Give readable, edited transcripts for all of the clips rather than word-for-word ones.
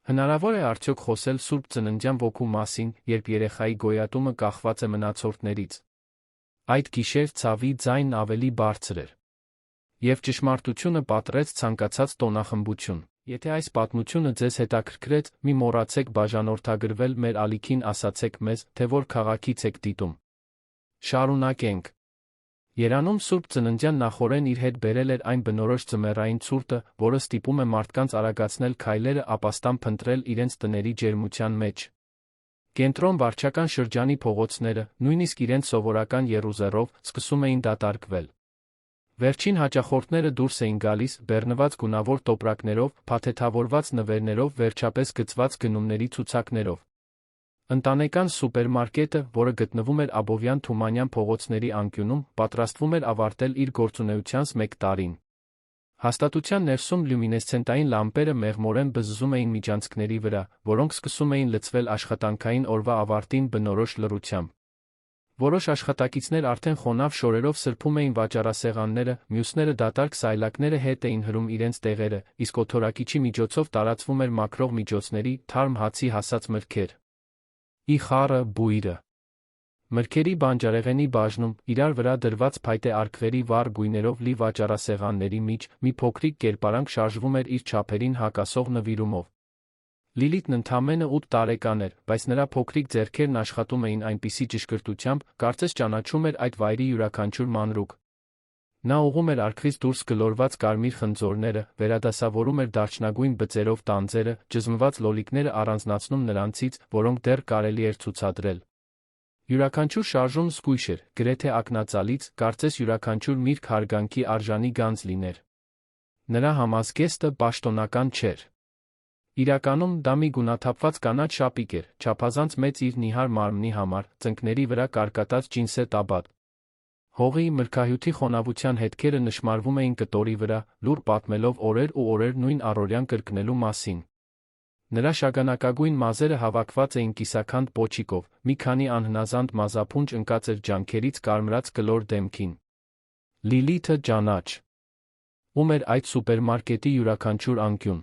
Հնարավոր է արդյոք խոսել Սուրբ Ծննդյան ոգու մասին, երբ երեխայի գոյատումը կախված է մնացորդներից։ Այդ գիշեր ցավի ձայնն ավելի բարձր էր։ Եվ ճշմարտությունը պատռեց ցանկացած տոնախմբություն։ Եթե այս պատմությունը ձեզ հետաքրքրեց, մի մոռացեք բաժանորդագրվել մեր ալիքին, ասացեք մեզ, թե որ քաղաքից եք դիտում։ Շարունակենք։ Երանում Սուրբ Ծննդյան նախօրեն իր հետ բերել էր այն բնորոշ ձմեռային ցուրտը, որը ստիպում է մարդկանց արագացնել քայլերը, ապաստան փնտրել իրենց տների ջերմության մեջ։ Կենտրոն վարչական շրջանի փողոցները, նույնիսկ իրենց սովորական եռուզեռով, սկսում էին դատարկվել։ Վերջին հաճախորդները դուրս էին գալիս, բեռնված գունավոր տոպրակներով, փաթեթավորված նվերներով, վերջապես գծված գնումների ցուցակներով։ Ընտանեկան սուպերմարկետը, որը գտնվում էր Աբովյան Թումանյան փողոցների անկյունում, պատրաստվում էր ավարտել իր գործունեությանս 1 տարին։ Հաստատության ներսում լյումինեսցենտային լամպերը մեղմորեն բզզում էին միջանցքների վրա, որոնք սկսում էին լցվել աշխատանքային օրվա ավարտին բնորոշ լռությամբ։ Որոշ աշխատակիցներ արդեն խոնավ շորերով սրբում էին վաճառասեղանները, մյուսները դատարկ սայլակները հետ էին հրում իրենց տեղերը, իսկ օդորակիչի միջոցով տարածվում էր մաքրող միջոցների, թարմ հացի հասած մրգեր։ Ի խառը բույրը։ Մրգերի բանջարեղենի բաժնում, իրար վրա դրված փայտե արկղերի վառ գույներով լի վաճառասեղանների մեջ, մի փոքրիկ կերպարանք շարժվում էր իր չափերին հակասող նվիրումով։ Լիլիթն ընդամենը 8 տարեկան էր, բայց նրա փոքրիկ ձեռքերն աշխատում էին այնպիսի ճշգրտությամբ, կարծես ճանաչում էր այդ վայրի յուրաքանչյուր մանրուք։ Նա ուղղում էր արկղից դուրս գլորված կարմիր խնձորները, վերադասավորում էր դարչնագույն բծերով տանձերը, ճզմված լոլիկները առանձնացնում նրանցից, որոնք դեռ կարելի էր ցուցադրել։ Յուրաքանչյուր շարժում զգույշ էր, գրեթե ակնածալից, կարծես յուրաքանչյուր միրգ հարգանքի արժանի գանձ լիներ։ Նրա համազգեստը պաշտոնական չէր։ Իրականում դա մի գունաթափված կանաչ շապիկ էր, չափազանց մեծ իր նիհար մարմնի համար, ծնկների վրա կարկատած ջինսե տաբատ։ Հողի, մրգահյութի խոնավության հետքերը նշմարվում էին կտորի վրա, լուռ պատմելով օրեր ու օրեր նույն առօրյան կրկնելու մասին։ Նրա շագանակագույն մազերը հավաքված էին կիսաքանդ պոչիկով, մի քանի անհնազանդ մազափունջ ընկած էր ջանքերից կարմրած կլոր դեմքին։ Լիլիթը ճանաչ։ Ում էր այդ սուպերմարկետի յուրաքանչյուր անկյուն։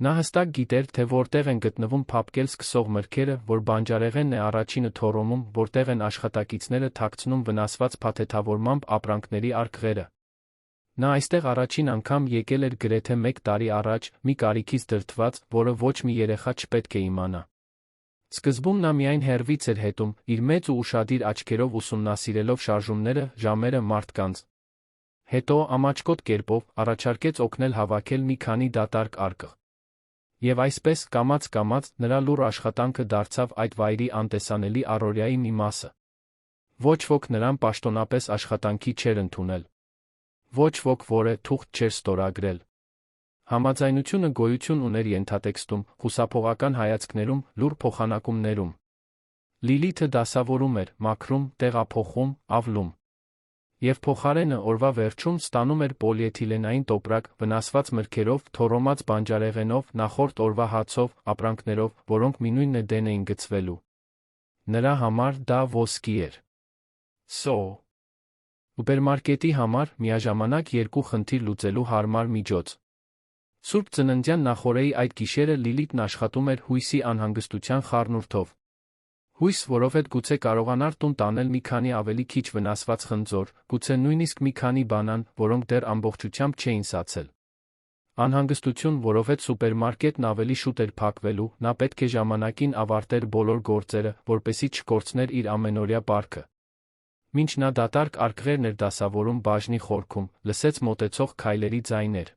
Նա հստակ գիտեր, թե որտեղ են գտնվում փափկել սկսող մրգերը, որ բանջարեղենն է առաջինը թորոնում, որտեղ են աշխատակիցները թաքցնում վնասված փաթեթավորմամբ ապրանքների արկղերը։ Նա այստեղ առաջին անգամ եկել էր գրեթե 1 տարի առաջ, մի կարիքից դրդված, որը ոչ մի երեխա չպետք է իմանա։ Սկզբում նա միայն հեռվից էր հետում, իր մեծ ու ուշադիր աչքերով ուսումնասիրելով շարժումները, ժամերը, մարդկանց։ Հետո, ամաչկոտ կերպով, առաջարկեց օգնել հավաքել մի քանի դատարկ արկղ։ Եվ այսպես, կամաց-կամաց, նրա լուռ աշխատանքը դարձավ այդ վայրի անտեսանելի առօրյայի մի մասը։ Ոչ ոք նրան պաշտոնապես աշխատանքի չէր ընդունել։ Ոչ ոք, որը թուղթ չէր ստորագրել։ Համաձայնությունը գոյություն ուներ ենթատեքստում, խուսափողական հայացքներում, լուռ փոխանակումներում։ Լիլիթը դասավորում էր, մաքրում, տեղափոխում, ավլում։ Եվ փոխարենը օրվա վերջում ստանում էր պոլիէթիլենային տոպրակ, վնասված մրգերով, թորոմած բանջարեղենով, նախորդ օրվա հացով, ապրանքներով, որոնք մինույն դեն էին գցվելու։ Նրա համար դա ոսկի էր։ Սուպերմարկետի համար միաժամանակ 2 խնդիր լուծելու հարմար միջոց։ Սուրբ Ծննդյան նախօրեի այդ գիշերը Լիլիթն աշխատում էր հույսի անհանգստության խառնուրդով։ Հույս, որովհետև գուցե կարողանար տուն տանել մի քանի ավելի քիչ վնասված խնձոր, գուցե նույնիսկ մի քանի բանան, որոնք դեռ ամբողջությամբ չէին սացել։ Անհանգստություն, որովհետև սուպերմարկետն ավելի շուտ էր փակվելու, նա պետք է ժամանակին ավարտեր բոլոր գործերը, որպեսզի չկորցներ իր ամենօրյա պարքը։ Մինչ նա դատարկ արկղերն էր դասավորում բաժնի խորքում, լսեց մոտեցող քայլերի ձայներ։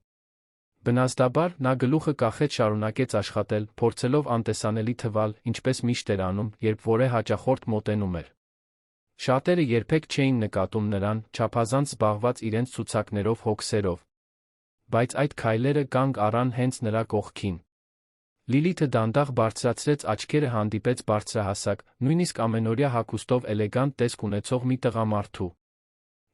Բնազդաբար, նա գլուխը կախեց շարունակեց աշխատել, փորձելով անտեսանելի թվալ, ինչպես միշտ էր անում, երբ որե հաճախորդ մոտենում էր։ Շատերը երբեք չէին նկատում նրան, չափազանց զբաղված իրենց ցուցակներով, հոգսերով։ Բայց այդ քայլերը կանգ առան հենց նրա կողքին։ Լիլիթը դանդաղ բարձրացրեց աչքերը, հանդիպեց բարձրահասակ, նույնիսկ ամենօրյա հագուստով էլեգանտ տեսք ունեցող մի տղամարդու։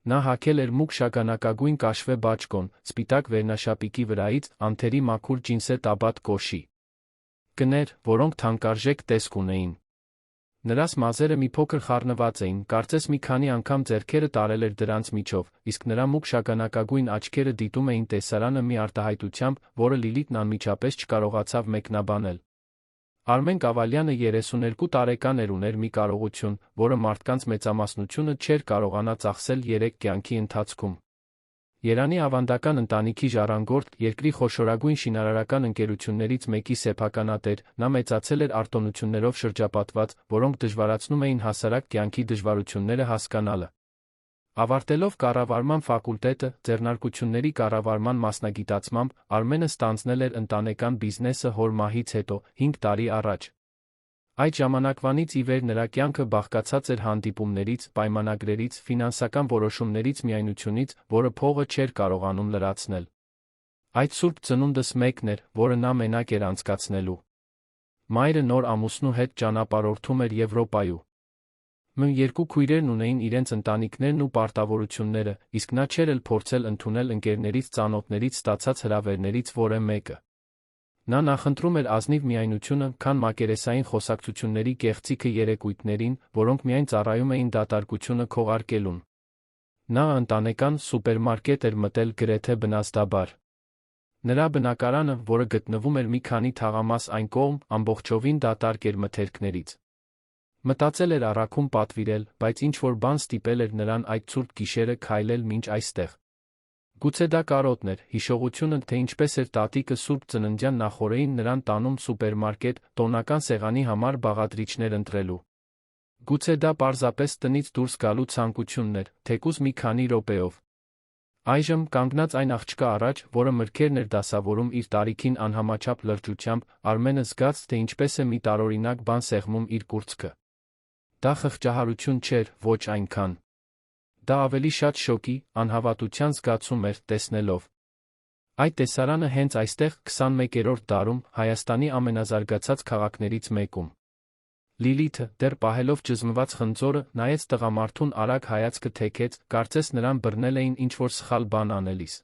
Նա հագել էր մուգ շագանակագույն կաշվե բաճկոն, սպիտակ վերնաշապիկի վրայից, անթերի մաքուր ջինսե տաբատ կոշի։ Կներ, որոնք թանկարժեք տեսք ունեին։ Նրանց մազերը մի փոքր խառնված էին, կարծես մի քանի անգամ ձեռքերը տարել էր դրանց միջով, իսկ նրա մուգ շագանակագույն աչքերը դիտում էին տեսարանը մի արտահայտությամբ, որը Լիլիթն անմիջապես չկարողացավ մեկնաբանել։ Արմեն Կավալյանը 32 տարեկան էր, ուներ մի կարողություն, որը մարդկանց մեծամասնությունը չէր կարողանա ծախսել 3 կյանքի ընթացքում։ Երանի ավանդական ընտանիքի ժառանգորդ, երկրի խոշորագույն շինարարական ընկերություններից մեկի սեփականատեր, նա մեծացել էր արտոնություններով շրջապատված, որոնք դժվարացնում էին հասարակ կյանքի դժվարությունները հասկանալը։ Ավարտելով կառավարման ֆակուլտետը, ձեռնարկությունների կառավարման մասնագիտացմամբ, Արմենը ստանձնել էր ընտանեկան բիզնեսը հոր մահից հետո, 5 տարի առաջ։ Այդ ժամանակվանից ի վեր նրա կյանքը բաղկացած էր հանդիպումներից, պայմանագրերից, ֆինանսական որոշումներից, միայնությունից, որը փողը չէր կարողանում լրացնել։ Այդ սուրբ ծնունդս մեկն էր, որը նա մենակ էր անցկացնելու։ Մայրը նոր ամուսնու հետ ճանապարհորդում էր Եվրոպայու։ Երկու քույրերն ունեին իրենց ընտանիքներն ու պարտավորությունները, իսկ նա չէր էլ փորձել ընդունել ընկերներից, ծանոթներից ստացած հրավերներից որևէ մեկը։ Նա նախընտրում էր ազնիվ միայնությունը, քան մակերեսային խոսակցությունների կեղծիքը երեկույթներին, որոնք միայն ծառայում էին դատարկությունը քողարկելուն։ Նա ընտանեկան սուպերմարկետ էր մտել գրեթե բնազդաբար։ Նրա բնակարանը, որը գտնվում էր մի քանի թաղամաս այն կողմ, ամբողջովին դատարկ էր մթերքներից։ Մտածել էր առաքում պատվիրել, բայց ինչ-որ բան ստիպել էր նրան այդ ցուրտ գիշերը քայլել մինչ այստեղ։ Գուցե դա կարոտն էր, հիշողությունը, թե ինչպես էր տատիկը Սուրբ Ծննդյան նախօրեին նրան տանում սուպերմարկետ, տոնական սեղանի համար բաղադրիչներ ընտրելու։ Գուցե դա պարզապես տնից դուրս գալու ցանկությունն էր, թեկուզ մի քանի րոպեով։ Այժմ, կանգնած այն աղջկա առաջ, որը մրգերն էր դասավորում իր տարիքին անհամաչափ լրջությամբ, Արմենը զգաց, թե ինչպես է մի տարօրինակ բան սեղմում իր կուրծքը։ Դա խղճահարություն չէր, ոչ այնքան։ Դա ավելի շատ շոկի, անհավատության զգացում էր, տեսնելով այդ տեսարանը հենց այստեղ, 21-րդ դարում, Հայաստանի ամենազարգացած քաղաքներից մեկում։ Լիլիթը, դեռ պահելով ճզմված խնձորը, նայեց տղամարդուն արագ հայացքը թեքեց, կարծես նրան բռնել էին ինչ-որ սխալ բան անելիս։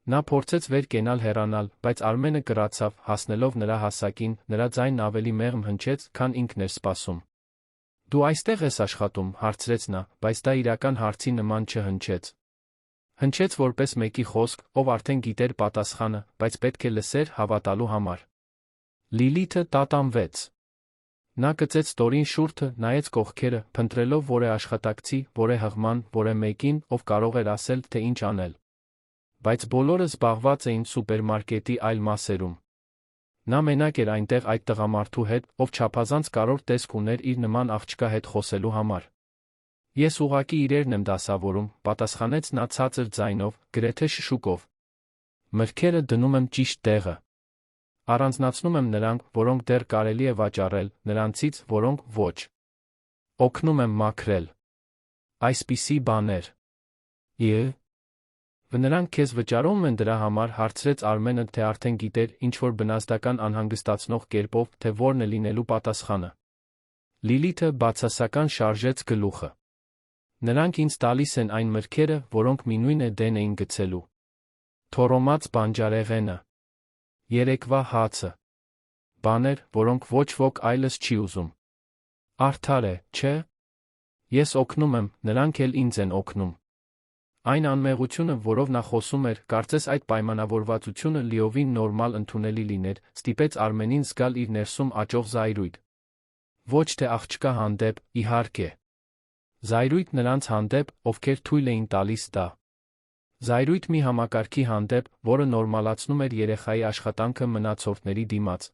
Նա փորձեց վեր կենալ հեռանալ, բայց Արմենը կռացավ, հասնելով նրա հասակին, նրա ձայնն ավելի մեղմ հնչեց, քան ինքն էր սպասում։ Դու այստեղ ես աշխատում, հարցրեց նա, բայց դա իրական հարցի նման չհնչեց։ Հնչեց որպես մեկի խոսք, ով արդեն գիտեր պատասխանը, բայց պետք է լսեր հավատալու համար։ Լիլիթը տատանվեց։ Նա կծեց ստորին շուրթը, նայեց կողքերը, փնտրելով որե աշխատակցի, որե հղման, որե մեկին, ով կարող էր ասել, թե ինչ անել։ Բայց բոլորը զբաղված էին սուպերմարկետի այլ մասերում։ Նա մենակ էր այնտեղ այդ տղամարդու հետ, ով չափազանց կարևոր տեսք ուներ իր նման աղջկա հետ խոսելու համար։ Ես ուղղակի իրերն եմ դասավորում, պատասխանեց նա ցածր ձայնով, գրեթե շշուկով։ Մրգերը դնում եմ ճիշտ տեղը։ Առանձնացնում եմ նրանք, որոնք դեռ կարելի է վաճառել, նրանցից, որոնք ոչ։ Օգնում եմ մաքրել։ Այսպիսի բաներ։ Նրանք քեզ վճարում են դրա համար, հարցրեց Արմենը, թե արդեն գիտեր, ինչ-որ բնազդական անհանգստացնող կերպով, թե որն է լինելու պատասխանը։ Լիլիթը բացասական շարժեց գլուխը։ Նրանք ինձ տալիս են այն մրգերը, որոնք մինույն է դեն էին գցելու։ Թորոմած բանջարեղենը։ Երեկվա հացը։ Բաներ, որոնք ոչ ոք այլս չի ուզում։ Արդար է, չէ՞։ Ես օգնում եմ, նրանք էլ ինձ են օգնում։ Այն անմեղությունը, որով նա խոսում էր, կարծես այդ պայմանավորվածությունը լիովին նորմալ ընդունելի լիներ, ստիպեց Արմենին զգալ իր ներսում աճող զայրույթ։ Ոչ թե աղջկա հանդեպ, իհարկե։ Զայրույթ նրանց հանդեպ, ովքեր թույլ էին տալիս դա։ Զայրույթ մի համակարգի հանդեպ, որը նորմալացնում էր երեխայի աշխատանքը մնացորդների դիմաց։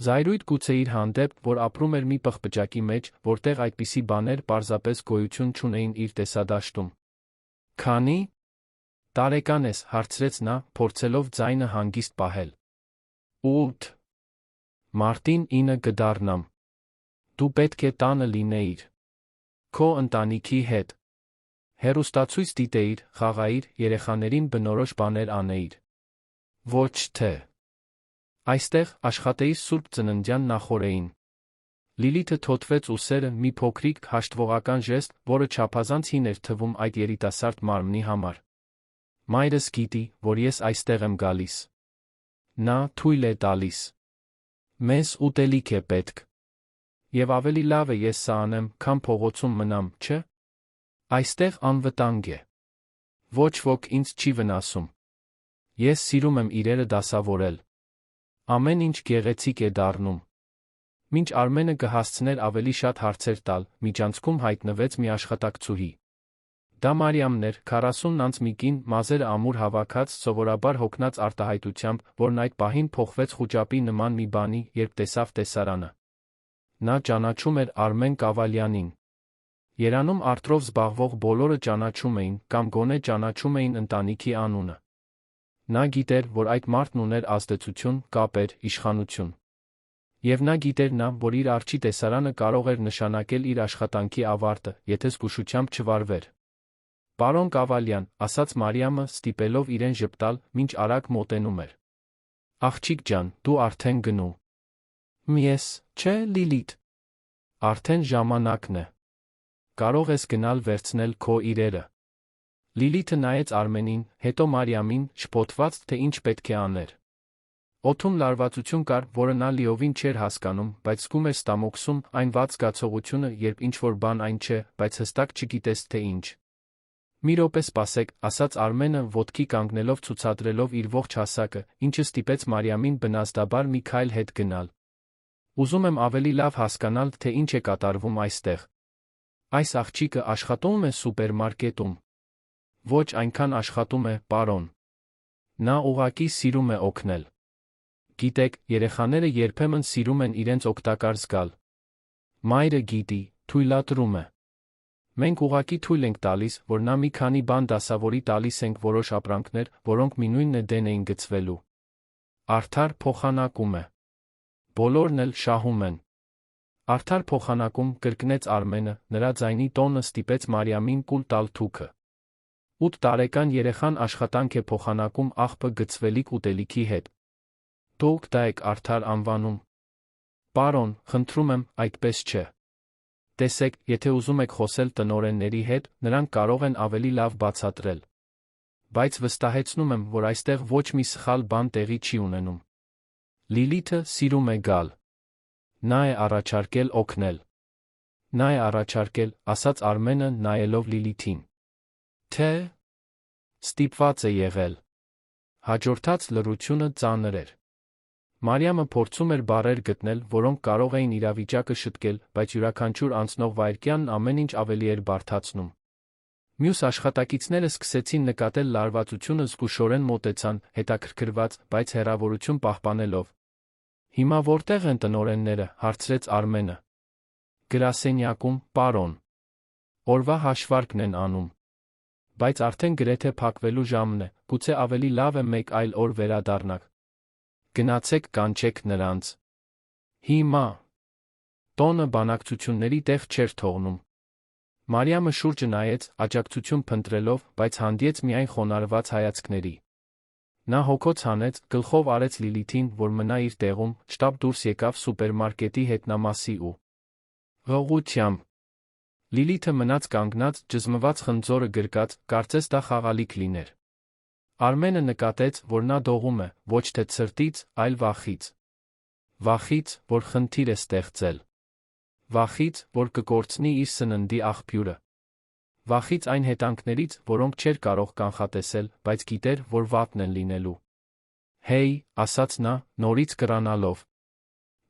Զայրույթ գուցե իր հանդեպ, որ ապրում էր մի պղպջակի մեջ, որտեղ այդպիսի բաներ պարզապես գոյություն չունեին իր տեսադաշտում։ Քանի տարեկան ես, հարցրեց նա, փորձելով ձայնը հանգիստ պահել։ 8 Մարտին 9 կդառնամ։ Դու պետք է տանը լինեիր։ Քո ընտանիքի հետ։ Հեռուստացույց դիտեիր, խաղայիր, երեխաներին բնորոշ բաներ անեիր։ Ոչ թե։ Այստեղ աշխատեիր Սուրբ Ծննդյան նախօրեին։ Լիլիթը թոթվեց ուսերը, մի փոքրիկ, հաշտվողական ժեստ, որը չափազանց հին էր թվում այդ երիտասարդ մարմնի համար։ Մայրս գիտի, որ ես այստեղ եմ գալիս։ Նա թույլ է տալիս։ Մեզ ուտելիք է պետք։ Եվ ավելի լավ է ես սա անեմ, քան փողոցում մնամ, չէ՞։ Այստեղ անվտանգ է։ Ոչ ոք ինձ չի վնասում։ Ես սիրում եմ իրերը դասավորել։ Ամեն ինչ գեղեցիկ է դառնում։ Մինչ Արմենը կհասցներ ավելի շատ հարցեր տալ, միջանցքում հայտնվեց մի աշխատակցուհի։ Դա Մարիամն էր, 40 անց մի կին, մազերը ամուր հավաքած, սովորաբար հոգնած արտահայտությամբ, որն այդ պահին փոխվեց խուճապի նման մի բանի, երբ տեսավ տեսարանը։ Նա ճանաչում էր Արմեն Կավալյանին։ Երանում արթրով զբաղվող բոլորը ճանաչում էին, կամ գոնե ճանաչում էին ընտանիքի անունը։ Նա գիտեր, որ այդ մարդն ուներ ազդեցություն, կապեր, իշխանություն։ Եվ նա գիտեր, որ իր արջի տեսարանը կարող էր նշանակել իր աշխատանքի ավարտը, եթե զգուշությամբ չվարվեր։ «Պարոն Կավալյան», ասաց Մարիամը, ստիպելով իրեն ժպտալ, մինչ արագ մոտենում էր։ «Աղջիկ ջան, դու արդեն գնու»։ «Ես, չէ, Լիլիթ»։ «Արդեն ժամանակն է։ Կարող ես գնալ վերցնել քո իրերը»։ Լիլիթը նայեց Արմենին, հետո Մարիամին, շփոթված, թե ինչ պետք է աներ։ Օդում լարվածություն կար, որը նա լիովին չէր հասկանում, բայց զգում էր ստամոքսում այն վատ զգացողությունը, երբ ինչ-որ բան այն չէ, բայց հստակ չգիտես, թե ինչ։ «Մի րոպե սպասեք», ասաց Արմենը, ոտքի կանգնելով ցուցադրելով իր ողջ հասակը, ինչը ստիպեց Մարիամին բնազդաբար մի քայլ հետ գնալ։ «Ուզում եմ ավելի լավ հասկանալ, թե ինչ է կատարվում այստեղ։ Այս աղջիկը աշխատում է սուպերմարկետում»։ «Ոչ այնքան աշխատում է, պարոն։ Նա ուղղակի սիրում է օգնել։ Գիտեք, երեխաները երբեմն սիրում են իրենց օգտակար զգալ։ Մայրը գիտի, թույլատրում է։ Մենք ուղղակի թույլ ենք տալիս, որ նա մի քանի բան դասավորի, տալիս ենք որոշ ապրանքներ, որոնք մինույն դեն էին գցվելու։ Արդար փոխանակում է։ Բոլորն էլ շահում են»։ «Արդար փոխանակում», կրկնեց Արմենը, նրա ձայնի տոնը ստիպեց Մարիամին կուլ տալ թուքը։ 8 տարեկան երեխան աշխատանք է փոխանակում աղբը գցվելիք ուտելիքի հետ։ Դուք դա եք արդար անվանում։ «Պարոն, խնդրում եմ, այդպես չէ։ Տեսեք, եթե ուզում եք խոսել տնօրենների հետ, նրանք կարող են ավելի լավ բացատրել։ Բայց վստահեցնում եմ, որ այստեղ ոչ մի սխալ բան տեղի չի ունենում։ Լիլիթը սիրում է գալ։ Նա է առաջարկել օգնել։ Նա է առաջարկել», ասաց Արմենը, նայելով Լիլիթին։ «Թե՞։ Ստիպված է եղել»։ Հաջորդած լռությունը ծանր էր։ Մարիամը փորձում էր բառեր գտնել, որոնք կարող էին իրավիճակը շտկել, բայց յուրաքանչյուր անցնող վայրկյանն ամեն ինչ ավելի էր բարդացնում։ Մյուս աշխատակիցները սկսեցին նկատել լարվածությունը, զգուշորեն մոտեցան, հետաքրքրված, բայց հեռավորություն պահպանելով։ «Հիմա որտեղ են տնօրենները», հարցրեց Արմենը։ «Գրասենյակում, պարոն։ Օրվա հաշվարկն են անում։ Բայց արդեն գրեթե փակվելու ժամն է, գուցե ավելի լավ է մեկ այլ օր վերադառնաք։ Գնացեք կանչեք նրանց»։ «Հիմա»։ Տոնը բանակցությունների տեղ չէր թողնում։ Մարիամը շուրջը նայեց, աջակցություն փնտրելով, բայց հանդիեց միայն խոնարհված հայացքների։ Նա հոգոց հանեց, գլխով արեց Լիլիթին, որ մնա իր տեղում, շտապ դուրս եկավ սուպերմարկետի հետնամասի ու ուղղությամբ։ Լիլիթը մնաց կանգնած, ճզմված խնձորը գրկած, կարծես դա խաղալիք լիներ։ Արմենը նկատեց, որ նա դողում է, ոչ թե ցրտից, այլ վախից։ Վախից, որ խնդիր է ստեղծել։ Վախից, որ կկորցնի իր սննդի աղբյուրը։ Վախից այն հետանքներից, որոնք չէր կարող կանխատեսել, բայց գիտեր, որ վատն են լինելու։ «Հեյ», ասաց նա, նորից կռանալով։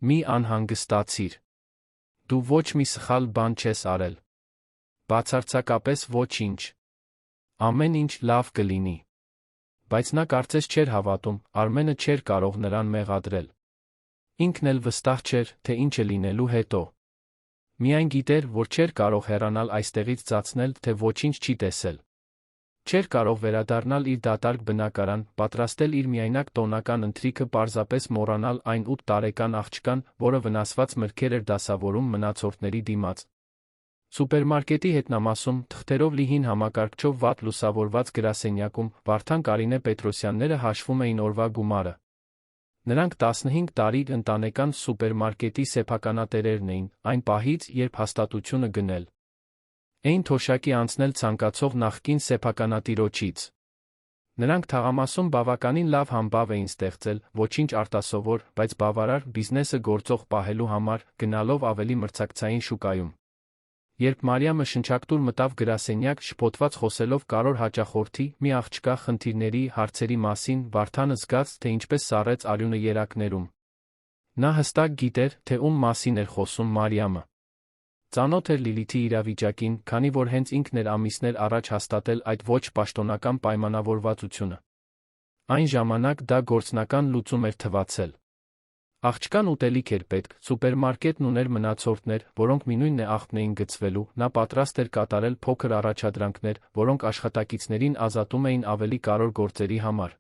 «Մի անհանգստացիր։ Դու ոչ մի սխալ բան չես արել։ Բացարձակապես ոչինչ։ Ամեն ինչ լավ կլինի»։ Բայց նա կարծես չէր հավատում, Արմենը չէր կարող նրան մեղադրել։ Ինքն էլ վստահ չէր, թե ինչ է լինելու հետո։ Միայն գիտեր, որ չէր կարող հեռանալ այստեղից ծածնել, թե ոչինչ չի տեսել։ Չէր կարող վերադառնալ իր դատարկ բնակարան, պատրաստել իր միայնակ տոնական ընթրիքը, պարզապես մոռանալ այն 8 տարեկան աղջկան, որը վնասված մրգեր էր դասավորում մնացորդների դիմաց։ Սուպերմարկետի հետնամասում, թղթերով լի հին համակարգչով վատ լուսավորված գրասենյակում, Վարդան Կարինե Պետրոսյանները հաշվում էին օրվա գումարը։ Նրանք 15 տարի ընտանեկան սուպերմարկետի սեփականատերերն էին, այն պահից, երբ հաստատությունը գնել էին թոշակի անցնել ցանկացող նախկին սեփականատիրոջից։ Նրանք թաղամասում բավականին լավ համբավ էին ստեղծել, ոչինչ արտասովոր, բայց բավարար բիզնեսը գործող պահելու համար, գնալով ավելի մրցակցային շուկայում։ Երբ Մարիամը շնչակտուր մտավ գրասենյակ, շփոթված խոսելով կարոր հաճախորդի մի աղջկա խնդիրների հարցերի մասին, Վարդանը զգաց, թե ինչպես սառեց արյունը երակներում։ Նա հստակ գիտեր, թե ում մասին էր խոսում Մարիամը։ Ծանոթ էր Լիլիթի իրավիճակին, քանի որ հենց ինքն էր ամիսներ առաջ հաստատել այդ ոչ պաշտոնական պայմանավորվածությունը։ Այն ժամանակ դա գործնական լուծում էր թվացել։ Աղջկան ուտելիք էր պետք, սուպերմարկետն ուներ մնացորդներ, որոնք մինույն աղբն էին գցվելու, նա պատրաստ էր կատարել փոքր առաջադրանքներ, որոնք աշխատակիցներին ազատում էին ավելի կարևոր գործերի համար։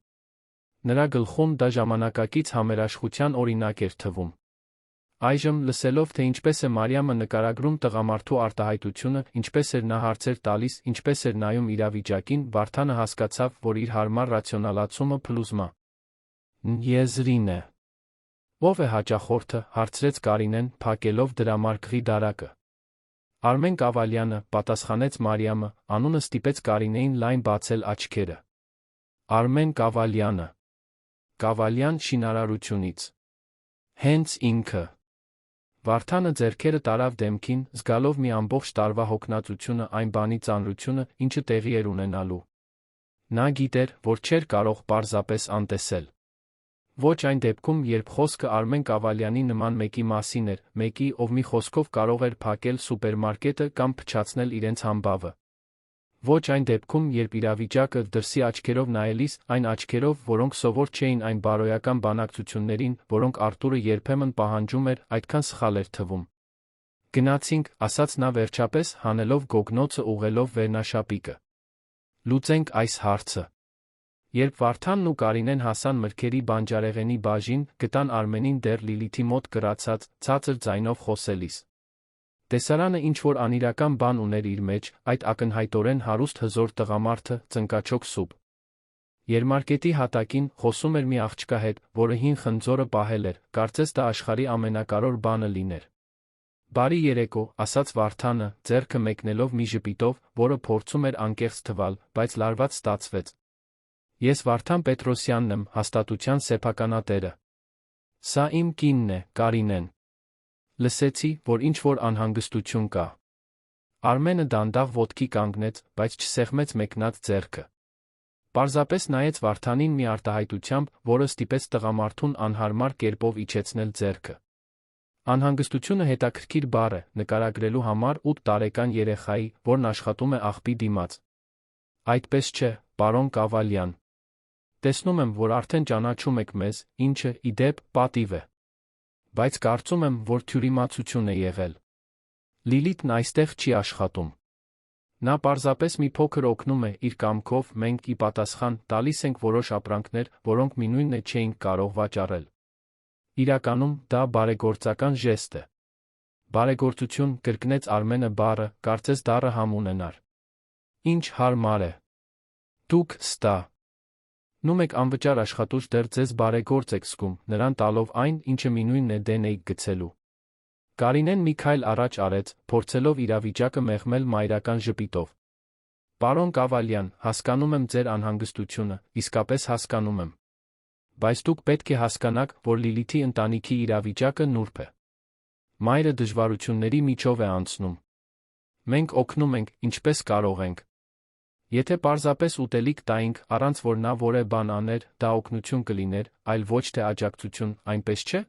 Նրա գլխում դա ժամանակակից համերաշխության օրինակ էր թվում։ Այժմ, լսելով, թե ինչպես է Մարիամը նկարագրում տղամարդու արտահայտությունը, ինչպես էր նա հարցեր տալիս, ինչպես էր նայում իրավիճակին, Վարդանը հասկացավ, որ իր հարմար ռացիոնալացումը փլուզմա եզրին է։ Ո՞վ է հաճախորդը, հարցրեց Կարինեն, փակելով դրամարկղի դարակը։ Արմեն Կավալյանը, պատասխանեց Մարիամը, անունը ստիպեց Կարինեին լայն բացել աչքերը։ Արմեն Կավալյանը։ Կավալյան շինարարությունից։ Հենց ինքը։ Վարդանը ձեռքերը տարավ դեմքին, զգալով մի ամբողջ տարվա հոգնածությունը, այն բանի ծանրությունը, ինչը տեղի էր ունենալու։ Նա գիտեր, որ չէր կարող պարզապես անտեսել։ Ոչ այն դեպքում, երբ խոսքը Արմեն Կավալյանի նման մեկի մասին էր, մեկի, ով մի խոսքով կարող էր փակել սուպերմարկետը կամ փչացնել իրենց համբավը։ Ոչ այն դեպքում, երբ իրավիճակը դրսի աչքերով նայելիս, այն աչքերով, որոնք սովոր չէին այն բարոյական բանակցություններին, որոնք Արտուրը երբեմն պահանջում էր, այդքան սխալ էր թվում։ Գնացինք, ասաց նա վերջապես, հանելով գոգնոցը ուղղելով վերնաշապիկը։ Լուծենք այս հարցը։ Երբ Վարդանն ու Կարինեն հասան մրգերի բանջարեղենի բաժին, գտան Արմենին դեռ Լիլիթի մոտ կրացած, ցածր ձայնով խոսելիս։ Տեսարանը ինչ-որ անիրական բան ուներ իր մեջ, այդ ակնհայտորեն հարուստ հզոր տղամարդը, ծնկաչոք սուպ։ Երմարկետի հատակին խոսում էր մի աղջկա հետ, որը հին խնձորը պահել էր, կարծես դա աշխարհի ամենակարևոր բանը լիներ։ Բարի երեկո, ասաց Վարդանը, ձեռքը մեկնելով մի ժպիտով, որը փորձում էր անկեղծ թվալ, բայց լարված ստացվեց։ Ես Վարդան Պետրոսյանն եմ, հաստատության սեփականատերը։ Սա իմ կինն է, Կարինեն։ Լսեցի, որ ինչ-որ անհանգստություն կա։ Արմենը դանդաղ ոտքի կանգնեց, բայց չսեղմեց մեկնած ձեռքը։ Պարզապես նայեց Վարդանին մի արտահայտությամբ, որը ստիպեց տղամարդուն անհարմար կերպով իջեցնել ձեռքը։ Անհանգստությունը հետաքրքիր բառ է, նկարագրելու համար 8 տարեկան երեխայի, որն աշխատում է աղբի դիմաց։ Այդպես չէ, պարոն Կավալյան։ Տեսնում եմ, որ արդեն ճանաչում եք մեզ, ինչը, ի դեպ, պատիվ է։ Բայց կարծում եմ, որ թյուրիմացություն է եղել։ Լիլիթն այստեղ չի աշխատում։ Նա պարզապես մի փոքր օգնում է իր կամքով, մենք ի պատասխան տալիս ենք որոշ ապրանքներ, որոնք մինույնն չէինք կարող վաճառել։ Իրականում, դա բարեգործական ժեստ է։ Բարեգործություն, կրկնեց Արմենը բառը, կարծես դառը համ ունենար։ Ինչ հարմար է։ Դուք ստա։ Նում եք անվճար աշխատուժ դեռ ձեզ բարեգործ եք զգում, նրան տալով այն, ինչը մինույնն է դեն էիք գցելու։ Կարինեն մի քայլ առաջ արեց, փորձելով իրավիճակը մեղմել մայրական ժպիտով։ Պարոն Կավալյան, հասկանում եմ ձեր անհանգստությունը, իսկապես հասկանում եմ։ Բայց դուք պետք է հասկանաք, որ Լիլիթի ընտանիքի իրավիճակը նուրբ է։ Մայրը դժվարությունների միջով է անցնում։ Մենք օգնում ենք, ինչպես կարող ենք։ Եթե պարզապես ուտելիք տայինք, առանց որ նա որևէ բան աներ, դա օգնություն կլիներ, այլ ոչ թե աջակցություն, այնպես չէ՞։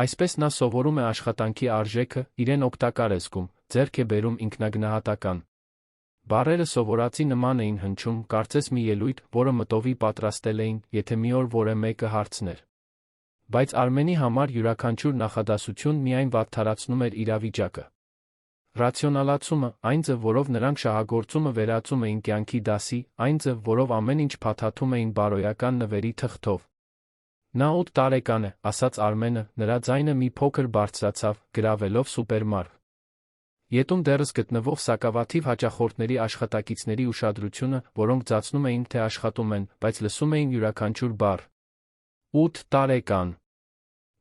Այսպես նա սովորում է աշխատանքի արժեքը, իրեն օգտակար է զգում, ձեռք է բերում ինքնագնահատական։ Բառերը սովորածի նման էին հնչում, կարծես մի ելույթ, որը մտովի պատրաստել էին, եթե մի օր որևէ մեկը հարցներ։ Բայց Արմենի համար յուրաքանչյուր նախադասություն միայն վատթարացնում էր իրավիճակը։ Ռացիոնալացումը, այն ձև, որով նրանք շահագործումը վերածում էին կյանքի դասի, այն ձև, որով ամեն ինչ փաթաթում էին բարոյական նվերի թղթով։ Նա 8 տարեկան է, ասաց Արմենը, նրա ձայնը մի փոքր բարձրացավ, գրավելով սուպերմարկ ետում դեռս գտնվող սակավաթիվ հաճախորդների աշխատակիցների ուշադրությունը, որոնք ձացնում էին, թե աշխատում են, բայց լսում էին յուրաքանչյուր բառ։ 8 տարեկան։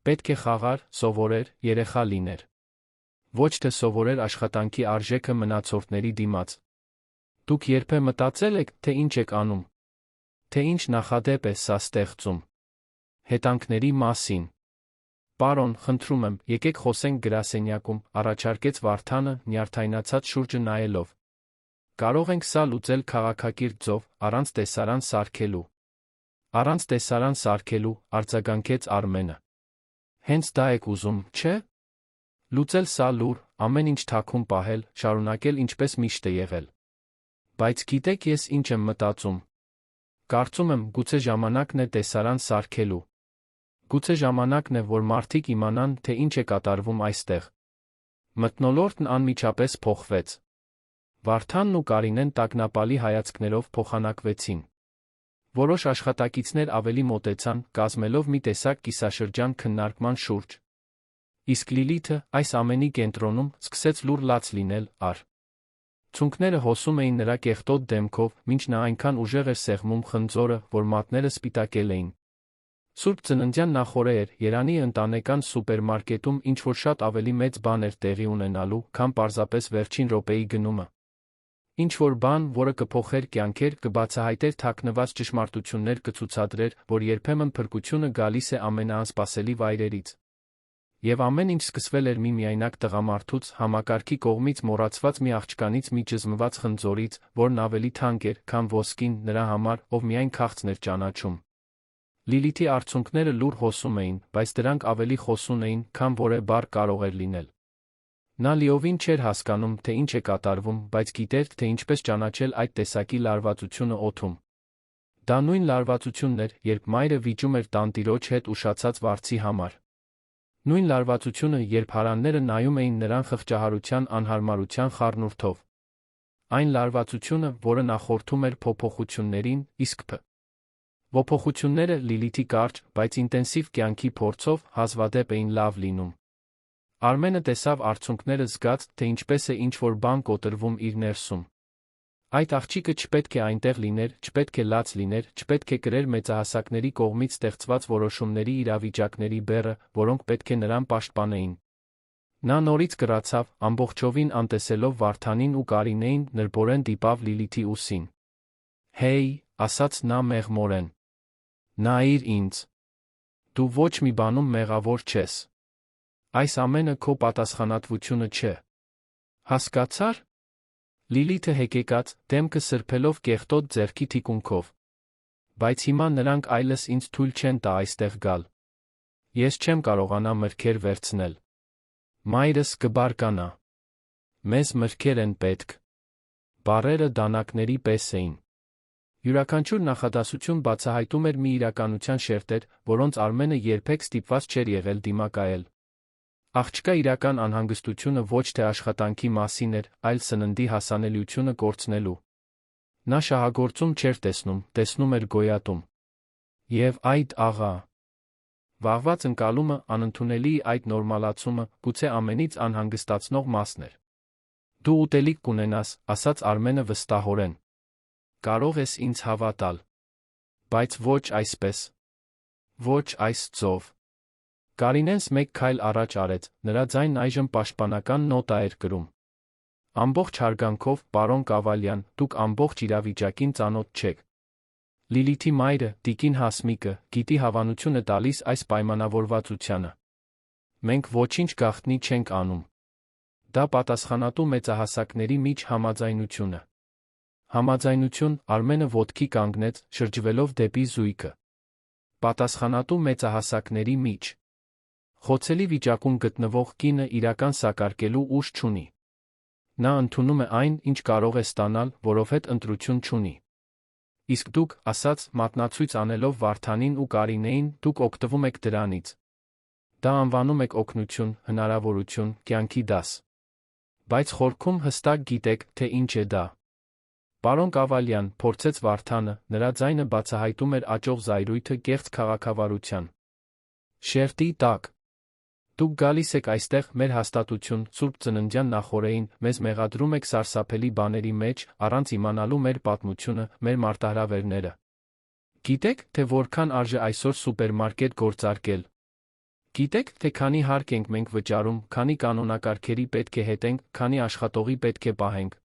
Պետք է խաղար, սովորեր, երեխա լիներ։ Ոչ թե սովորեր աշխատանքի արժեքը մնացորդների դիմաց։ Դուք երբե մտածել եք, թե ինչ եք անում։ թե ինչ նախադեպ է սա ստեղծում։ Հետանքների մասին։ Պարոն, խնդրում եմ, եկեք խոսենք գրասենյակում, առաջարկեց Վարդանը, նյարդայնացած շուրջը նայելով։ Կարող ենք սա լուծել քաղաքակիրթ ձով, առանց տեսարան սարքելու։ Առանց տեսարան սարքելու, արձագանքեց Արմենը։ Հենց դա եք ուզում, չէ՞։ Լուծել սա լուր, ամեն ինչ թաքուն պահել, շարունակել ինչպես միշտ է եղել։ Բայց գիտեք ես ինչ եմ մտածում։ Կարծում եմ, գուցե ժամանակն է տեսարան սարքելու։ Գուցե ժամանակն է, որ մարդիկ իմանան, թե ինչ է կատարվում այստեղ։ Մթնոլորտն անմիջապես փոխվեց։ Վարդանն ու Կարինեն տագնապալի հայացքներով փոխանակվեցին։ Որոշ աշխատակիցներ ավելի մոտեցան, կազմելով մի տեսակ կիսաշրջան քննարկման շուրջ։ Իսկ Լիլիթը, այս ամենի կենտրոնում, սկսեց լուռ լաց լինել, Ցունքները հոսում էին նրա կեղտոտ դեմքով, մինչ նա այնքան ուժեղ էր սեղմում խնձորը, որ մատները սպիտակել էին։ Սուրբ ծննդյան նախօրե էր, Երանի ընտանեկան սուպերմարկետում ինչ-որ շատ ավելի մեծ բան էր տեղի ունենալու, քան պարզապես վերջին րոպեի գնումը։ Ինչ-որ բան, որը կփոխեր կյանքեր, կբացահայտեր թաքնված ճշմարտություններ, կցուցադրեր, որ երբեմն փրկությունը գալիս է ամենաանսպասելի վայրերից։ Եվ ամեն ինչ սկսվել էր մի միայնակ տղամարդուց, համակարգի կողմից մոռացված մի աղջկանից, մի ճզմված խնձորից, որն ավելի թանկ էր, քան ոսկին, նրա համար, ով միայն քաղցն էր ճանաչում։ Լիլիթի արցունքները լուռ հոսում էին, բայց դրանք ավելի խոսուն էին, քան որևէ բառ կարող էր լինել։ Նա լիովին չէր հասկանում, թե ինչ է կատարվում, բայց գիտեր, թե ինչպես ճանաչել այդ տեսակի լարվածությունը օդում։ Դա նույն լարվածությունն էր, երբ մայրը վիճում էր տանտիրոջ հետ ուշացած վարձի համար։ Նույն լարվածությունը, երբ հարանները նայում էին նրան խղճահարության անհարմարության խառնուրդով։ Այն լարվածությունը, որը նախորդում էր փոփոխություններին, իսկ փոփոխությունները Լիլիթի կարճ, բայց ինտենսիվ կյանքի փորձով հազվադեպ էին լավ լինում։ Արմենը տեսավ արցունքները, զգաց, թե ինչպես է ինչ-որ բան կոտրվում իր ներսում։ Այդ աղջիկը չպետք է այնտեղ լիներ, չպետք է լաց լիներ, չպետք է կրեր մեծահասակների կողմից ստեղծված որոշումների իրավիճակների բեռը, որոնք պետք է նրան պաշտպանեին։ Նա նորից կռացավ, ամբողջովին անտեսելով Վարդանին ու Կարինեին, նրբորեն դիպավ Լիլիթի ուսին։ Հեյ, ասաց նա մեղմորեն։ Նայիր ինձ։ Դու ոչ մի բանում մեղավոր չես։ Այս ամենը քո պատասխանատվությունը չէ։ Հասկացա՞ր։ Լիլիթը հեկեկաց, դեմքը սրբելով կեղտոտ ձեռքի թիկունքով։ Բայց հիմա նրանք այլս ինձ թույլ չեն տա այստեղ գալ։ Ես չեմ կարողանա մրգեր վերցնել։ Մայրս կբարկանա։ Մեզ մրգեր են պետք։ Բառերը դանակների պես էին։ Յուրաքանչյուր նախադասություն բացահայտում էր մի իրականության շերտեր, որոնց Արմենը երբեք ստիպված չէր եղել դիմակայել։ Աղջկա իրական անհանգստությունը ոչ թե աշխատանքի մասին էր, այլ սննդի հասանելիությունը կորցնելու։ Նա շահագործում չէր տեսնում, տեսնում էր գոյատում։ Եվ այդ աղա։ Վաղված ընկալումը, անընդունելի այդ նորմալացումը, գուցե ամենից անհանգստացնող մասն էր։ Դու ուտելիք կունենաս, ասաց Արմենը վստահորեն։ Կարող ես ինձ հավատալ։ Բայց ոչ այսպես։ Ոչ այս ձով։ Կարինենս մեկ քայլ առաջ արեց, նրա ձայնն այժմ պաշտպանական նոտա էր կրում։ Ամբողջ հարգանքով, պարոն Կավալյան, դուք ամբողջ իրավիճակին ծանոթ չեք։ Լիլիթի մայրը, տիկին Հասմիկը, գիտի հավանություն է տալիս այս պայմանավորվածությանը։ Մենք ոչինչ գաղտնի չենք անում։ Դա պատասխանատու մեծահասակների միջ համաձայնություն է։ Համաձայնություն, Արմենը ոտքի կանգնեց, շրջվելով դեպի զույգը։ Պատասխանատու մեծահասակների միջ։ Խոցելի վիճակում գտնվող կինը իրական սակարկելու ուժ չունի։ Նա ընդունում է այն, ինչ կարող է ստանալ, որովհետև ընտրություն չունի։ Իսկ դուք, ասաց, մատնացույց անելով Վարդանին ու Կարինեին, դուք օգտվում եք դրանից։ Դա անվանում եք օգնություն, հնարավորություն, կյանքի դաս։ Բայց խորքում հստակ գիտեք, թե ինչ է դա։ Պարոն Կավալյան, փորձեց Վարդանը, նրա ձայնը բացահայտում էր աճող զայրույթը կեղծ քաղաքավարության շերտի տակ։ Դուք գալիս եք այստեղ, մեր հաստատություն, Սուրբ Ծննդյան նախօրեին, մեզ մեղադրում եք սարսափելի բաների մեջ, առանց իմանալու մեր պատմությունը, մեր մարտահրավերները։ Գիտեք, թե որքան արժե այսօր սուպերմարկետ գործարկել։ Գիտեք, թե քանի հարկ ենք մենք վճարում, քանի կանոնակարգերի պետք է հետենք, քանի աշխատողի պետք է պահենք։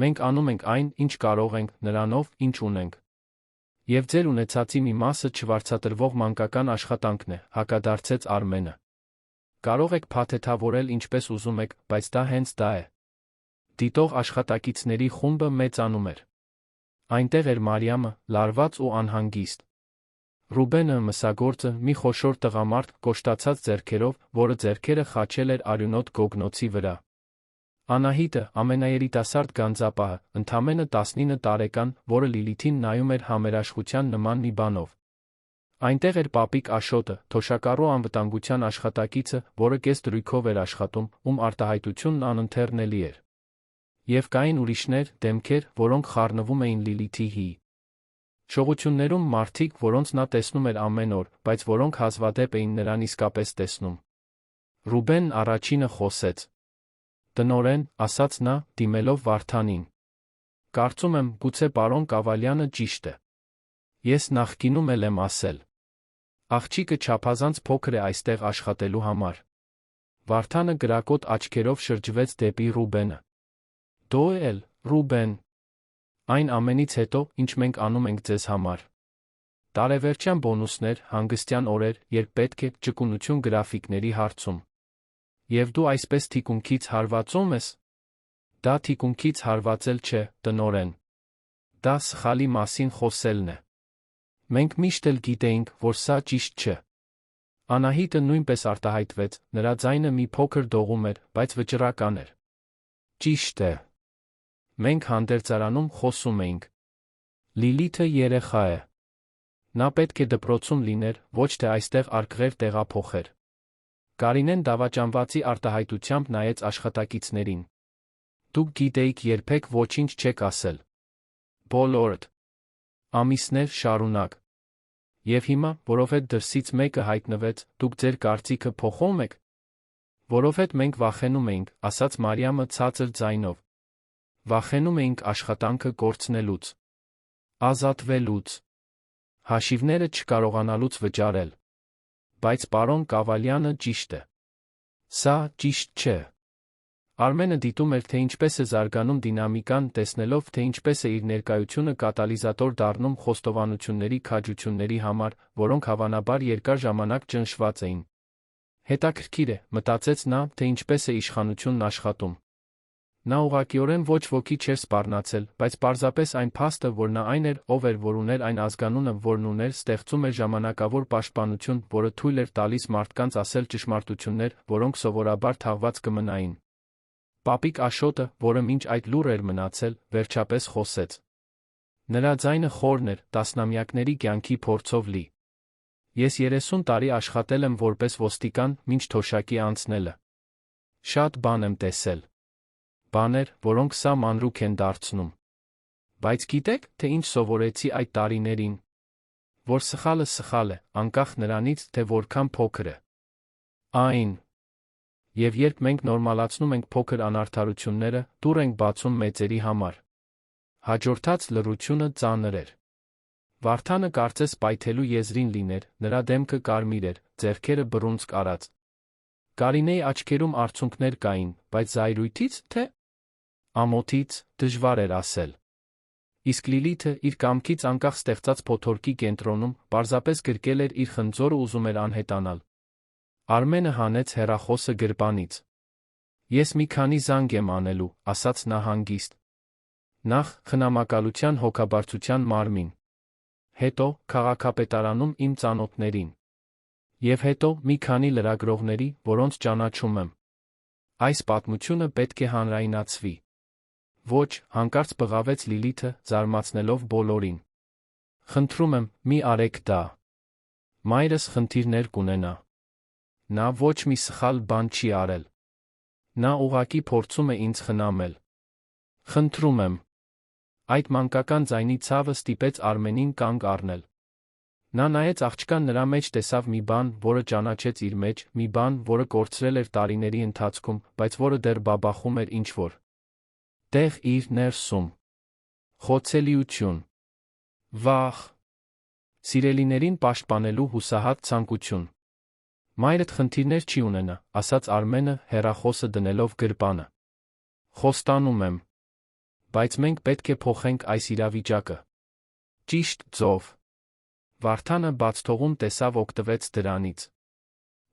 Մենք անում ենք այն, ինչ կարող ենք, նրանով, ինչ ունենք։ Եվ ձեր ունեցածի մի մասը չվարձատրվող մանկական աշխատանքն է, հակադարձեց Արմենը։ Կարող եք փաթեթավորել ինչպես ուզում եք, բայց դա հենց դա է։ Դիտող աշխատակիցների խումբը մեծանում էր։ Այնտեղ էր Մարիամը, լարված ու անհանգիստ։ Ռուբենը, մսագործը, մի խոշոր տղամարդ, կոշտացած ձեռքերով, որը ձեռքերը խաչել էր արյունոտ գոգնոցի վրա։ Անահիտը, ամենաերիտասարդ գանձապահը, ընդամենը 19 տարեկան, որը Լիլիթին նայում էր համերաշխության նման մի բանով։ Այնտեղ էր պապիկ Աշոտը, թոշակառու անվտանգության աշխատակիցը, որը կես դրույքով էր աշխատում, ում արտահայտությունն անընթեռնելի էր։ Եվ կային ուրիշներ, դեմքեր, որոնք խառնվում էին Լիլիթի հի շողություններում, մարդիկ, որոնց նա տեսնում էր ամեն օր, բայց որոնք հազվադեպ էին նրան իսկապես տեսնում։ Ռուբենն առաջինը խոսեց։ Տնօրեն, ասաց նա, դիմելով Վարդանին։ Կարծում եմ, գուցե պարոն Կավալյանը ճիշտ է։ Ես նախկինում էլ եմ ասել։ Աղջիկը չափազանց փոքր է այստեղ աշխատելու համար։ Վարդանը գրակոտ աչքերով շրջվեց դեպի Ռուբենը։ Դու էլ, Ռուբեն։ Այն ամենից հետո, ինչ մենք անում ենք ձեզ համար։ Տարեվերջյան բոնուսներ, հանգստյան օրեր, երբ պետք է, ճկունություն գրաֆիկների հարցում։ Եվ դու այսպես թիկունքից հարվածում ես։ Դա թիկունքից հարվածել չէ, տնօրեն։ Դա սխալի մասին խոսելն է։ Մենք միշտ էլ գիտեինք, որ սա ճիշտ չէ։ Անահիտը նույնպես արտահայտվեց, նրա ձայնը մի փոքր դողում էր, բայց վճռական էր։ Ճիշտ է։ Մենք հանդերձարանում խոսում էինք։ Լիլիթը երեխա է։ Նա պետք է դպրոցում լիներ, ոչ թե այստեղ արկղեր տեղափոխեր։ Կարինեն դավաճանվածի արտահայտությամբ նայեց աշխատակիցներին։ Դուք գիտեիք երբեք ոչինչ չեք ասել։ Բոլորդ։ Ամիսներ շարունակ։ Եվ հիմա, որովհետև դրսից մեկը հայտնվեց, դուք ձեր կարծիքը փոխում եք։ Որովհետև մենք վախենում էինք, ասաց Մարիամը ցածր ձայնով։ Վախենում էինք աշխատանքը կորցնելուց, ազատվելուց, հաշիվները չկարողանալուց վճարել։ Բայց պարոն Կավալյանը ճիշտ է։ Սա ճիշտ չէ։ Արմենը դիտում էր, թե ինչպես է զարգանում դինամիկան, տեսնելով, թե ինչպես է իր ներկայությունը կատալիզատոր դառնում խոստովանությունների քաջությունների համար, որոնք հավանաբար երկար ժամանակ ճնշված էին։ Հետաքրքիր է, մտածեց նա, թե ինչպես է իշխանությունն աշխատում։ Նա ուղղակիորեն ոչ ոքի չէր սպառնացել, բայց պարզապես այն փաստը, որ նա այն էր, ով էր, որ ուներ այն ազգանունը, որն ուներ, ստեղծում էր ժամանակավոր պաշտպանություն, որը թույլ էր տալիս մարդկանց ասել ճշմարտություններ, որոնք սովորաբար թաղված կմնային։ Պապիկ Աշոտը, որը մինչ այդ լուռ էր մնացել, վերջապես խոսեց։ Նրա ձայնը խորն էր, տասնամյակների կյանքի փորձով լի։ Ես 30 տարի աշխատել եմ որպես ոստիկան, մինչ թոշակի անցնելը։ Շատ բան եմ տեսել։ Բաներ, որոնք սա մանրուք են դարձնում։ Բայց գիտեք, թե ինչ սովորեցի այդ տարիներին։ Որ սխալը սխալ է, անկախ նրանից, թե որքան փոքր է։ Այն։ Եվ երբ մենք նորմալացնում ենք փոքր անարդարությունները, դուռ ենք բացում մեծերի համար։ Հաջորդած լռությունը ծանր էր։ Վարդանը կարծես պայթելու եզրին լիներ, նրա դեմքը կարմիր էր, ձեռքերը բռունցք արած։ Կարինեի աչքերում արցունքներ կային, բայց զայրույթից, թե ամոթից, դժվար էր ասել։ Իսկ Լիլիթը իր կամքից անկախ ստեղծած փոթորկի կենտրոնում պարզապես գրկել էր իր խնձորը ուզում էր անհետանալ։ Արմենը հանեց հեռախոսը գրպանից։ Ես մի քանի զանգ եմ անելու, ասաց նա հանգիստ։ Նախ խնամակալության հոգաբարձության մարմին։ Հետո քաղաքապետարանում իմ ծանոթներին։ Եվ հետո մի քանի լրագրողների, որոնց ճանաչում եմ։ Այս պատմությունը պետք է հանրայնացվի։ Ոչ, հանկարծ բղավեց Լիլիթը, զարմացնելով բոլորին։ Խնդրում եմ, մի արեք դա։ Մայրս խնդիրներ կունենա։ Նա ոչ մի սխալ բան չի արել։ Նա ուղղակի փորձում է ինձ խնամել։ Խնդրում եմ։ Այդ մանկական ձայնի ցավը ստիպեց Արմենին կանգ առնել։ Նա նայեց աղջկան, նրա մեջ տեսավ մի բան, որը ճանաչեց իր մեջ, մի բան, որը կորցրել էր տարիների ընթացքում, բայց որը դեռ բաբախում էր ինչ-որ տեղ իր ներսում։ Խոցելիություն։ Վախ։ Սիրելիներին պաշտպանելու հուսահատ ցանկություն։ Մայրդ խնդիրներ չի ունենա, ասաց Արմենը, հեռախոսը դնելով գրպանը։ Խոստանում եմ։ Բայց մենք պետք է փոխենք այս իրավիճակը։ Ճիշտ ծով։ Վարդանը բաց թողում տեսավ օգտվեց դրանից։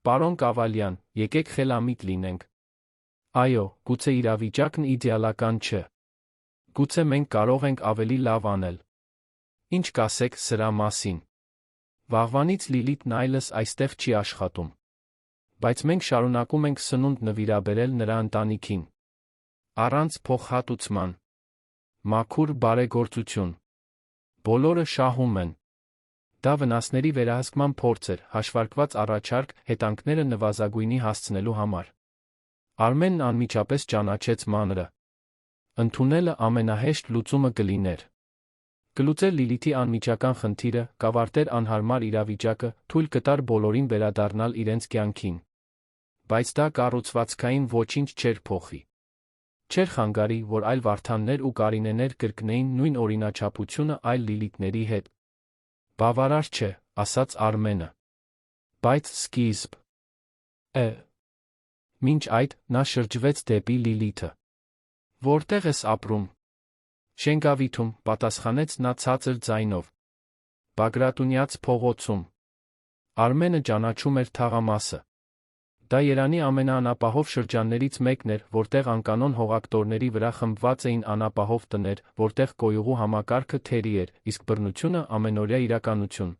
Պարոն Կավալյան, եկեք խելամիտ լինենք։ Այո, գուցե իրավիճակն իդեալական չէ։ Գուցե մենք կարող ենք ավելի լավ անել։ Ինչ կասեք սրա մասին։ Վաղվանից Լիլիթն այլս այստեղ չի աշխատում։ Բայց մենք շարունակում ենք սնունդ նվիրաբերել նրա ընտանիքին։ Առանց փոխհատուցման։ Մաքուր բարեգործություն։ Բոլորը շահում են։ Դա վնասների վերահսկման փորձ էր, հաշվարկված առաջարկ, հետանքները նվազագույնի հասցնելու համար։ Արմենն անմիջապես ճանաչեց մանրը։ Ընդունելը ամենահեշտ լուծումը կլիներ։ Կլուծեր Լիլիթի անմիջական խնդիրը, կավարտեր անհարմար իրավիճակը, թույլ կտար բոլորին վերադառնալ իրենց կյանքին։ Բայց դա կառուցվածքային ոչինչ չէր փոխի։ Չէր խանգարի, որ այլ Վարդաններ ու Կարինեներ կրկնեին նույն օրինաչափությունը այլ Լիլիթների հետ։ Բավարար չէ, ասաց Արմենը։ Բայց սկիզբ։ Մինչ այդ, նա շրջվեց դեպի Լիլիթը։ Որտեղ ես ապրում։ Շենգավիթում, պատասխանեց նա ցածր ձայնով։ Բագրատունյաց փողոցում։ Արմենը ճանաչում էր թաղամասը։ Դա Երանի ամենաանապահով շրջաններից մեկն էր, որտեղ անկանոն հողակտորների վրա խմբված էին անապահով տներ, որտեղ կոյուղու համակարգը թերի էր, իսկ բռնությունը ամենօրյա իրականություն։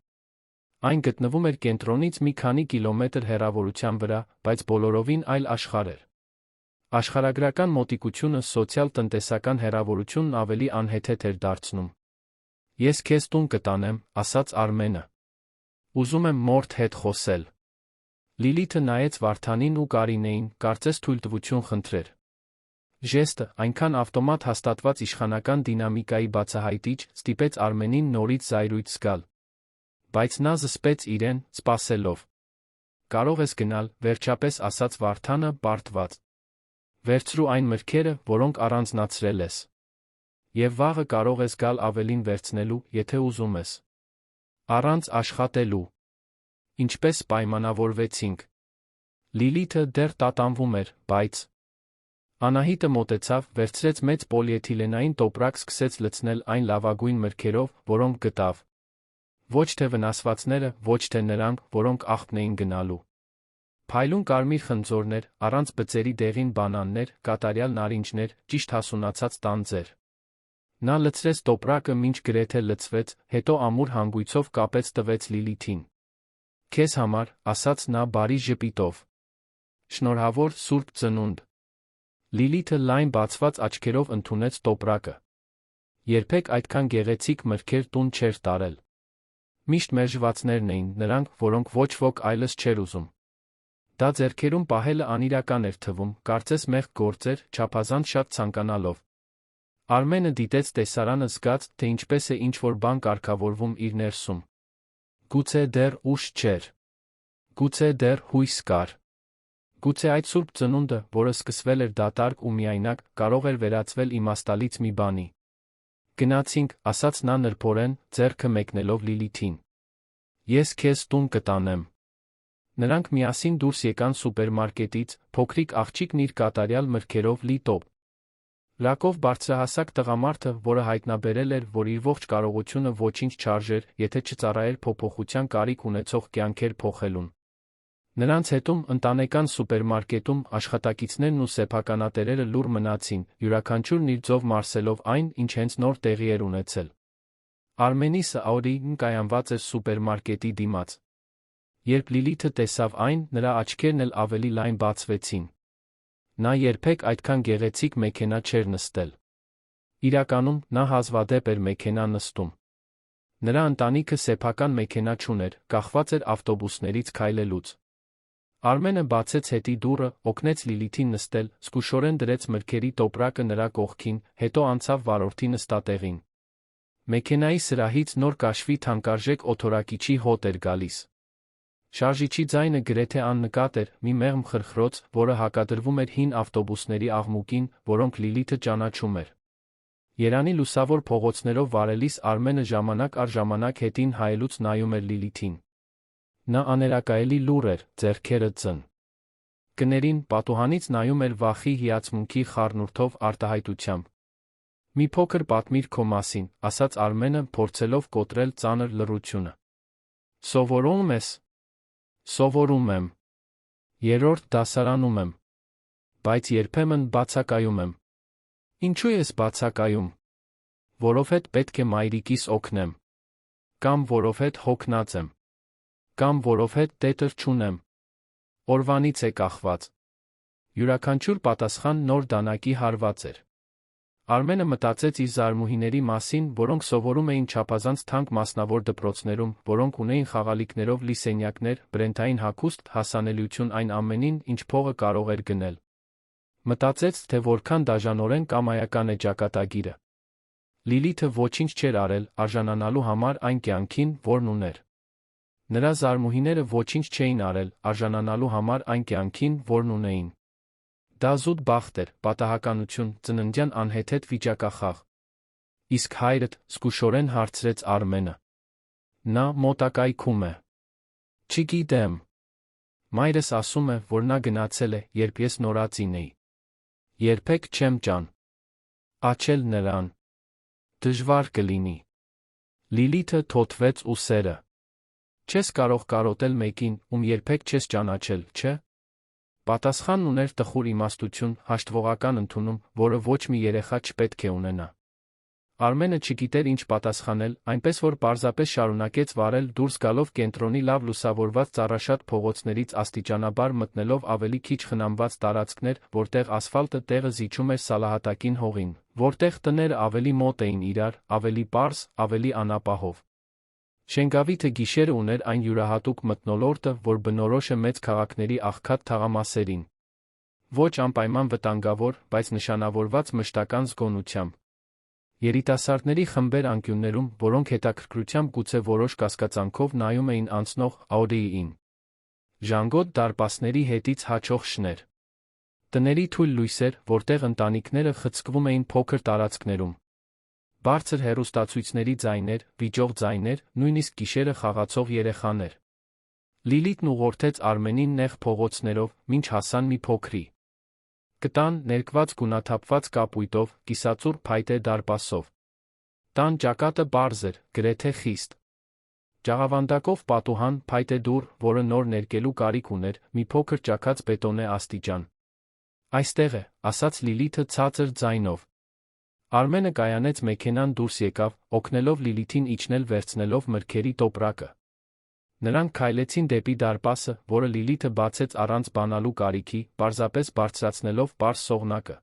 Այն գտնվում էր կենտրոնից մի քանի կիլոմետր հեռավորության վրա, բայց բոլորովին այլ աշխարհ էր։ Աշխարհագրական մոտիկությունը սոցիալ-տնտեսական հեռավորությունն ավելի անհեթեթ էր դարձնում։ Ես քեզ տուն կտանեմ, ասաց Արմենը։ Ուզում եմ մորդ հետ խոսել։ Լիլիթը նայեց Վարդանին ու Կարինեին, կարծես թույլտվություն խնդրեր։ Ժեստը, այնքան ավտոմատ հաստատված իշխանական դինամիկայի բացահայտիչ, ստիպեց Արմենին նորից զայրույթ զգալ։ Բայց նա զսպեց իրեն, սպասելով։ Կարող ես գնալ, վերջապես ասաց Վարդանը, պարտված։ Վերցրու այն մրգերը, որոնք առանձնացրել ես։ Եվ վաղը կարող ես գալ ավելին վերցնելու, եթե ուզում ես։ Առանց աշխատելու։ Ինչպես պայմանավորվեցինք։ Լիլիթը դեռ տատանվում էր, բայց… Անահիտը մոտեցավ, վերցրեց մեծ պոլիէթիլենային տոպրակ, սկսեց լցնել այն լավագույն մրգերով, որոնք գտավ։ Ոչ թե վնասվածները, ոչ թե նրանք, որոնք աղբն էին գնալու։ Փայլուն կարմիր խնձորներ, առանց բծերի դեղին բանաններ, կատարյալ նարինջներ, ճիշտ հասունացած տանձեր։ Նա լցրեց տոպրակը մինչ գրեթե լցվեց, հետո ամուր հանգույցով կապեց տվեց Լիլիթին։ Քեզ համար, ասաց նա բարի ժպիտով։ Շնորհավոր Սուրբ Ծնունդ։ Լիլիթը լայն բացված աչքերով ընդունեց տոպրակը։ Երբեք այդքան գեղեցիկ մրգեր տուն չէր տարել։ Միշտ մերժվածներն էին, նրանք, որոնք ոչ ոք այլս չէր ուզում։ Դա ձեռքերում պահելը անիրական էր թվում, կարծես մեղք գործեր, չափազանց շատ ցանկանալով։ Արմենը դիտեց տեսարանը, զգաց, թե ինչպես է ինչ-որ բան կարգավորվում իր ներսում։ Գուցե դեռ ուշ չէր։ Գուցե դեռ հույս կար։ Գուցե այդ Սուրբ Ծնունդը, որը սկսվել էր դատարկ ու միայնակ, կարող էր վերածվել իմաստալից մի բանի։ Գնացինք, ասաց նա նրբորեն, ձեռքը մեկնելով Լիլիթին։ Ես քեզ տուն կտանեմ։ Նրանք միասին դուրս եկան սուպերմարկետից, փոքրիկ աղջիկն իր կատարյալ մրգերով լի տոպ։ Լակով բարձրահասակ տղամարդը, որը հայտնաբերել էր, որ իր ողջ կարողությունը ոչինչ չարժեր, եթե չծառայեր փոփոխության կարիք ունեցող կյանքեր փոխելուն։ Նրանց հետում, ընտանեկան սուպերմարկետում, աշխատակիցներն ու սեփականատերերը լուռ մնացին, յուրաքանչյուրն իր ձով մարսելով այն, ինչ հենց նոր տեղի էր ունեցել։ Արմենի Սաուրին կայանված էր սուպերմարկետի դիմաց։ Երբ Լիլիթը տեսավ այն, նրա աչքերն էլ ավելի լայն բացվեցին։ Նա երբեք այդքան գեղեցիկ մեքենա չէր նստել։ Իրականում, նա հազվադեպ էր մեքենա նստում։ Նրա ընտանիքը սեփական մեքենա չուներ, կախված էր ավտոբուսներից քայլելուց։ Արմենը բացեց հետի դուռը, օգնեց Լիլիթին նստել, զգուշորեն դրեց մրգերի տոպրակը նրա կողքին, հետո անցավ վարորդի նստատեղին։ Մեքենայի սրահից նոր կաշվի թանկարժեք օթորակիչի հոտ էր գալիս։ Շարժիչի ձայնը գրեթե աննկատ էր, մի մեղմ խրխրոց, որը հակադրվում էր հին ավտոբուսների աղմուկին, որոնք Լիլիթը ճանաչում էր։ Երանի լուսավոր փողոցներով վարելիս Արմենը ժամանակ առ ժամանակ հետին հայելուց նայում էր Լիլիթին։ Նա աներակայելի լուռ էր, ձեռքերը ձն։ Կներին պատուհանից նայում էր վախի, հիացմունքի խառնուրդով, արտահայտությամբ։ Մի փոքր պատմիր քո մասին, ասաց Արմենը, փորձելով կոտրել ծանր լռությունը։ Սովորում ես։ Սովորում եմ։ Երրորդ դասարանում եմ։ Բայց երբեմն բացակայում եմ։ Ինչու ես բացակայում։ Որովհետ պետք է մայրիկիս օգնեմ։ Կամ որովհետ հոգնած եմ։ Կամ որովհետ տետր չունեմ։ Օրվանից է կախված։ Յուրաքանչյուր պատասխան նոր դանակի հարված էր։ Արմենը մտածեց իր զարմուհիների մասին, որոնք սովորում էին չափազանց թանկ մասնավոր դպրոցներում, որոնք ունեին խաղալիքներով լի սենյակներ, բրենդային հագուստ, հասանելիություն այն ամենին, ինչ փողը կարող էր գնել։ Մտածեց, թե որքան դաժանորեն կամայական է ճակատագիրը։ Լիլիթը ոչինչ չէր արել, արժանանալու համար այն կյանքին, որն ուներ։ Նրա զարմուհիները ոչինչ չէին արել, արժանանալու համար այն կյանքին, որն ունեին։ Դա զուտ բախտ էր, պատահականություն, ծննդյան անհեթեթ վիճակախաղ։ Իսկ հայրդ, զգուշորեն հարցրեց Արմենը։ Նա մոտակայքում է։ Չգիտեմ։ Մայրս ասում է, որ նա գնացել է, երբ ես նորածին էի։ Երբեք չեմ ճան աչել նրան։ Դժվար կլինի։ Լիլիթը թոթվեց ուսերը։ Չես կարող կարոտել մեկին, ում երբեք չես ճանաչել, չէ՞։ Պատասխանն ուներ տխուր իմաստություն, հաշտվողական ընդունում, որը ոչ մի երեխա չպետք է ունենա։ Արմենը չգիտեր ինչ պատասխանել, այնպես որ պարզապես շարունակեց վարել, դուրս գալով կենտրոնի լավ լուսավորված ծառաշատ փողոցներից, աստիճանաբար մտնելով ավելի քիչ խնամված տարածքներ, որտեղ ասֆալտը տեղը զիջում էր սալահատակին հողին, որտեղ տները ավելի մոտ էին իրար, ավելի պարզ, ավելի անապահով։ Շենգավիթը գիշերը ուներ այն յուրահատուկ մթնոլորտը, որ բնորոշ է մեծ քաղաքների աղքատ թաղամասերին։ Ոչ անպայման վտանգավոր, բայց նշանավորված մշտական զգոնությամբ։ Երիտասարդների խմբեր անկյուններում, որոնք հետաքրքրությամբ գուցե որոշ կասկածանքով նայում էին անցնող Աուդիին։ Ժանգոտ դարպասների հետից հաչող շներ։ Տների թույլ լույսեր, որտեղ ընտանիքները խցկվում էին փոքր տարածքներում։ Բարձր հեռուստացույցների ձայներ, վիճող ձայներ, նույնիսկ գիշերը խաղացող երեխաներ։ Լիլիթն ուղղորդեց Արմենին նեղ փողոցներով, մինչ հասան մի փոքրի կտան, ներկված գունաթափված կապույտով, կիսածուռ փայտե դարպասով։ Տան ճակատը պարզ էր, գրեթե խիստ։ Ջաղավանդակով պատուհան, փայտե դուռ, որը նոր ներկելու կարիք ուներ, մի փոքր ճաքած բետոնե աստիճան։ Այստեղ է, ասաց Լիլիթը ցածր ձայնով։ Արմենը կայանեց մեքենան դուրս եկավ, օգնելով Լիլիթին իջնել վերցնելով մրգերի տոպրակը։ Նրանք քայլեցին դեպի դարպասը, որը Լիլիթը բացեց առանց բանալու կարիքի, պարզապես բարձրացնելով պարզ սողնակը։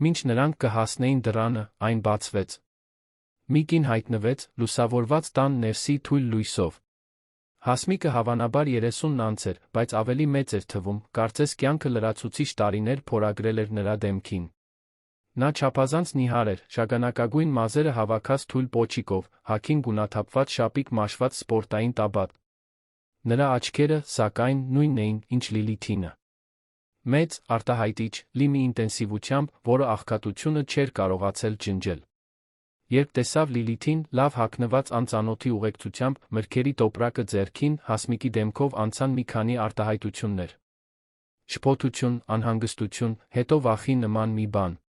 Մինչ նրանք կհասնեին դռանը, այն բացվեց։ Մի կին հայտնվեց, լուսավորված տան ներսի թույլ լույսով։ Հասմիկը հավանաբար 30-ն անց էր, բայց ավելի մեծ էր թվում, կարծես կյանքը լրացուցիչ տարիներ փորագրել էր նրա դեմքին։ Նա չափազանց նիհար էր, շագանակագույն մազերը հավաքած թույլ պոչիկով, հագին գունաթափված շապիկ մաշված սպորտային տաբատ։ Նրա աչքերը, սակայն, նույնն էին, ինչ Լիլիթինը։ Մեծ, արտահայտիչ, լի մի ինտենսիվությամբ, որը աղքատությունը չէր կարողացել ջնջել։ Երբ տեսավ Լիլիթին, լավ հագնված անծանոթի ուղեկցությամբ, մրգերի տոպրակը ձեռքին, Հասմիկի դեմքով անցան մի քանի արտահայտություններ։ Շփոթություն, անհանգստություն, հետո վախի նման մի բան։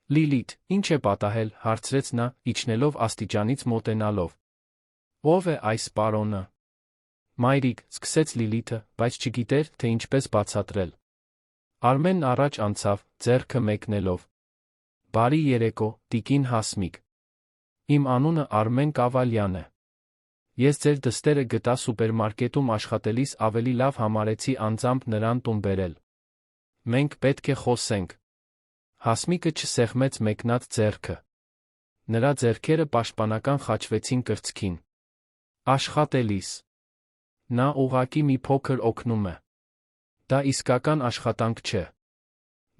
Լիլիթ, ինչ է պատահել, հարցրեց նա, իջնելով աստիճանից մոտենալով։ Ո՞վ է այս պարոնը։ Մայրիկ, սկսեց Լիլիթը, բայց չգիտեր, թե ինչպես բացատրել։ Արմենն առաջ անցավ, ձեռքը մեկնելով։ Բարի երեկո, տիկին Հասմիկ։ Իմ անունը Արմեն Կավալյան է։ Ես ձեր դստերը գտա սուպերմարկետում աշխատելիս ավելի լավ համարեցի անձամբ նրան տուն բերել։ Մենք պետք է խոսենք։ Հասմիկը չսեղմեց մեկնած ձեռքը։ Նրա ձեռքերը պաշտպանական խաչվեցին կրծքին։ Աշխատելիս։ Նա ուղղակի մի փոքր օգնում է։ Դա իսկական աշխատանք չէ։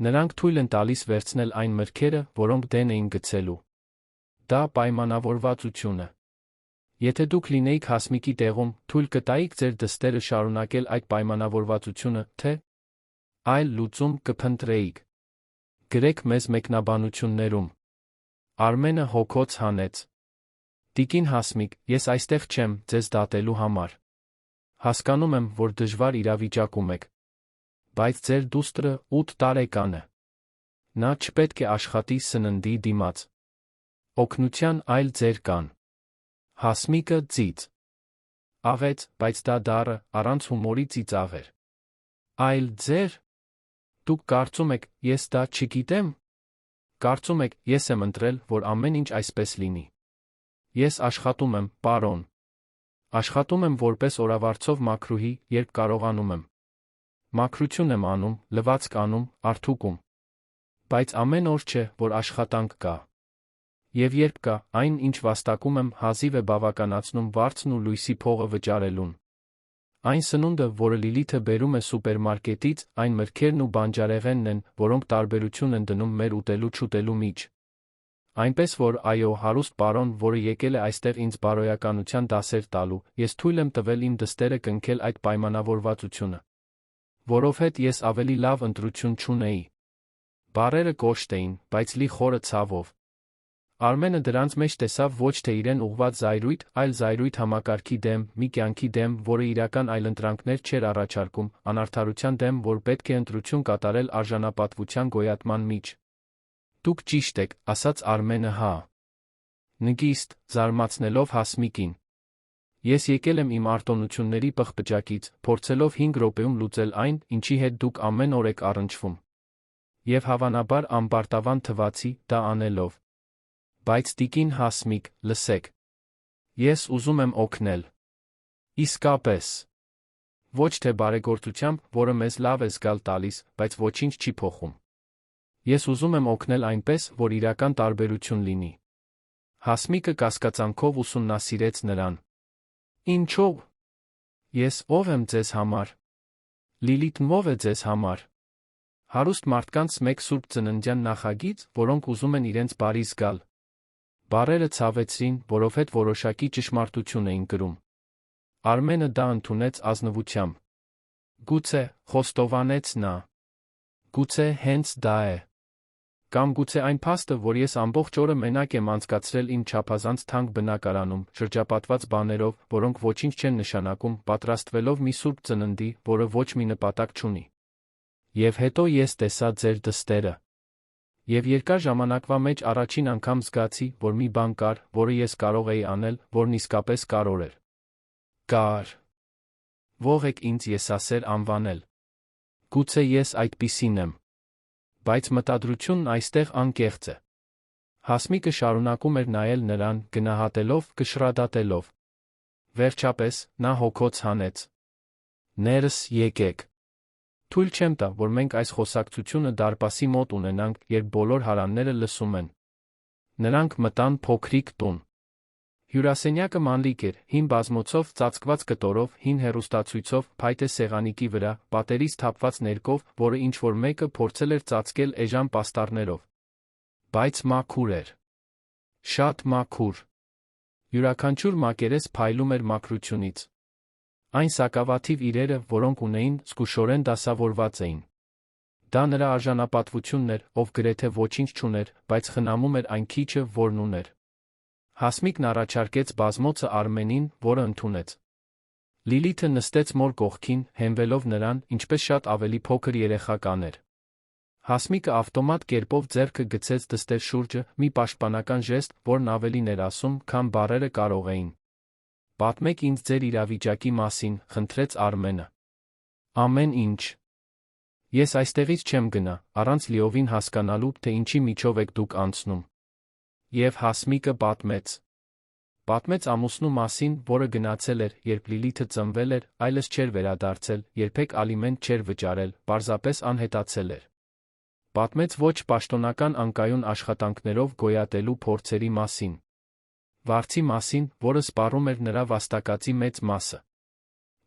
Նրանք թույլ են տալիս վերցնել այն մրգերը, որոնք դեն էին գցելու։ Դա պայմանավորվածություն է։ Եթե դուք լինեիք Հասմիկի տեղում, թույլ կտայիք ձեր դստերը շարունակել այդ պայմանավորվածությունը, թե՞ այլ լուծում կփնտրեիք։ Գրեք մեզ մեկնաբանություններում։ Արմենը հոգոց հանեց։ Տիկին Հասմիկ, ես այստեղ չեմ ձեզ դատելու համար։ Հասկանում եմ, որ դժվար իրավիճակում եք։ Բայց ձեր դուստրը 8 տարեկան է։ Նա չպետք է աշխատի սննդի դիմաց։ Օգնության այլ ձեր կան։ Հասմիկը ծիծ աղեց, բայց դա դառը, առանց հումորի ծիծաղ էր։ Այլ ձեր։ Դուք կարծում եք, ես դա չգիտեմ։ Կարծում եք, ես եմ ընտրել, որ ամեն ինչ այսպես լինի։ Ես աշխատում եմ, պարոն։ Աշխատում եմ որպես օրավարձով մաքրուհի, երբ կարողանում եմ։ Մաքրություն եմ անում, լվացք անում, արդուկում։ Բայց ամեն օր չէ, որ աշխատանք կա։ Եվ երբ կա, այն, ինչ վաստակում եմ, հազիվ է բավականացնում վարձն ու լույսի փողը վճարելուն։ Այն սնունդը, որը Լիլիթը բերում է սուպերմարկետից, այն մրգերն ու բանջարեղենն են, որոնք տարբերություն են դնում մեր ուտելու-չուտելու միջ։ Այնպես որ, այո, հարուստ պարոն, որը եկել է այստեղ ինձ բարոյականության դասեր տալու, ես թույլ եմ տվել իմ դստերը կնքել այդ պայմանավորվածությունը։ Որովհետ ես ավելի լավ ընտրություն չունեի։ Բառերը կոշտ էին, բայց լի խորը ցավով։ Արմենը դրանց մեջ տեսավ ոչ թե իրեն ուղղված զայրույթ, այլ զայրույթ համակարգի դեմ, մի կյանքի դեմ, որը իրական այլընտրանքներ չէր առաջարկում, անարդարության դեմ, որ պետք է ընտրություն կատարել արժանապատվության գոյատման միջ։ Դուք ճիշտ եք, ասաց Արմենը հա։ Նգիստ, զարմացնելով Հասմիկին։ Ես եկել եմ իմ արտոնությունների պղպջակից, փորձելով 5 րոպեում լուծել այն, ինչի հետ դուք ամեն օր եք առնչվում։ Եվ հավանաբար ամբարտավան թվացի, դա անելով։ Բայց տիկին Հասմիկ, լսեք։ Ես ուզում եմ օգնել։ Իսկապես։ Ոչ թե բարեգործությամբ, որը մեզ լավ է զգալ տալիս, բայց ոչինչ չի փոխում։ Ես ուզում եմ օգնել այնպես, որ իրական տարբերություն լինի։ Հասմիկը կասկածանքով ուսումնասիրեց նրան։ Ինչո՞վ։ Ես ով եմ ձեզ համար։ Լիլիթն ով է ձեզ համար։ Հարուստ մարդկանց մեկ սուրբ ծննդյան նախագիծ, որոնք ուզում են իրենց բարի զգալ։ Բառերը ցավեցրին, որովհետև որոշակի ճշմարտություն էին կրում։ Արմենը դա ընդունեց ազնվությամբ։ Գուցե, խոստովանեց նա։ Գուցե հենց դա է։ Կամ գուցե այն փաստը, որ ես ամբողջ օրը մենակ եմ անցկացրել իմ չափազանց թանկ բնակարանում, շրջապատված բաներով, որոնք ոչինչ չեն նշանակում, պատրաստվելով մի սուրբ ծննդի, որը ոչ մի նպատակ չունի։ Եվ հետո ես տեսա ձեր դստերը։ Եվ երկար ժամանակվա մեջ առաջին անգամ զգացի, որ մի բան կար, որը ես կարող էի անել, որն իսկապես կարևոր էր։ Կար։ Ողեք ինձ եսասեր անվանել։ Գուցե ես այդպիսին եմ։ Բայց մտադրությունն այստեղ անկեղծ է։ Հասմիկը շարունակում էր նայել նրան, գնահատելով, կշռադատելով։ Վերջապես, նա հոգոց հանեց։ Ներս եկեք։ Թույլ չեմ տա, որ մենք այս խոսակցությունը դարպասի մոտ ունենանք, երբ բոլոր հարանները լսում են։ Նրանք մտան փոքրիկ տուն։ Հյուրասենյակը մանլիկ էր, հին բազմոցով, ծածկված կտորով, հին հեռուստացույցով, փայտե սեղանիկի վրա, պատերից թափված ներկով, որը ինչ-որ մեկը փորձել էր ծածկել էժան պաստառներով։ Բայց մաքուր էր։ Շատ մաքուր։ Յուրաքանչյուր մակերես փայլում էր մաքրությունից։ Այն սակավաթիվ իրերը, որոնք ունեին, զգուշորեն դասավորված էին։ Դա նրա արժանապատվությունն էր, ով գրեթե ոչինչ չուներ, բայց խնամում էր այն քիչը, որն ուներ։ Հասմիկն առաջարկեց բազմոցը Արմենին, որը ընդունեց։ Լիլիթը նստեց մոր կողքին, հենվելով նրան, ինչպես շատ ավելի փոքր երեխա կաներ։ Հասմիկը ավտոմատ կերպով ձեռքը գցեց դստեր շուրջը, մի պաշտպանական ժեստ, որն ավելին էր ասում, քան բառերը կարող էին։ Պատմեք ինձ ձեր իրավիճակի մասին, խնդրեց Արմենը։ Ամեն ինչ։ Ես այստեղից չեմ գնա, առանց լիովին հասկանալու, թե ինչի միջով եք դուք անցնում։ Եվ Հասմիկը պատմեց։ Պատմեց ամուսնու մասին, որը գնացել էր, երբ Լիլիթը ծնվել էր, այլս չէր վերադարձել, երբեք ալիմենտ չէր վճարել, պարզապես անհետացել էր։ Պատմեց ոչ պաշտոնական անկայուն աշխատանքներով գոյատելու փորձերի մասին։ Վարձի մասին, որը սպառում էր նրա վաստակածի մեծ մասը։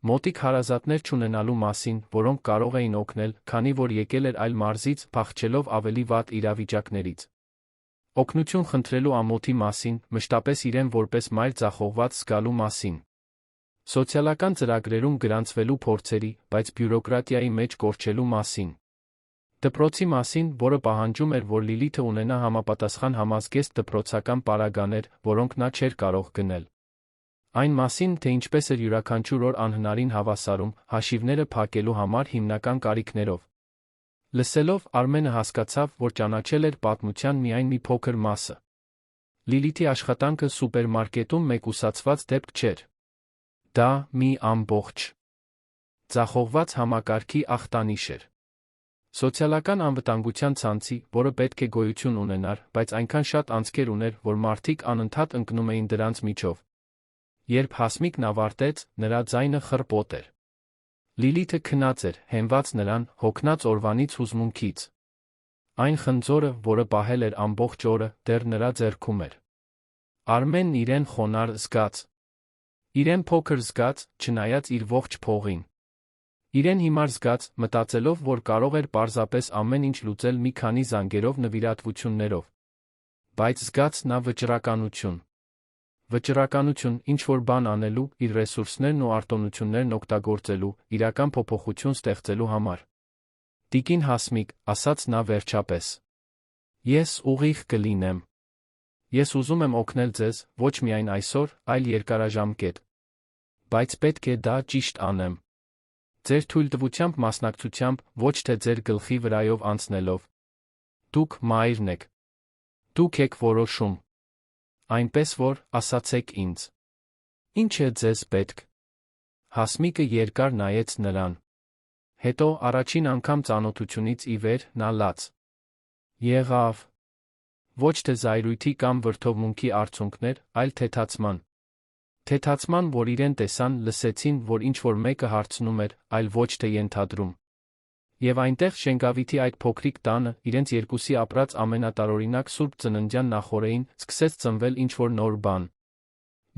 Մոտիկ հարազատներ չունենալու մասին, որոնք կարող էին օգնել, քանի որ եկել էր այլ մարզից, փախչելով ավելի վատ իրավիճակներից։ Օգնություն խնդրելու ամոթի մասին, մշտապես իրեն որպես մայր ձախողված զգալու մասին։ Սոցիալական ծրագրերում գրանցվելու փորձերի, բայց բյուրոկրատիայի մեջ կորչելու մասին։ Դպրոցի մասին, որը պահանջում էր, որ Լիլիթը ունենա համապատասխան համազգեստ դպրոցական պարագաներ, որոնք նա չէր կարող գնել։ Այն մասին, թե ինչպես էր յուրաքանչյուր օր անհնարին հավասարում, հաշիվները փակելու համար հիմնական կարիքներով։ Լսելով, Արմենը հասկացավ, որ ճանաչել էր պատմության միայն մի փոքր մասը։ Լիլիթի աշխատանքը սուպերմարկետում մեկուսացված դեպք չէր։ Դա մի ամբողջ ձախողված համակարգի ախտանիշ էր։ Սոցիալական անվտանգության ցանցի, որը պետք է գոյություն ունենար, բայց այնքան շատ անցքեր ուներ, որ մարդիկ անընդհատ ընկնում էին դրանց միջով։ Երբ Հասմիկն ավարտեց, նրա ձայնը խռպոտ էր։ Լիլիթը քնած էր, հենված նրան, հոգնած օրվանից հուզմունքից։ Այն խնձորը, որը պահել էր ամբողջ օրը, դեռ նրա ձեռքում էր։ Արմենն իրեն խոնարհ զգաց։ Իրեն փոքր զգաց, չնայած իր ողջ փողին։ Իրեն հիմար զգաց, մտածելով, որ կարող էր պարզապես ամեն ինչ լուծել մի քանի զանգերով նվիրատվություններով։ Բայց զգաց նա վճռականություն։ Վճռականություն, ինչ-որ բան անելու, իր ռեսուրսներն ու արտոնություններն օգտագործելու, իրական փոփոխություն ստեղծելու համար։ Տիկին Հասմիկ, ասաց նա վերջապես։ Ես ուղիղ կլինեմ։ Ես ուզում եմ օգնել ձեզ, ոչ միայն այսօր, այլ երկարաժամկետ։ Բայց պետք է դա ճիշտ անեմ։ Ձեր թույլտվությամբ մասնակցությամբ, ոչ թե ձեր գլխի վրայով անցնելով։ Դուք մայրն եք։ Դուք եք որոշում։ Այնպես որ, ասացեք ինձ։ Ինչ է ձեզ պետք։ Հասմիկը երկար նայեց նրան։ Հետո առաջին անգամ ծանոթությունից ի վեր նա լաց։ Եղավ։ Ոչ թե զայրույթի կամ վրդովմունքի արդյունքներ, այլ թեթացման։ Թեթացման, որ իրեն տեսան, լսեցին, որ ինչ-որ մեկը հարցնում էր, այլ ոչ թե ենթադրում։ Եվ այնտեղ Շենգավիթի այդ փոքրիկ տանը, իրենց երկուսի ապրած ամենատարօրինակ Սուրբ Ծննդյան նախօրեին, սկսեց ծնվել ինչ-որ նոր բան։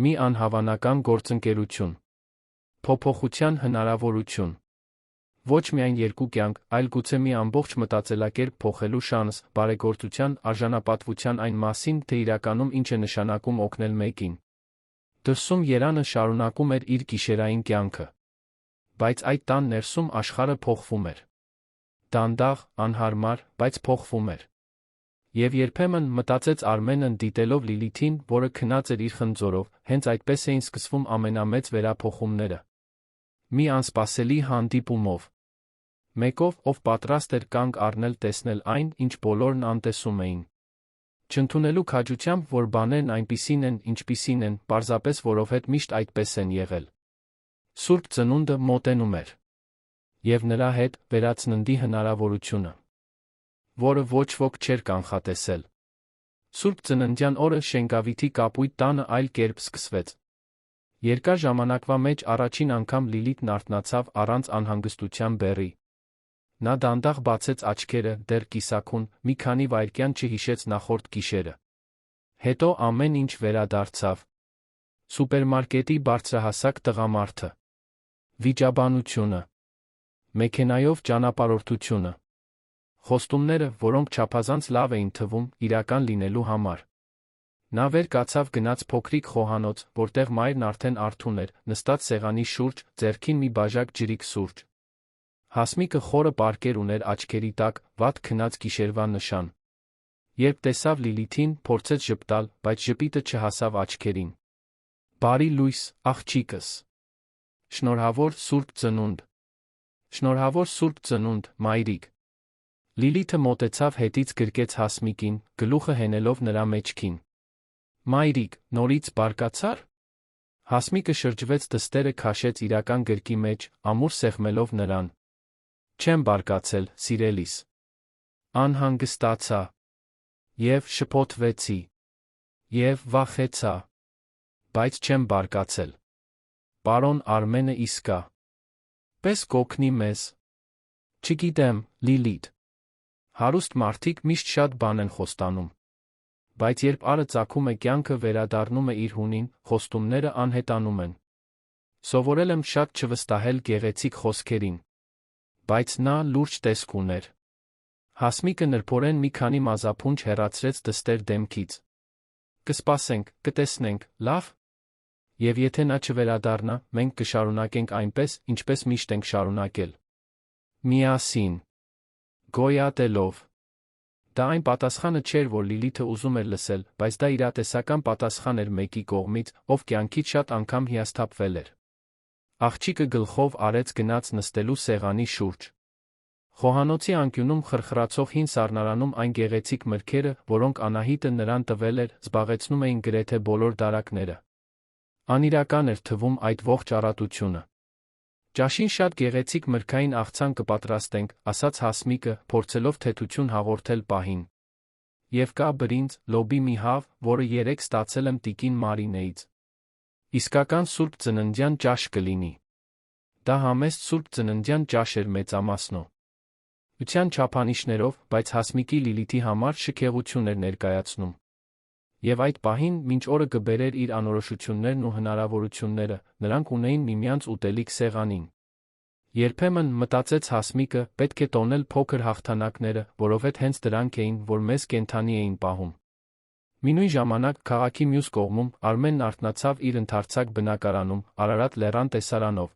Մի անհավանական գործընկերություն։ Փոփոխության հնարավորություն։ Ոչ միայն երկու կյանք, այլ գուցե մի ամբողջ մտածելակերպ փոխելու շանս, բարեգործության, արժանապատվության այն մասին, թե իրականում ինչ է նշանակում օգնել մեկին։ Դրսում Երանը շարունակում էր իր գիշերային կյանքը։ Բայց այդ տան ներսում աշխարհը փոխվում էր։ Դանդաղ, անհարմար, բայց փոխվում էր։ Եվ երբեմն մտածեց Արմենն դիտելով Լիլիթին, որը քնած էր իր խնձորով, հենց այդպես էին սկսվում ամենամեծ վերափոխումները։ Մի անսպասելի հանդիպումով։ Մեկով, ով պատրաստ էր կանգ առնել տեսնել այն, ինչ բոլորն անտեսում էին։ Չընդունելու քաջությամբ, որ բաներն այնպիսին են, ինչպիսին են, պարզապես որովհետև միշտ այդպես են եղել։ Սուրբ Ծնունդը մոտենում էր։ Եվ նրա հետ վերացննդի հնարավորությունը, որը ոչ ոք չէր կանխատեսել։ Սուրբ Ծննդյան օրը Շենգավիթի կապույտ տանը այլ կերպ սկսվեց։ Երկար ժամանակվա մեջ առաջին անգամ Լիլիթն արթնացավ առանց անհանգստության բեռի։ Նա դանդաղ բացեց աչքերը, դեռ կիսաքուն, մի քանի վայրկյան չհիշեց նախորդ գիշերը։ Հետո ամեն ինչ վերադարձավ։ Սուպերմարկետի բարձրահասակ տղամարդը։ Վիճաբանությունը։ Մեքենայով ճանապարհորդությունը։ Խոստումները, որոնք չափազանց լավ էին թվում, իրական լինելու համար։ Նա վեր կացավ գնաց փոքրիկ խոհանոց, որտեղ մայրն արդեն արթուն էր, նստած սեղանի շուրջ, ձեռքին մի բաժակ ջրիկ սուրճ։ Հասմիկը խորը պարկեր ուներ աչքերի տակ, վատ քնած գիշերվա նշան։ Երբ տեսավ Լիլիթին, փորձեց ժպտալ, բայց ժպիտը չհասավ աչքերին։ Բարի լույս, աղջիկս։ Շնորհավոր Սուրբ Ծնունդ։ Շնորհավոր Սուրբ Ծնունդ, մայրիկ։ Լիլիթը մոտեցավ հետից գրկեց Հասմիկին, գլուխը հենելով նրա մեջքին։ Մայրիկ, նորից բարկացա՞ր։ Հասմիկը շրջվեց դստերը քաշեց իրական գրկի մեջ, ամուր սեղմելով նրան։ Չեմ բարկացել, սիրելիս։ Անհանգստացա։ Եվ շփոթվեցի։ Եվ վախեցա։ Բայց չեմ բարկացել։ Պարոն Արմենը իսկա։ Պես կօգնի մեզ։ Չգիտեմ, Լիլիթ։ Հարուստ մարդիկ միշտ շատ բան են խոստանում։ Բայց երբ արը ծագում է կյանքը վերադառնում է իր հունին, խոստումները անհետանում են։ Սովորել եմ շատ չվստահել գեղեցիկ խոսքերին։ Բայց նա լուրջ տեսք ուներ։ Հասմիկը նրբորեն մի քանի մազափունջ հեռացրեց դստեր դեմքից։ Կսպասենք, կտեսնենք, լավ։ Եվ եթե նա չվերադառնա, մենք կշարունակենք այնպես, ինչպես միշտ ենք շարունակել։ Միասին։ Գոյատելով։ Դա այն պատասխանը չէր, որ Լիլիթը ուզում էր լսել, բայց դա իրատեսական պատասխան էր մեկի կողմից, ով կյանքից շատ անգամ հիասթափվել էր։ Աղջիկը գլխով արեց գնաց նստելու սեղանի շուրջ։ Խոհանոցի անկյունում խրխրացող հին սառնարանում այն գեղեցիկ մրգերը, որոնք Անահիտը նրան տվել էր, զբաղեցնում էին գրեթե բոլոր դարակները։ Անիրական էր թվում այդ ողջ առատությունը։ «Ճաշին շատ գեղեցիկ մրգային աղցան կպատրաստենք», ասաց Հասմիկը, փորձելով թեթություն հաղորդել պահին։ «Եվ կա բրինձ, լոբի մի հավ, որը երեկ ստացել եմ տիկին Մարինեից։ Իսկական սուրբ ծննդյան ճաշ կլինի»։ Դա համեստ սուրբ ծննդյան ճաշ էր մեծամասնո ության չափանիշներով, բայց Հասմիկի Լիլիթի համար շքեղություն էր ներկայացնում։ Եվ այդ պահին, մինչ օրը կբերեր իր անորոշություններն ու հնարավորությունները, նրանք ունեին միմյանց ուտելիք սեղանին։ Երբեմն, մտածեց Հասմիկը, պետք է տոնել փոքր հաղթանակները, որովհետև հենց դրանք էին, որ մեզ կենդանի էին պահում։ Մինույն ժամանակ, քաղաքի մյուս կողմում, Արմենն արթնացավ իր ընդարձակ բնակարանում, Արարատ լեռան տեսարանով։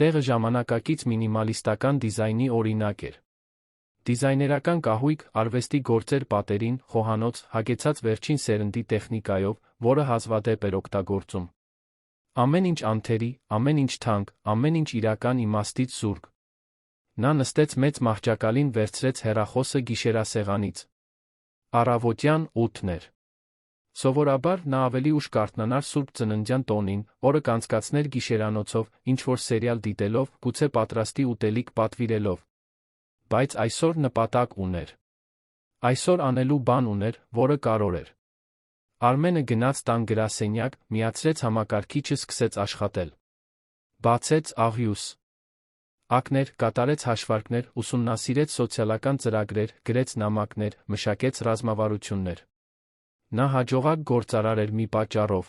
Տեղը ժամանակակից մինիմալիստական դիզայնի օրինակ էր։ Դիզայներական կահույք, արվեստի գործեր պատերին, խոհանոց, հագեցած վերջին սերնդի տեխնիկայով, որը հազվադեպ էր օգտագործում։ Ամեն ինչ անթերի, ամեն ինչ թանկ, ամեն ինչ իրական իմաստից զուրկ։ Նա նստեց մեծ մահճակալին, վերցրեց հեռախոսը գիշերասեղանից։ Առավոտյան 8-ն էր։ Սովորաբար նա ավելի ուշ կարթնանար Սուրբ Ծննդյան տոնին, օրը կանցկացներ գիշերանոցով, ինչ-որ սերիալ դիտելով, գուցե պատրաստի ուտելիք պատվիրելով։ Բայց այսօր նպատակ ուներ։ Այսօր անելու բան ուներ, որը կարևոր էր։ Արմենը գնաց տան գրասենյակ, միացրեց համակարգիչը, սկսեց աշխատել։ Բացեց աղյուս ակներ, կատարեց հաշվարկներ, ուսումնասիրեց սոցիալական ծրագրեր, գրեց նամակներ, մշակեց ռազմավարություններ։ Նա հաջողակ գործարար էր մի պատճառով։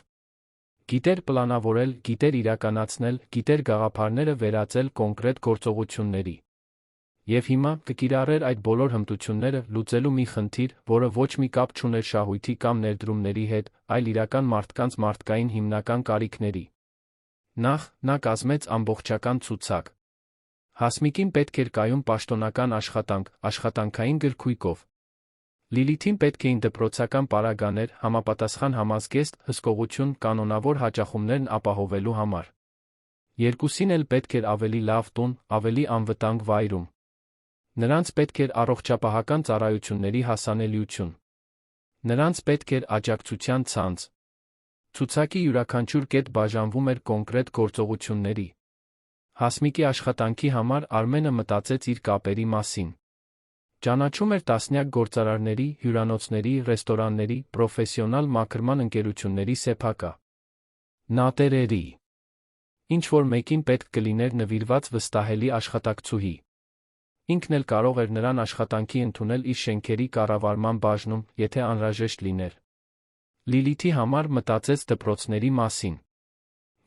Գիտեր պլանավորել, գիտեր իրականացնել, գիտեր գաղափարները վերածել կոնկրետ գործողությունների։ Եվ հիմա կկիրառեր այդ բոլոր հմտությունները լուծելու մի խնդիր, որը ոչ մի կապ չուներ շահույթի կամ ներդրումների հետ, այլ իրական մարդկանց մարդկային հիմնական կարիքների։ Նախ, նա կազմեց ամբողջական ցուցակ։ Հասմիկին պետք էր կայուն պաշտոնական աշխատանք, աշխատանքային գրքույկով։ Լիլիթին պետք էին դպրոցական պարագաներ, համապատասխան համազգեստ, հսկողություն, կանոնավոր հաճախումներն ապահովելու համար։ Երկուսին էլ պետք էր ավելի լավ տուն, ավելի անվտանգ վայրում։ Նրանց պետք էր առողջապահական ծառայությունների հասանելիություն։ Նրանց պետք էր աջակցության ցանց։ Ցուցակի յուրաքանչյուր կետ բաժանվում էր կոնկրետ գործողությունների։ Հասմիկի աշխատանքի համար Արմենը մտածեց իր կապերի մասին։ Ճանաչում էր տասնյակ գործարարների, հյուրանոցների, ռեստորանների, պրոֆեսիոնալ մաքրման ընկերությունների սեփակա։ Նատերերի։ Ինչ-որ մեկին պետք կլիներ նվիրված վստահելի աշխատակցուհի։ Ինքն էլ կարող էր նրան աշխատանքի ընդունել իր շենքերի կառավարման բաժնում, եթե անհրաժեշտ լիներ։ Լիլիթի համար մտածեց դպրոցների մասին։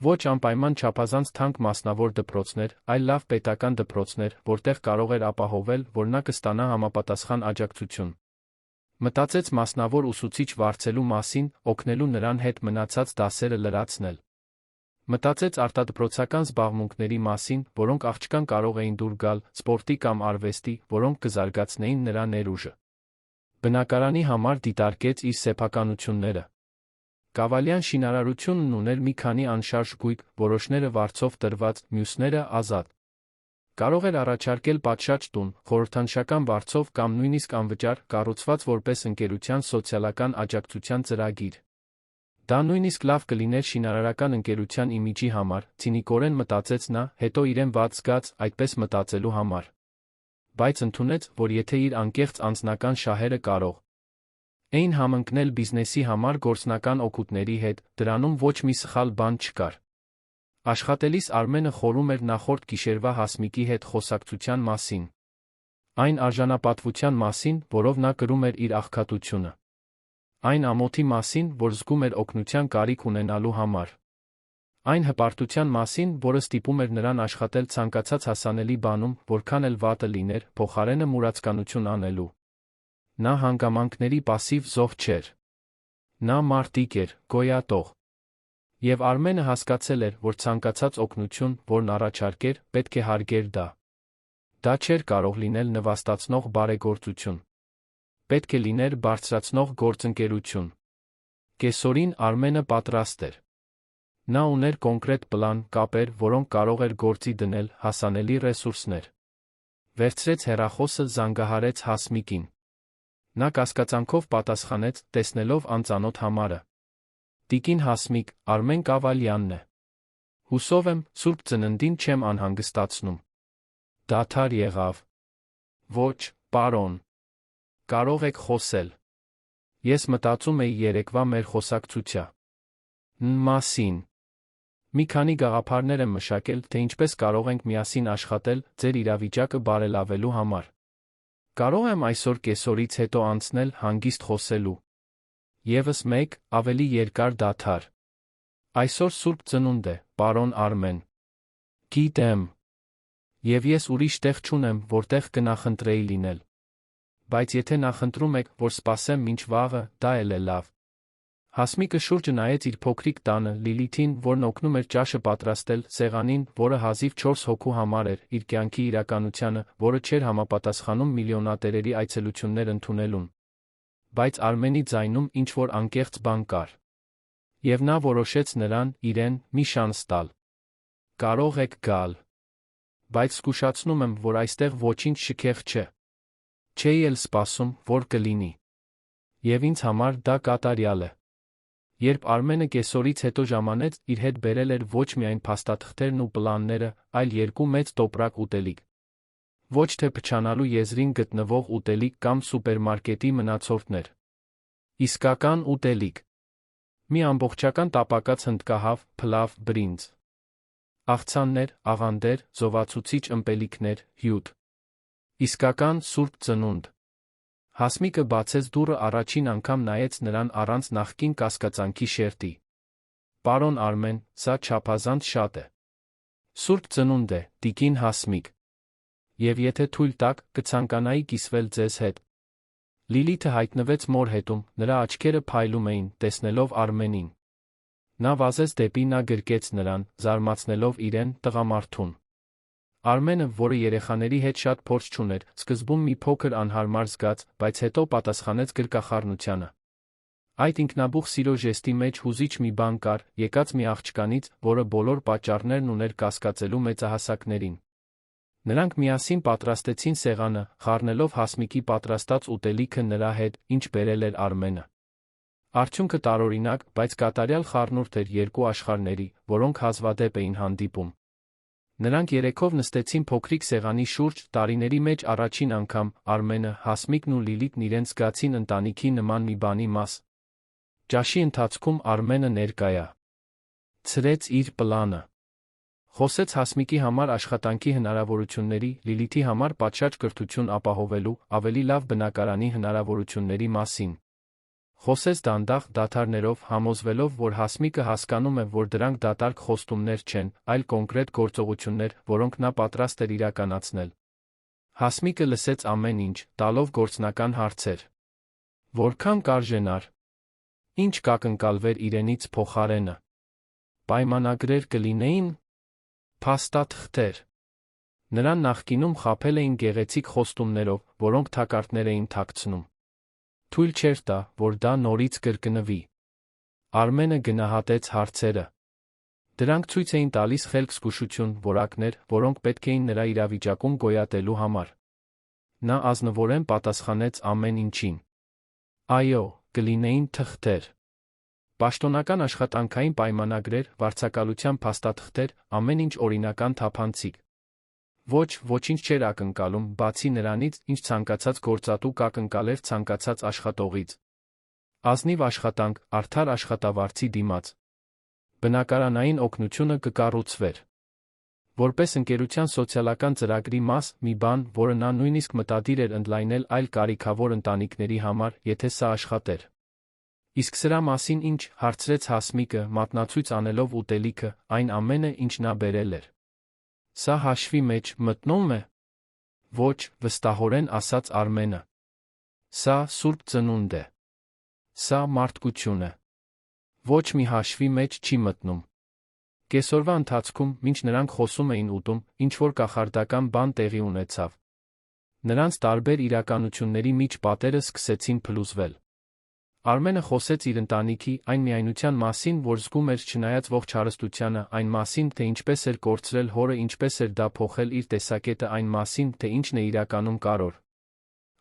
Ոչ անպայման չափազանց թանկ մասնավոր դպրոցներ, այլ լավ պետական դպրոցներ, որտեղ կարող էր ապահովել, որ նա կստանա համապատասխան աջակցություն։ Մտածեց մասնավոր ուսուցիչ վարձելու մասին, օգնելու նրան հետ մնացած դասերը լրացնել։ Մտածեց արտադպրոցական զբաղմունքների մասին, որոնք աղջկան կարող էին դուր գալ, սպորտի կամ արվեստի, որոնք կզարգացնեին նրա ներուժը։ Բնակարանի համար դիտարկեց իր սեփականությունները։ Կավալյան շինարարությունն ուներ մի քանի անշարժ գույք, որոշները վարձով տրված, մյուսները ազատ։ Կարող էր առաջարկել պատշաճ տուն, խորհրդանշական վարձով կամ նույնիսկ անվճար, կառուցված որպես ընկերության սոցիալական աջակցության ծրագիր։ Դա նույնիսկ լավ կլիներ շինարարական ընկերության իմիջի համար, ցինիկորեն մտածեց նա, հետո իրեն վատ զգաց այդպես մտածելու համար։ Բայց ընդունեց, որ եթե իր անկեղծ անձնական շահերը կարող էին համընկնել բիզնեսի համար գործնական օգուտների հետ, դրանում ոչ մի սխալ բան չկար։ Աշխատելիս Արմենը խորում էր նախորդ գիշերվա Հասմիկի հետ խոսակցության մասին։ Այն արժանապատվության մասին, որով նա կրում էր իր աղքատությունը։ Այն ամոթի մասին, որ զգում էր օգնության կարիք ունենալու համար։ Այն հպարտության մասին, որը ստիպում էր նրան աշխատել ցանկացած հասանելի բանում, որքան էլ վատը լիներ, փոխարենը մուրացկանություն անելու։ Նա հանգամանքների պասիվ զոհ չէր։ Նա մարտիկ էր, գոյատող։ Եվ Արմենը հասկացել էր, որ ցանկացած օգնություն, որն առաջարկեր, պետք է հարգեր դա։ Դա չէր կարող լինել նվաստացնող բարեգործություն։ Պետք է լիներ բարձրացնող գործընկերություն։ Կեսօրին Արմենը պատրաստ էր։ Նա ուներ կոնկրետ պլան, կապեր, որոնք կարող էր գործի դնել, հասանելի ռեսուրսներ։ Վերցրեց հեռախոսը, զանգահարեց Հասմիկին։ Նա կասկածանքով պատասխանեց, տեսնելով անծանոթ համարը։ Տիկին Հասմիկ, Արմեն Կավալյանն է։ Հուսով եմ, Սուրբ Ծննդին չեմ անհանգստացնում։ Դադար եղավ։ Ոչ, պարոն։ Կարող եք խոսել։ Ես մտածում էի երեկվա մեր խոսակցության մասին։ Մի քանի գաղափարներ եմ մշակել, թե ինչպես կարող ենք միասին աշխատել ձեր իրավիճակը բարելավելու համար։ Կարող եմ այսօր կեսօրից հետո անցնել հանգիստ խոսելու։ Եվս մեկ, ավելի երկար դադար։ Այսօր Սուրբ Ծնունդ է, պարոն Արմեն։ Գիտեմ։ Եվ ես ուրիշ տեղ չունեմ, որտեղ կնախընտրեի լինել։ Բայց եթե նախընտրում եք, որ սպասեմ մինչ վաղը, դա էլ է լավ։ Հասմիկը շուրջը նայեց իր փոքրիկ տանը, Լիլիթին, որն օգնում էր ճաշը պատրաստել, սեղանին, որը հազիվ 4 հոգու համար էր, իր կյանքի իրականությանը, որը չէր համապատասխանում միլիոնատերերի այցելություններ ընդունելուն։ Բայց Արմենի ձայնում ինչ-որ անկեղծ բան կար։ Եվ նա որոշեց նրան, իրեն, մի շանս տալ։ Կարող եք գալ։ Բայց զգուշացնում եմ, որ այստեղ ոչինչ շքեղ չէ։ Չէի էլ սպասում, որ կլինի։ Եվ ինձ համար դա կատարյալ է։ Երբ Արմենը կեսօրից հետո ժամանեց, իր հետ բերել էր ոչ միայն փաստաթղթերն ու պլանները, այլ 2 մեծ տոպրակ ուտելիք։ Ոչ թե փչանալու եզրին գտնվող ուտելիք կամ սուպերմարկետի մնացորդներ։ Իսկական ուտելիք։ Մի ամբողջական տապակած հնդկահավ, փլավ, բրինձ։ Աղցաններ, աղանդեր, զովացուցիչ ըմպելիքներ, հյութ։ Իսկական Սուրբ Ծնունդ։ Հասմիկը բացեց դուռը, առաջին անգամ նայեց նրան առանց նախկին կասկածանքի շերտի։ Պարոն Արմեն, սա չափազանց շատ է։ Սուրբ Ծնունդ է, տիկին Հասմիկ։ Եվ եթե թույլ տաք, կցանկանայի կիսվել ձեզ հետ։ Լիլիթը հայտնվեց մոր հետում, նրա աչքերը փայլում էին, տեսնելով Արմենին։ Նա վազեց դեպի նա, գրկեց նրան, զարմացնելով իրեն, տղամարդուն։ Արմենը, որը երեխաների հետ շատ փորձ չուներ, սկզբում մի փոքր անհարմար զգաց, բայց հետո պատասխանեց գրկախառնությանը։ Այդ ինքնաբուխ սիրո ժեստի մեջ հուզիչ մի բան կար, եկած մի աղջկանից, որը բոլոր պատճառներն ուներ կասկածելու մեծահասակներին։ Նրանք միասին պատրաստեցին սեղանը, խառնելով Հասմիկի պատրաստած ուտելիքը նրա հետ, ինչ բերել էր Արմենը։ Արդյունքը տարօրինակ, բայց կատարյալ խառնուրդ էր 2 աշխարհների, որոնք հազվադեպ էին հանդիպում։ Նրանք երեքով նստեցին փոքրիկ սեղանի շուրջ, տարիների մեջ առաջին անգամ, Արմենը, Հասմիկն ու Լիլիթն իրենց զգացին ընտանիքի նման մի բանի մաս։ Ճաշի ընթացքում Արմենը ներկայացրեց իր պլանը։ Խոսեց Հասմիկի համար աշխատանքի հնարավորությունների, Լիլիթի համար պատշաճ կրթություն ապահովելու, ավելի լավ բնակարանի հնարավորությունների մասին։ Խոսեց դանդաղ, դադարներով, համոզվելով, որ Հասմիկը հասկանում է, որ դրանք դատարկ խոստումներ չեն, այլ կոնկրետ գործողություններ, որոնք նա պատրաստ էր իրականացնել։ Հասմիկը լսեց ամեն ինչ, տալով գործնական հարցեր։ Որքան կարժենար։ Ինչ կակնկալվեր իրենից փոխարենը։ Պայմանագրեր կլինեին։ Փաստաթղթեր։ Նրան նախկինում խաբել էին գեղեցիկ խոստումներով, որոնք թակարդներ էին թաքցնում։ Թույլ չէր տա, որ դա նորից կրկնվի։ Արմենը գնահատեց հարցերը։ Դրանք ցույց էին տալիս խելք-զգուշություն, որակներ, որոնք պետք էին նրա իրավիճակում գոյատելու համար։ Նա ազնվորեն պատասխանեց ամեն ինչին։ Այո, կլինեին թղթեր։ Պաշտոնական աշխատանքային պայմանագրեր, վարձակալության փաստաթղթեր, ամեն ինչ օրինական թափանցիկ։ Ոչ, ոչինչ չէր ակնկալում, բացի նրանից, ինչ ցանկացած գործատու կակնկալեր ցանկացած աշխատողից։ Ազնիվ աշխատանք, արդար աշխատավարձի դիմաց։ Բնակարանային օգնությունը կկառուցվեր։ Որպես ընկերության սոցիալական ծրագրի մաս, մի բան, որը նա նույնիսկ մտադիր էր ընդլայնել այլ կարիքավոր ընտանիքների համար, եթե սա աշխատեր։ Իսկ սրա մասին ինչ, հարցրեց Հասմիկը, մատնացույց անելով ուտելիքը, այն ամենը, ինչ նա բերել էր։ Սա հաշվի մեջ մտնում է։ Ոչ, վստահորեն ասաց Արմենը։ Սա Սուրբ Ծնունդ է։ Սա մարդկություն է։ Ոչ մի հաշվի մեջ չի մտնում։ Կեսօրվա ընթացքում, մինչ նրանք խոսում էին ուտում, ինչ-որ կախարդական բան տեղի ունեցավ։ Նրանց տարբեր իրականությունների միջ պատերը սկսեցին փլուզվել։ Արմենը խոսեց իր ընտանիքի այն միայնության մասին, որ զգում էր չնայած ողջ հարստությանը, այն մասին, թե ինչպես էր կորցրել հորը, ինչպես էր դա փոխել իր տեսակետը, այն մասին, թե ինչն է իրականում կարոր։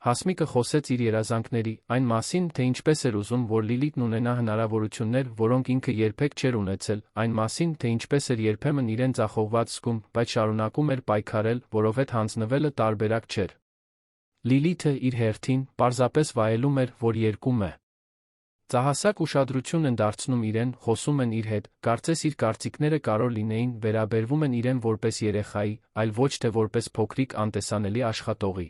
Հասմիկը խոսեց իր երազանքների, այն մասին, թե ինչպես էր ուզում, որ Լիլիթն ունենա հնարավորություններ, որոնք ինքը երբեք չէր ունեցել, այն մասին, թե ինչպես էր երբեմն իրեն ձախողված զգում, բայց շարունակում էր պայքարել, որովհետև հանձնվելը տարբերակ չէր։ Լիլիթը իր հերթին պարզապես վայելում էր, որ երգում է։ Ծահասակ ուշադրություն են դարձնում իրեն, խոսում են իր հետ, կարծես իր կարծիքները կարող լինեին, վերաբերվում են իրեն որպես երեխայի, այլ ոչ թե որպես փոքրիկ անտեսանելի աշխատողի։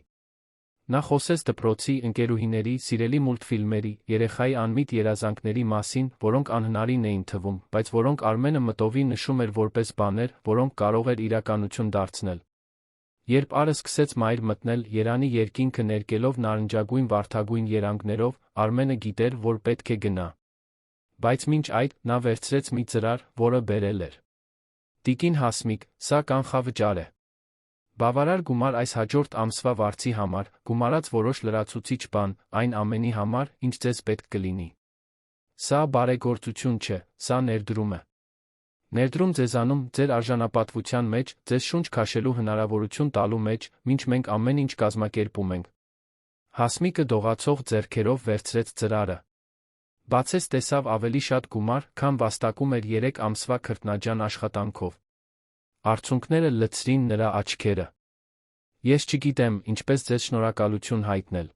Նա խոսեց դպրոցի, ընկերուհիների, սիրելի մուլտֆիլմերի, երեխայի անմիտ երազանքների մասին, որոնք անհնարին էին թվում, բայց որոնք Արմենը մտովի նշում էր որպես բաներ, որոնք կարող էր իրականություն դարձնել։ Երբ Արը սկսեց մայր մտնել, Երանի երկինքը ներկելով նարնջագույն վարդագույն երանգներով, Արմենը գիտեր, որ պետք է գնա։ Բայց մինչ այդ, նա վերցրեց մի ծրար, որը բերել էր։ Տիկին Հասմիկ, սա կանխավճար է։ Բավարար գումար այս հաջորդ ամսվա վարձի համար, գումարած որոշ լրացուցիչ բան, այն ամենի համար, ինչ ձեզ պետք կլինի։ Սա բարեգործություն չէ, սա ներդրում է։ Ներդրում ձեզանում, ձեր արժանապատվության մեջ, ձեզ շունչ քաշելու հնարավորություն տալու մեջ, մինչ մենք ամեն ինչ կազմակերպում ենք։ Հասմիկը դողացող ձեռքերով վերցրեց ծրարը։ Բացեց տեսավ ավելի շատ գումար, քան վաստակում էր 3 ամսվա քրտնաջան աշխատանքով։ Արցունքները լցրին նրա աչքերը։ Ես չգիտեմ, ինչպես ձեզ շնորհակալություն հայտնել։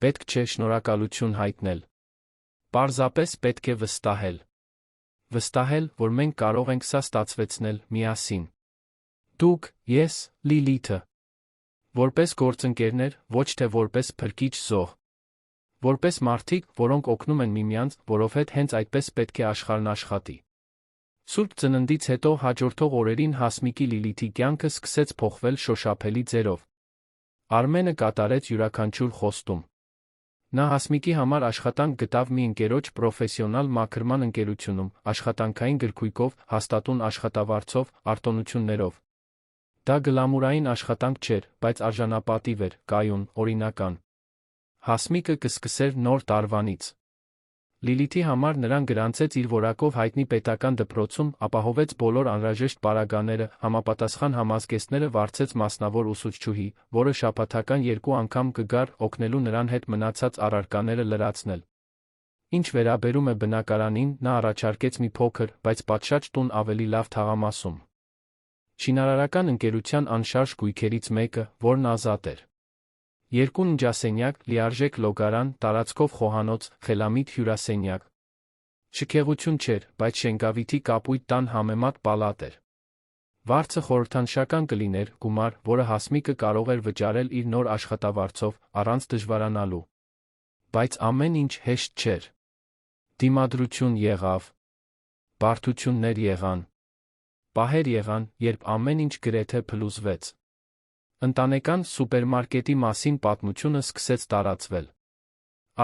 Պետք չէ շնորհակալություն հայտնել։ Պարզապես պետք է վստահել։ Վստահել, որ մենք կարող ենք սա ստացվեցնել միասին։ Դուք, ես, Լիլիթը։ Որպես գործընկերներ, ոչ թե որպես փրկիչ զոհ։ Որպես մարդիկ, որոնք օգնում են միմյանց, որովհետև հենց այդպես պետք է աշխարհն աշխատի։ Սուրբ ծննդից հետո հաջորդող օրերին Հասմիկի Լիլիթի կյանքը սկսեց փոխվել շոշափելի ձևով։ Արմենը կատարեց յուրաքանչյուր խոստում։ Նա Հասմիկի համար աշխատանք գտավ մի ընկերոջ պրոֆեսիոնալ մաքրման ընկերությունում, աշխատանքային գրքույկով, հաստատուն աշխատավարձով, արտոնություններով։ Դա գլամուրային աշխատանք չէր, բայց արժանապատիվ էր, կայուն, օրինական։ Հասմիկը կսկսեր նոր տարվանից։ Լիլիթի համար նրան գրանցեց իր որակով հայտնի պետական դպրոցում, ապահովեց բոլոր անհրաժեշտ պարագաները, համապատասխան համազգեստները վարձեց մասնավոր ուսուցչուհի, որը շաբաթական 2 անգամ կգար, օգնելու նրան հետ մնացած առարկաները լրացնել։ Ինչ վերաբերում է բնակարանին, նա առաջարկեց մի փոքր, բայց պատշաճ տուն ավելի լավ թաղամասում։ Շինարարական ընկերության անշարժ գույքերից մեկը, որն ազատ էր։ 2 ննջասենյակ, լիարժեք լոգարան, տարածքով խոհանոց, խելամիտ հյուրասենյակ։ Շքեղություն չէր, բայց շենքավիթի կապույտ տան համեմատ պալատ էր։ Վարձը խորհրդանշական կլիներ, գումար, որը Հասմիկը կարող էր վճարել իր նոր աշխատավարձով, առանց դժվարանալու։ Բայց ամեն ինչ հեշտ չէր։ Դիմադրություն եղավ։ Բարդություններ եղան։ Պահեր եղան, երբ ամեն ինչ գրեթե փլուզվեց։ Ընտանեկան սուպերմարկետի մասին պատմությունը սկսեց տարածվել։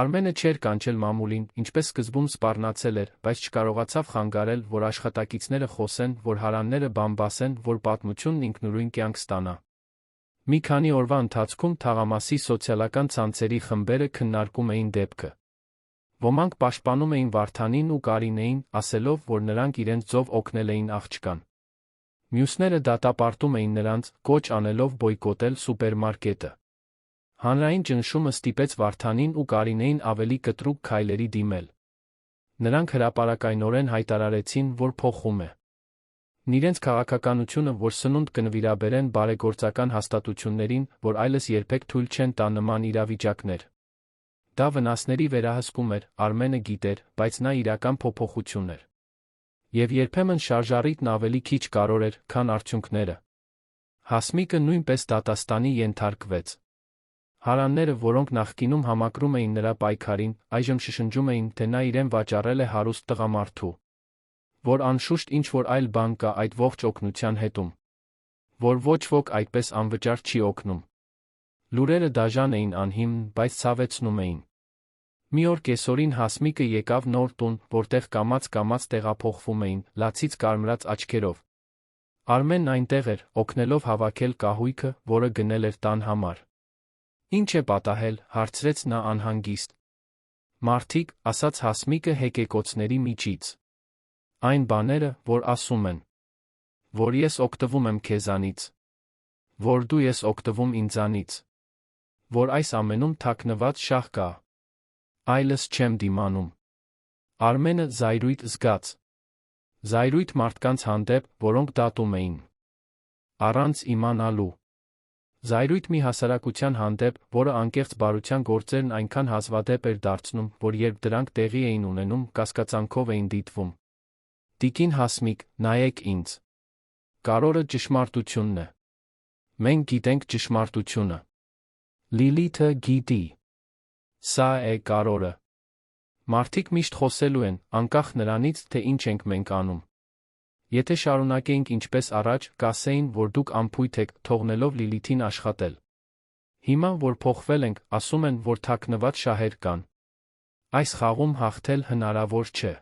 Արմենը չէր կանչել մամուլին, ինչպես սկզբում սպառնացել էր, բայց չկարողացավ խանգարել, որ աշխատակիցները խոսեն, որ հարանները բամբասեն, որ պատմությունն ինքնուրույն կյանք ստանա։ Մի քանի օրվա ընթացքում թաղամասի սոցիալական ցանցերի խմբերը քննարկում էին դեպքը։ Ոմանք պաշտպանում էին Վարդանին ու Կարինեին, ասելով, որ նրանք իրենց ձով օգնել էին աղջկան։ Մյուսները դատապարտում էին նրանց, կոչ անելով բոյկոտել սուպերմարկետը։ Հանրային ճնշումը ստիպեց Վարդանին ու Կարինեին ավելի կտրուկ քայլերի դիմել։ Նրանք հրապարակայնորեն հայտարարեցին, որ փոխում է իրենց քաղաքականությունը, որ սնունդ կնվիրաբերեն բարեգործական հաստատություններին, որ այլս երբեք թույլ չեն տա նման իրավիճակներ։ Դա վնասների վերահսկում էր, Արմենը գիտեր, բայց նա իրական փոփոխություն էր։ Եվ երբեմն շարժառիթն ավելի քիչ կարևոր էր, քան արդյունքները։ Հասմիկը նույնպես դատաստանի ենթարկվեց։ Հարանները, որոնք նախկինում համակրում էին նրա պայքարին, այժմ շշնջում էին, թե նա իրեն վաճառել է հարուստ տղամարդու, որ անշուշտ ինչ-որ այլ բան կա այդ ողջ օգնության հետում, որ ոչ ոք այդպես անվճար չի օգնում։ Լուրերը դաժան էին անհիմն, բայց ցավեցնում էին։ Մի օր կեսօրին Հասմիկը եկավ նոր տուն, որտեղ կամաց-կամաց տեղափոխվում էին, լացից կարմրած աչքերով։ Արմենն այնտեղ էր, օգնելով հավաքել կահույքը, որը գնել էր տան համար։ Ինչ է պատահել, հարցրեց նա անհանգիստ։ Մարդիկ, ասաց Հասմիկը հեկեկոցների միջից։ Այն բաները, որ ասում են, որ ես օգտվում եմ քեզանից, որ դու ես օգտվում ինձանից, որ այս ամենում թաքնված շահ կա, այլս չեմ դիմանում։ Արմենը զայրույթ զգաց։ Զայրույթ մարդկանց հանդեպ, որոնք դատում էին, առանց իմանալու։ Զայրույթ մի հասարակության հանդեպ, որը անկեղծ բարության գործերն այնքան հազվադեպ էր դարձնում, որ երբ դրանք տեղի էին ունենում, կասկածանքով էին դիտվում։ Տիկին Հասմիկ, նայեք ինձ։ Կարորը ճշմարտությունն է։ Մենք գիտենք ճշմարտությունը։ Լիլիթը գիտի։ Սա է կարորը։ Մարդիկ միշտ խոսելու են, անկախ նրանից, թե ինչ ենք մենք անում։ Եթե շարունակեինք ինչպես առաջ, կասեին, որ դուք անփույթ եք, թողնելով Լիլիթին աշխատել։ Հիմա, որ փոխվել ենք, ասում են, որ թաքնված շահեր կան։ Այս խաղում հաղթել հնարավոր չէ։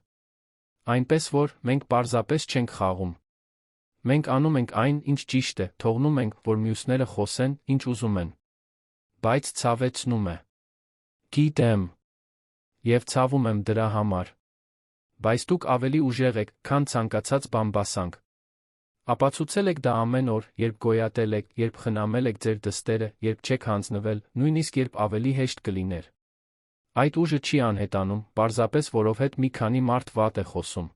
Այնպես որ, մենք պարզապես չենք խաղում։ Մենք անում ենք այն, ինչ ճիշտ է, թողնում ենք, որ մյուսները խոսեն, ինչ ուզում են։ Բայց ցավեցնում է։ Գիտեմ։ Եվ ցավում եմ դրա համար։ Բայց դուք ավելի ուժեղ եք, քան ցանկացած բամբասանք։ Ապացուցել եք դա ամեն օր, երբ գոյատել եք, երբ խնամել եք ձեր դստերը, երբ չեք հանձնվել, նույնիսկ երբ ավելի հեշտ կլիներ։ Այդ ուժը չի անհետանում, պարզապես որովհետև մի քանի մարդ վատ է խոսում։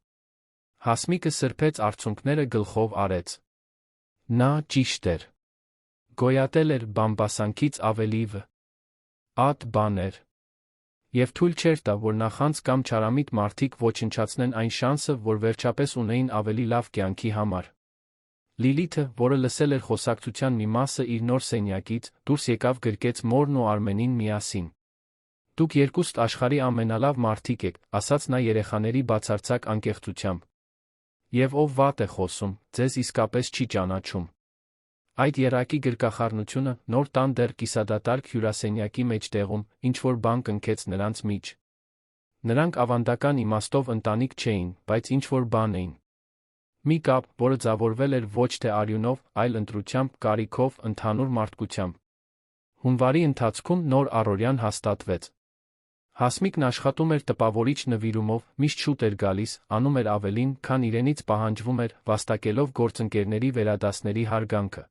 Հասմիկը սրբեց արցունքները գլխով արեց։ Նա ճիշտ էր։ Գոյատել էր բամբասանքից ավելի ատ բաներ։ Եվ թույլ չէր տա, որ նախանց կամ չարամիտ մարդիկ ոչնչացնեն այն շանսը, որ վերջապես ունեին ավելի լավ կյանքի համար։ Լիլիթը, որը լսել էր խոսակցության մի մասը իր նոր սենյակից, դուրս եկավ գրկեց մորն ու Արմենին միասին։ Դուք երկուստ աշխարհի ամենալավ մարդիկ եք, ասաց նա երեխաների բացարձակ անկեղծությամբ։ Եվ ով վատ է խոսում, ձեզ իսկապես չի ճանաչում։ Այդ եռակի գրկախառնությունը նոր տան դեռ կիսադատարկ հյուրասենյակի մեջտեղում ինչ-որ բան կնքեց նրանց միջ։ Նրանք ավանդական իմաստով ընտանիք չէին, բայց ինչ-որ բան էին։ Մի կապ, որը ձևավորվել էր ոչ թե արյունով, այլ ընտրությամբ, կարիքով, ընդհանուր մարդկությամբ։ Հունվարի ընթացքում նոր առօրյան հաստատվեց։ Հասմիկն աշխատում էր տպավորիչ նվիրումով, միշտ շուտ էր գալիս, անում էր ավելին, քան իրենից պահանջվում էր, վաստակելով գործընկերների վերադասների հարգանքը։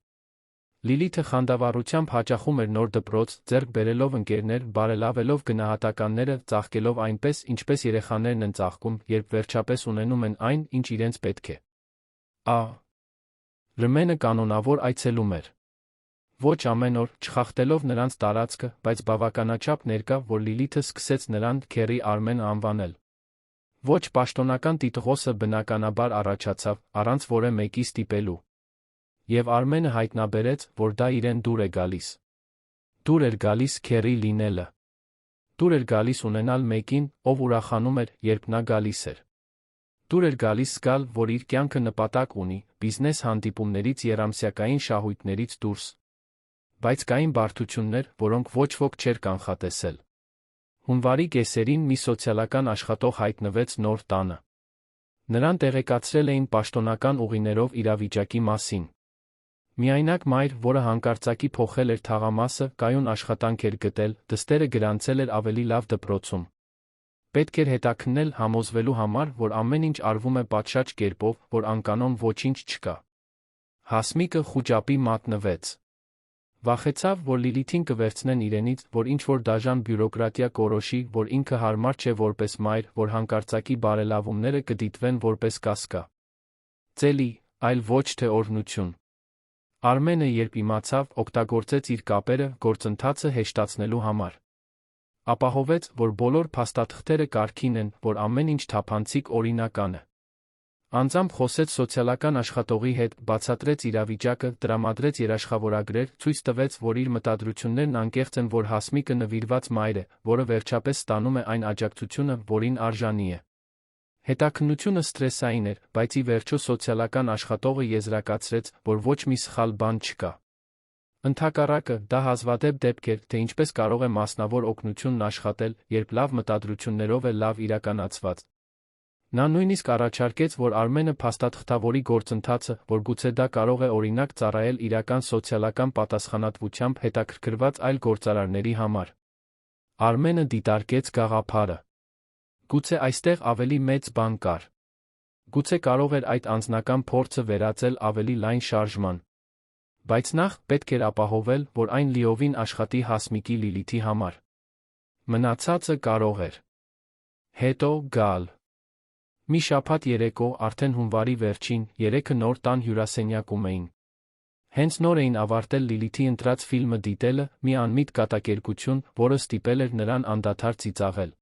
Լիլիթը խանդավառությամբ հաճախում էր նոր դպրոց, ձեռք բերելով ընկերներ, բարելավելով գնահատականները, ծաղկելով այնպես, ինչպես երեխաներն են ծաղկում, երբ վերջապես ունենում են այն, ինչ իրենց պետք է։ Ռմենը կանոնավոր այցելում էր։ Ոչ ամեն օր, չխախտելով նրանց տարածքը, բայց բավականաչափ ներկա, որ Լիլիթը սկսեց նրան քեռի Արմեն անվանել։ Ոչ պաշտոնական տիտղոսը բնականաբար առաջացավ, առանց որը մեկի ստիպելու։ Եվ Արմենը հայտնաբերեց, որ դա իրեն դուր է գալիս։ Դուր էր գալիս քեռի լինելը։ Դուր էր գալիս ունենալ մեկին, ով ուրախանում էր, երբ նա գալիս էր։ Դուր էր գալիս զգալ, որ իր կյանքը նպատակ ունի, բիզնես հանդիպումներից եռամսյակային շահույթներից դուրս։ Բայց կային բարդություններ, որոնք ոչ ոք չէր կանխատեսել։ Հունվարի կեսերին մի սոցիալական աշխատող հայտնվեց նոր տանը։ Նրան տեղեկացրել էին պաշտոնական ուղիներով իրավիճակի մասին։ Միայնակ մայր, որը հանկարծակի փոխել էր թաղամասը, կայուն աշխատանք էր գտել, դստերը գրանցել էր ավելի լավ դպրոցում։ Պետք էր հետաքննել համոզվելու համար, որ ամեն ինչ արվում է պատշաճ կերպով, որ անկանոն ոչինչ չկա։ Հասմիկը խուճապի մատնվեց։ Վախեցավ, որ Լիլիթին կվերցնեն իրենից, որ ինչ-որ դաժան բյուրոկրատիա կորոշի, որ ինքը հարմար չէ որպես մայր, որ հանկարծակի բարելավումները կդիտվեն որպես կասկա։ Ծելի, այլ ոչ թե օրհնություն։ Արմենը, երբ իմացավ, օգտագործեց իր կապերը գործընթացը հեշտացնելու համար։ Ապահովեց, որ բոլոր փաստաթղթերը կարգին են, որ ամեն ինչ թափանցիկ օրինական է։ Անձամբ խոսեց սոցիալական աշխատողի հետ, բացատրեց իրավիճակը, տրամադրեց երաշխավորագրեր, ցույց տվեց, որ իր մտադրություններն անկեղծ են, որ Հասմիկը նվիրված մայր է, որը վերջապես ստանում է այն աջակցությունը, որին արժանի է։ Հետաքննությունը սթրեսային էր, բայց ի վերջո սոցիալական աշխատողը եզրակացրեց, որ ոչ մի սխալ բան չկա։ Ընդհակառակը, դա հազվադեպ դեպք էր, թե ինչպես կարող է մասնավոր օգնությունն աշխատել, երբ լավ մտադրություններով է լավ իրականացված։ Նա նույնիսկ առաջարկեց, որ Արմենը փաստաթղթավորի գործընթացը, որ գուցե դա կարող է օրինակ ծառայել իրական սոցիալական պատասխանատվությամբ հետաքրքրված այլ գործարարների համար։ Արմենը դիտարկեց գաղափարը։ Գուցե այստեղ ավելի մեծ բան կար։ Գուցե կարող էր այդ անձնական փորձը վերածել ավելի լայն շարժման։ Բայց նախ պետք էր ապահովել, որ այն լիովին աշխատի Հասմիկի Լիլիթի համար։ Մնացածը կարող էր հետո գալ։ Մի շաբաթ երեկո, արդեն հունվարի վերջին, երեքը նոր տան հյուրասենյակում էին։ Հենց նոր էին ավարտել Լիլիթի ընտրած ֆիլմը դիտելը, մի անմիտ կատակերգություն, որը ստիպել էր նրան անդադար ծիծաղել։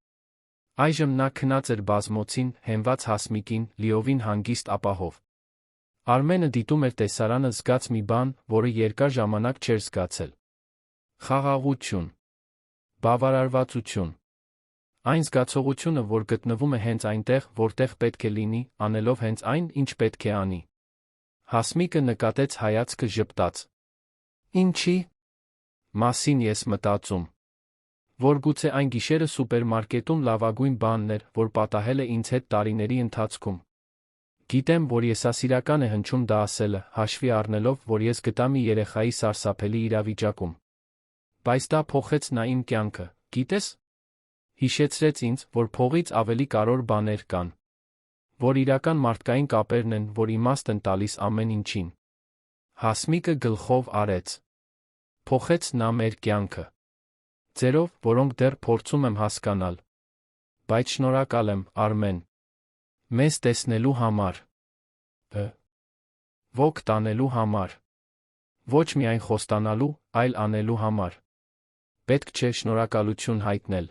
Այժմ նա քնած էր բազմոցին, հենված Հասմիկին, լիովին հանգիստ ապահով։ Արմենը դիտում էր տեսարանը, զգաց մի բան, որը երկար ժամանակ չէր զգացել։ Խաղաղություն, բավարարվածություն։ Այն զգացողությունը, որ գտնվում է հենց այնտեղ, որտեղ պետք է լինի, անելով հենց այն, ինչ պետք է անի։ Հասմիկը նկատեց հայացքը ժպտաց։ Ինչի՞ մասին ես մտածում։ Որ գուցե այն գիշերը սուպերմարկետում լավագույն բանն էր, որ պատահել է ինձ հետ տարիների ընթացքում։ Գիտեմ, որ եսասիրական է հնչում դա ասելը, հաշվի առնելով, որ ես գտա մի երեխայի սարսափելի իրավիճակում։ Բայց դա փոխեց նա իմ կյանքը, գիտես։ Հիշեցրեց ինձ, որ փողից ավելի կարևոր բաներ կան։ Որ իրական մարդկային կապերն են, որ իմաստ են տալիս ամեն ինչին։ Հասմիկը գլխով արեց։ Փոխեց նա մեր կյանքը։ Ձերով, որոնք դեռ փորձում եմ հասկանալ։ Բայց շնորհակալ եմ, Արմեն։ Մեզ տեսնելու համար։ Ոգ տանելու համար։ Ոչ միայն խոստանալու, այլ անելու համար։ Պետք չէ շնորհակալություն հայտնել։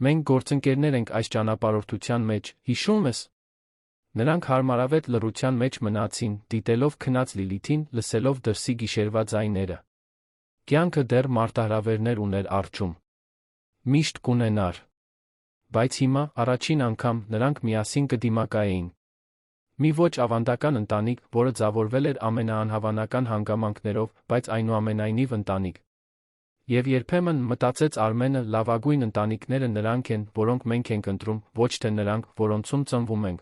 Մենք գործընկերներ ենք այս ճանապարհորդության մեջ, հիշում ես։ Նրանք հարմարավետ լռության մեջ մնացին, դիտելով քնած Լիլիթին, լսելով դրսի գիշերվա ձայները։ Կյանքը դեռ մարտահրավերներ ուներ առջում։ Միշտ կունենար։ Բայց հիմա, առաջին անգամ, նրանք միասին կդիմակայեին։ Մի ոչ ավանդական ընտանիք, որը ձևավորվել էր ամենաանհավանական հանգամանքներով, բայց այնուամենայնիվ ընտանիք։ Եվ երբեմն, մտածեց Արմենը, լավագույն ընտանիքները նրանք են, որոնք մենք ենք ընտրում, ոչ թե նրանք, որոնցում ծնվում ենք։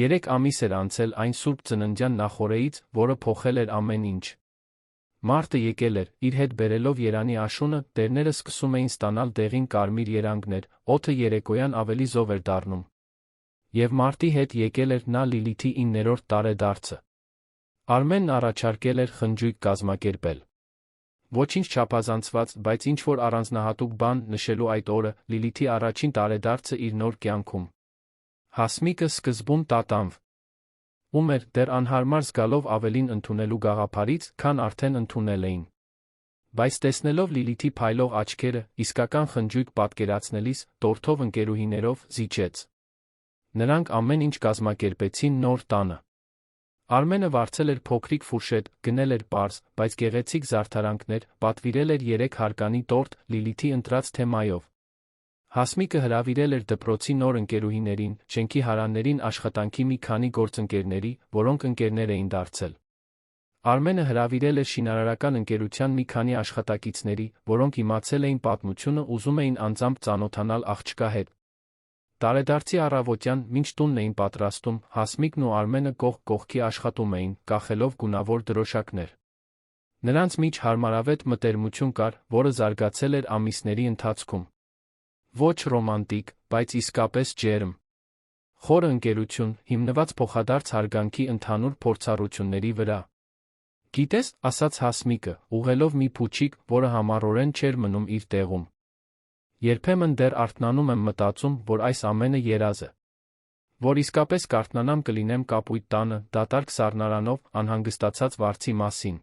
3 ամիս էր անցել այն սուրբ ծննդյան նախօրեից, որը փոխել էր ամեն ինչ։ Մարտը եկել էր, իր հետ բերելով Երանի աշունը, տերները սկսում էին ստանալ դեղին կարմիր երանգներ, օդը երեկոյան ավելի զով էր դառնում։ Եվ մարտի հետ եկել էր նա Լիլիթի 9-րդ տարեդարձը։ Արմենն առաջարկել էր խնջույք կազմակերպել։ Ոչինչ չափազանցված, բայց ինչ-որ առանձնահատուկ բան նշելու այդ օրը, Լիլիթի առաջին տարեդարձը իր նոր կյանքում։ Հասմիկը սկզբում տատանվ էր, դեռ անհարմար զգալով ավելին ընդունելու գաղափարից, քան արդեն ընդունել էին։ Բայց տեսնելով Լիլիթի փայլող աչքերը, իսկական խնջույք պատկերացնելիս, տորթով ընկերուհիներով, զիջեց։ Նրանք ամեն ինչ կազմակերպեցին նոր տանը։ Արմենը վարձել էր փոքրիկ ֆուրշետ, գնել էր պարզ, բայց գեղեցիկ զարդարանքներ, պատվիրել էր 3 հարկանի տորտ, Լիլիթի ընտրած թեմայով։ Հասմիկը հրավիրել էր դպրոցի նոր ընկերուհիներին, շենքի հարաններին աշխատանքի մի քանի գործընկերների, որոնք ընկերներ էին դարձել։ Արմենը հրավիրել էր շինարարական ընկերության մի քանի աշխատակիցների, որոնք իմացել էին պատմությունը, ուզում էին անձամբ ծանոթանալ աղջկա հետ։ Տարեդարձի առավոտյան, մինչ տունն էին պատրաստում, Հասմիկն ու Արմենը կողք կողքի աշխատում էին, կախելով գունավոր դրոշակներ։ Նրանց միջ հարմարավետ մտերմություն կար, որը զարգացել էր ամիսների ընթացքում։ Ոչ ռոմանտիկ, բայց իսկապես ջերմ։ Խորը ընկերություն, հիմնված փոխադարձ հարգանքի ընդհանուր փորձառությունների վրա։ Գիտես, ասաց Հասմիկը, ուղղելով մի փուչիկ, որը համառորեն չէր մնում իր տեղում։ Երբեմն դեռ արթնանում եմ մտածում, որ այս ամենը երազ է։ Որ իսկապես կարթնանամ կլինեմ կապույտ տանը, դատարկ սառնարանով, անհանգստացած վարձի մասին։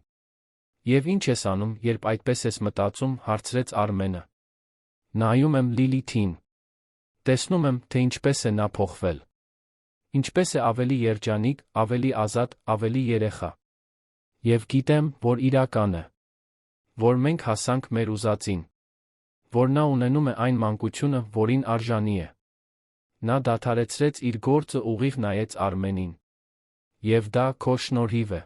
Եվ ինչ ես անում, երբ այդպես ես մտածում, հարցրեց Արմենը։ Նայում եմ Լիլիթին։ Տեսնում եմ, թե ինչպես է նա փոխվել։ Ինչպես է ավելի երջանիկ, ավելի ազատ, ավելի երեխա։ Եվ գիտեմ, որ իրական է։ Որ մենք հասանք մեր ուզածին։ Որ նա ունենում է այն մանկությունը, որին արժանի է։ Նա դադարեցրեց իր գործը, ուղիղ նայեց Արմենին։ Եվ դա քո շնորհիվ է։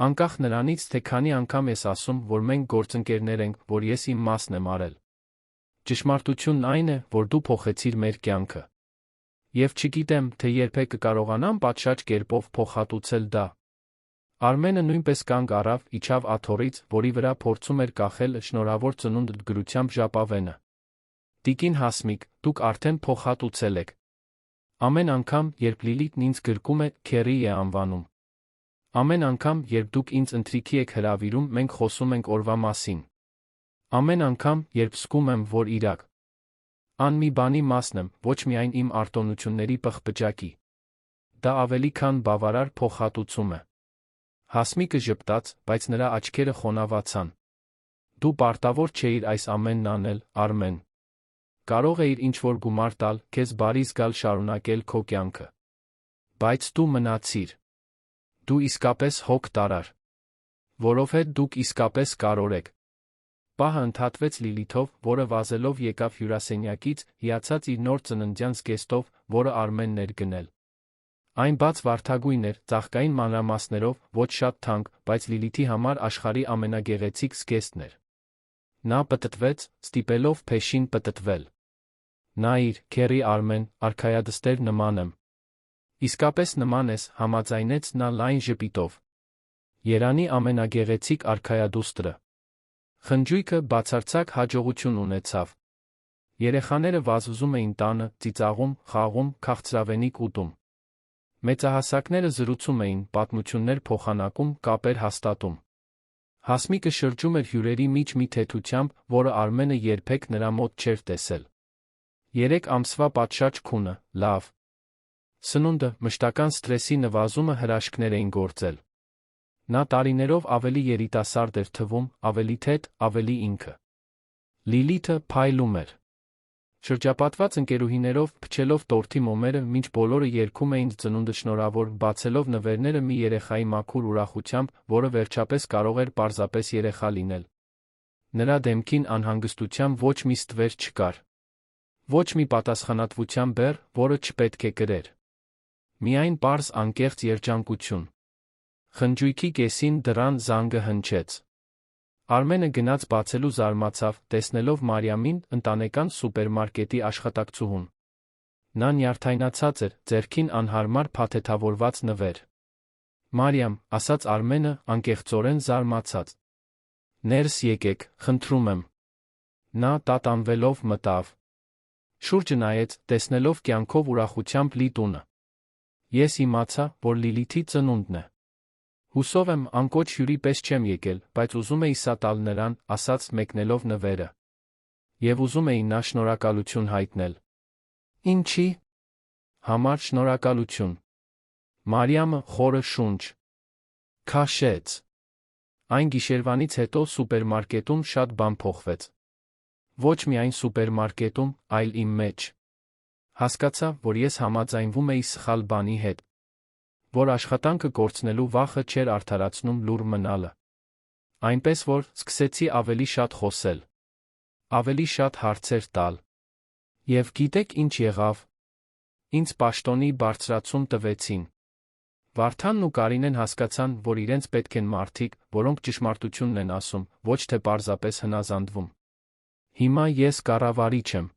Անկախ նրանից, թե քանի անգամ ես ասում, որ մենք գործընկերներ ենք, որ ես իմ մասն եմ արել։ Ճշմարտությունն այն է, որ դու փոխեցիր մեր կյանքը։ Եվ չգիտեմ, թե երբեք կկարողանամ պատշաճ կերպով փոխհատուցել դա։ Արմենը նույնպես կանգ առավ, իջավ աթոռից, որի վրա փորձում էր կախել շնորհավոր ծնունդ գրությամբ ժապավենը։ Տիկին Հասմիկ, դուք արդեն փոխհատուցել եք։ Ամեն անգամ, երբ Լիլիթն ինձ գրկում է, Քերի է անվանում։ Ամեն անգամ, երբ դուք ինձ ընթրիքի եք հրավիրում, մենք խոսում ենք օրվա մասին։ Ամեն անգամ, երբ զգում եմ, որ իրակ ան մի բանի մասն եմ, ոչ միայն իմ արտոնությունների պղպջակի։ Դա ավելի քան բավարար փոխհատուցում է։ Հասմիկը ժպտաց, բայց նրա աչքերը խոնավացան։ Դու պարտավոր չէիր այս ամենն անել, Արմեն։ Կարող էիր ինչ-որ գումար տալ, քեզ բարի զգալ շարունակել քո կյանքը։ Բայց դու մնացիր։ Դու իսկապես հոգ տարար։ Որովհետև դուք իսկապես կարոր եք։ Պահը ընդհատվեց Լիլիթով, որը վազելով եկավ հյուրասենյակից, հիացած իր նոր ծննդյան զգեստով, որը Արմենն էր գնել։ Այն բաց վարդագույն էր, ծաղկային մանրամասներով, ոչ շատ թանկ, բայց Լիլիթի համար աշխարհի ամենագեղեցիկ զգեստն էր։ Նա պտտվեց, ստիպելով փեշին պտտվել։ Նայիր, Քերի Արմեն, արքայադստեր նման եմ։ Իսկապես նման ես, համաձայնեց նա լայն ժպիտով։ Երանի ամենագեղեցիկ արքայադուստրը։ Խնջույքը բացարձակ հաջողություն ունեցավ։ Երեխաները վազվզում էին տանը, ծիծաղում, խաղում, քաղցրավենիք ուտում։ Մեծահասակները զրուցում էին, պատմություններ փոխանակում, կապեր հաստատում։ Հասմիկը շրջում էր հյուրերի միջ մի թեթությամբ, որը Արմենը երբեք նրա մոտ չէր տեսել։ 3 ամսվա պատշաճ քունը, լավ։ Սնունդը, մշտական սթրեսի նվազումը հրաշքներ էին գործել։ Նա տարիներով ավելի երիտասարդ էր թվում, ավելի թեթ, ավելի ինքը։ Լիլիթը փայլում էր։ Շրջապատված ընկերուհիներով, փչելով տորթի մոմերը, մինչ բոլորը երգում էին ծնունդը շնորհավոր, բացելով նվերները մի երեխայի մաքուր ուրախությամբ, որը վերջապես կարող էր պարզապես երեխա լինել։ Նրա դեմքին անհանգստության ոչ մի ստվեր չկար։ Ոչ մի պատասխանատվության բեռ, որը չպետք է կրեր։ Միայն պարզ անկեղծ երջանկություն։ Խնջույքի կեսին դռան զանգը հնչեց։ Արմենը գնաց բացելու զարմացավ, տեսնելով Մարիամին, ընտանեկան սուպերմարկետի աշխատակցուհուն։ Նա նյարդայնացած էր, ձեռքին անհարմար փաթեթավորված նվեր։ Մարիամ, ասաց Արմենը, անկեղծորեն զարմացած։ Ներս եկեք, խնդրում եմ։ Նա տատանվելով մտավ։ Շուրջը նայեց, տեսնելով կյանքով ուրախությամբ լի տունը։ Ես իմացա, որ Լիլիթի ծնունդն է։ Հուսով եմ, անկոչ հյուրի պես չեմ եկել, բայց ուզում էի սա տալ նրան, ասաց մեկնելով նվերը։ Եվ ուզում էի նա շնորհակալություն հայտնել։ Ինչի՞։ Համար շնորհակալություն։ Մարիամը խորը շունչ քաշեց։ Այն գիշերվանից հետո սուպերմարկետում շատ բան փոխվեց։ Ոչ միայն սուպերմարկետում, այլ իմ մեջ։ Հասկացա, որ ես համաձայնվում էի սխալ բանի հետ։ Որ աշխատանքը կորցնելու վախը չէր արդարացնում լուռ մնալը։ Այնպես որ, սկսեցի ավելի շատ խոսել։ Ավելի շատ հարցեր տալ։ Եվ գիտեք ինչ եղավ։ Ինձ պաշտոնի բարձրացում տվեցին։ Վարդանն ու Կարինեն հասկացան, որ իրենց պետք են մարդիկ, որոնք ճշմարտությունն են ասում, ոչ թե պարզապես հնազանդվում։ Հիմա ես կառավարիչ եմ։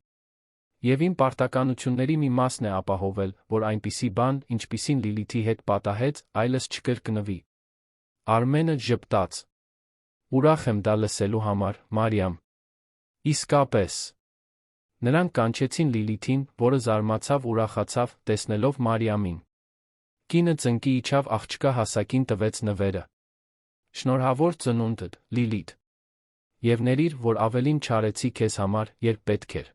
Եվ իմ պարտականությունների մի մասն է ապահովել, որ այնպիսի բան, ինչպիսին Լիլիթի հետ պատահեց, այլս չկրկնվի։ Արմենը ժպտաց։ Ուրախ եմ դա լսելու համար, Մարիամ։ Իսկապես։ Նրանք կանչեցին Լիլիթին, որը զարմացավ ուրախացավ, տեսնելով Մարիամին։ Կինը ծնկի իջավ աղջկա հասակին տվեց նվերը։ Շնորհավոր ծնունդդ, Լիլիթ։ Եվ ներիր, որ ավելին չարեցի քեզ համար, երբ պետք էր։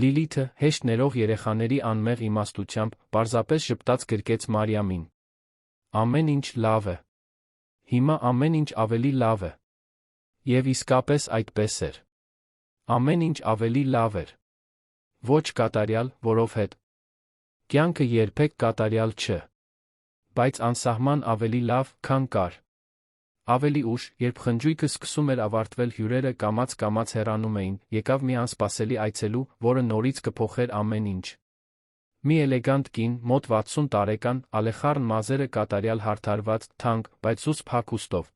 Լիլիթը, հեշտ ներող երեխաների անմեղ իմաստությամբ, պարզապես ժպտաց գրկեց Մարիամին։ Ամեն ինչ լավ է։ Հիմա ամեն ինչ ավելի լավ է։ Եվ իսկապես այդպես էր։ Ամեն ինչ ավելի լավ էր։ Ոչ կատարյալ, որովհետև կյանքը երբեք կատարյալ չէ։ Բայց անսահման ավելի լավ, քան կար։ Ավելի ուշ, երբ խնջույքը սկսում էր ավարտվել, հյուրերը կամաց-կամաց հեռանում էին, եկավ մի անսպասելի այցելու, որը նորից կփոխեր ամեն ինչ։ Մի էլեգանտ կին, մոտ 60 տարեկան, ալեխառն մազերը կատարյալ հարդարված, թանկ, բայց զուսպ հագուստով։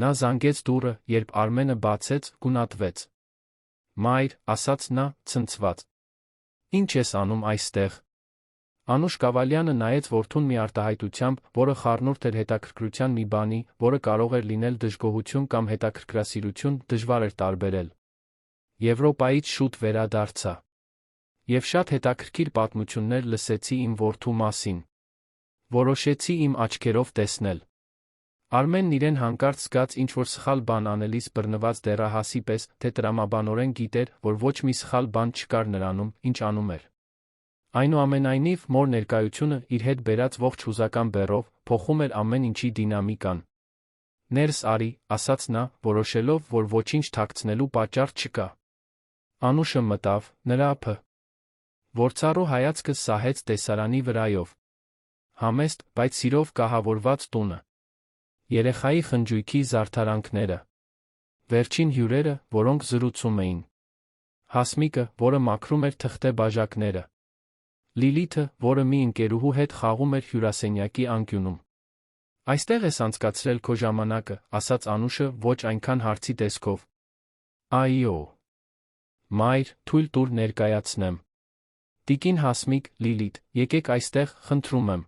Նա զանգեց դուռը, երբ Արմենը բացեց, գունատվեց։ Մայր, ասաց նա, ցնցված։ Ինչ ես անում այստեղ։ Անուշ Կավալյանը նայեց որդուն մի արտահայտությամբ, որը խառնուրդ էր հետաքրքրության մի բանի, որը կարող էր լինել դժգոհություն կամ հետաքրքրասիրություն, դժվար էր տարբերել։ Եվրոպայից շուտ վերադարձա։ Եվ շատ հետաքրքիր պատմություններ լսեցի իմ որդու մասին։ Որոշեցի իմ աչքերով տեսնել։ Արմենն իրեն հանկարծ զգաց ինչ-որ սխալ բան անելիս բռնված դեռահասի պես, թե տրամաբանորեն գիտեր, որ ոչ մի սխալ բան չկար նրանում, ինչ անում էր։ Այնուամենայնիվ, մոր ներկայությունը իր հետ բերած ողջ հուզական բեռով փոխում էր ամեն ինչի դինամիկան։ «Ներս արի», ասաց նա, որոշելով, որ ոչինչ թաքցնելու պատճառ չկա։ Անուշը մտավ, նրա ափը որցառու հայացքը սահեց տեսարանի վրայով։ Համեստ, բայց սիրով կահավորված տունը։ Երեխայի խնջույքի զարդարանքները։ Վերջին հյուրերը, որոնք զրուցում էին։ Հասմիկը, որը մաքրում էր թղթե բաժակները։ Լիլիթը, որը մի ընկերուհու հետ խաղում էր հյուրասենյակի անկյունում։ «Այստեղ ես անցկացրել քո ժամանակը», ասաց Անուշը ոչ այնքան հարցի տեսքով։ «Այո»։ «Մայր, թույլ տուր ներկայացնեմ։ Տիկին Հասմիկ, Լիլիթ, եկեք այստեղ, խնդրում եմ»։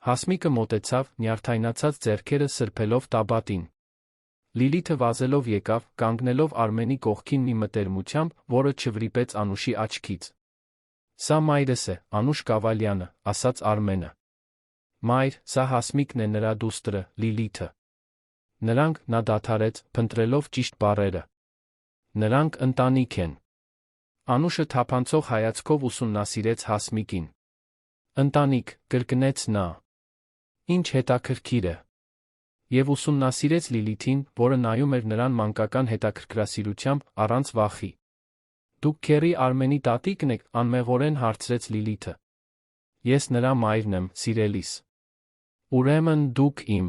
Հասմիկը մոտեցավ, նյարդայնացած ձեռքերը սրբելով տաբատին։ Լիլիթը վազելով եկավ, կանգնելով Արմենի կողքին մի մտերմությամբ, որը չվրիպեց Անուշի աչքից։ «Սա մայրս է, Անուշ Կավալյանը», ասաց Արմենը։ «Մայր, սա Հասմիկն է, նրա դուստրը, Լիլիթը»։ Նրանք, նա դադարեց, փնտրելով ճիշտ բառերը։ Նրանք ընտանիք են։ Անուշը թափանցող հայացքով ուսումնասիրեց Հասմիկին։ «Ընտանիք», կրկնեց նա։ «Ինչ հետաքրքիր է»։ Եվ ուսումնասիրեց Լիլիթին, որը նայում էր նրան մանկական հետաքրքրասիրությամբ, առանց վախի։ «Դուք քեռի Արմենի տատիկն եք», անմեղորեն հարցրեց Լիլիթը։ «Ես նրա մայրն եմ, սիրելիս»։ «Ուրեմն դուք իմ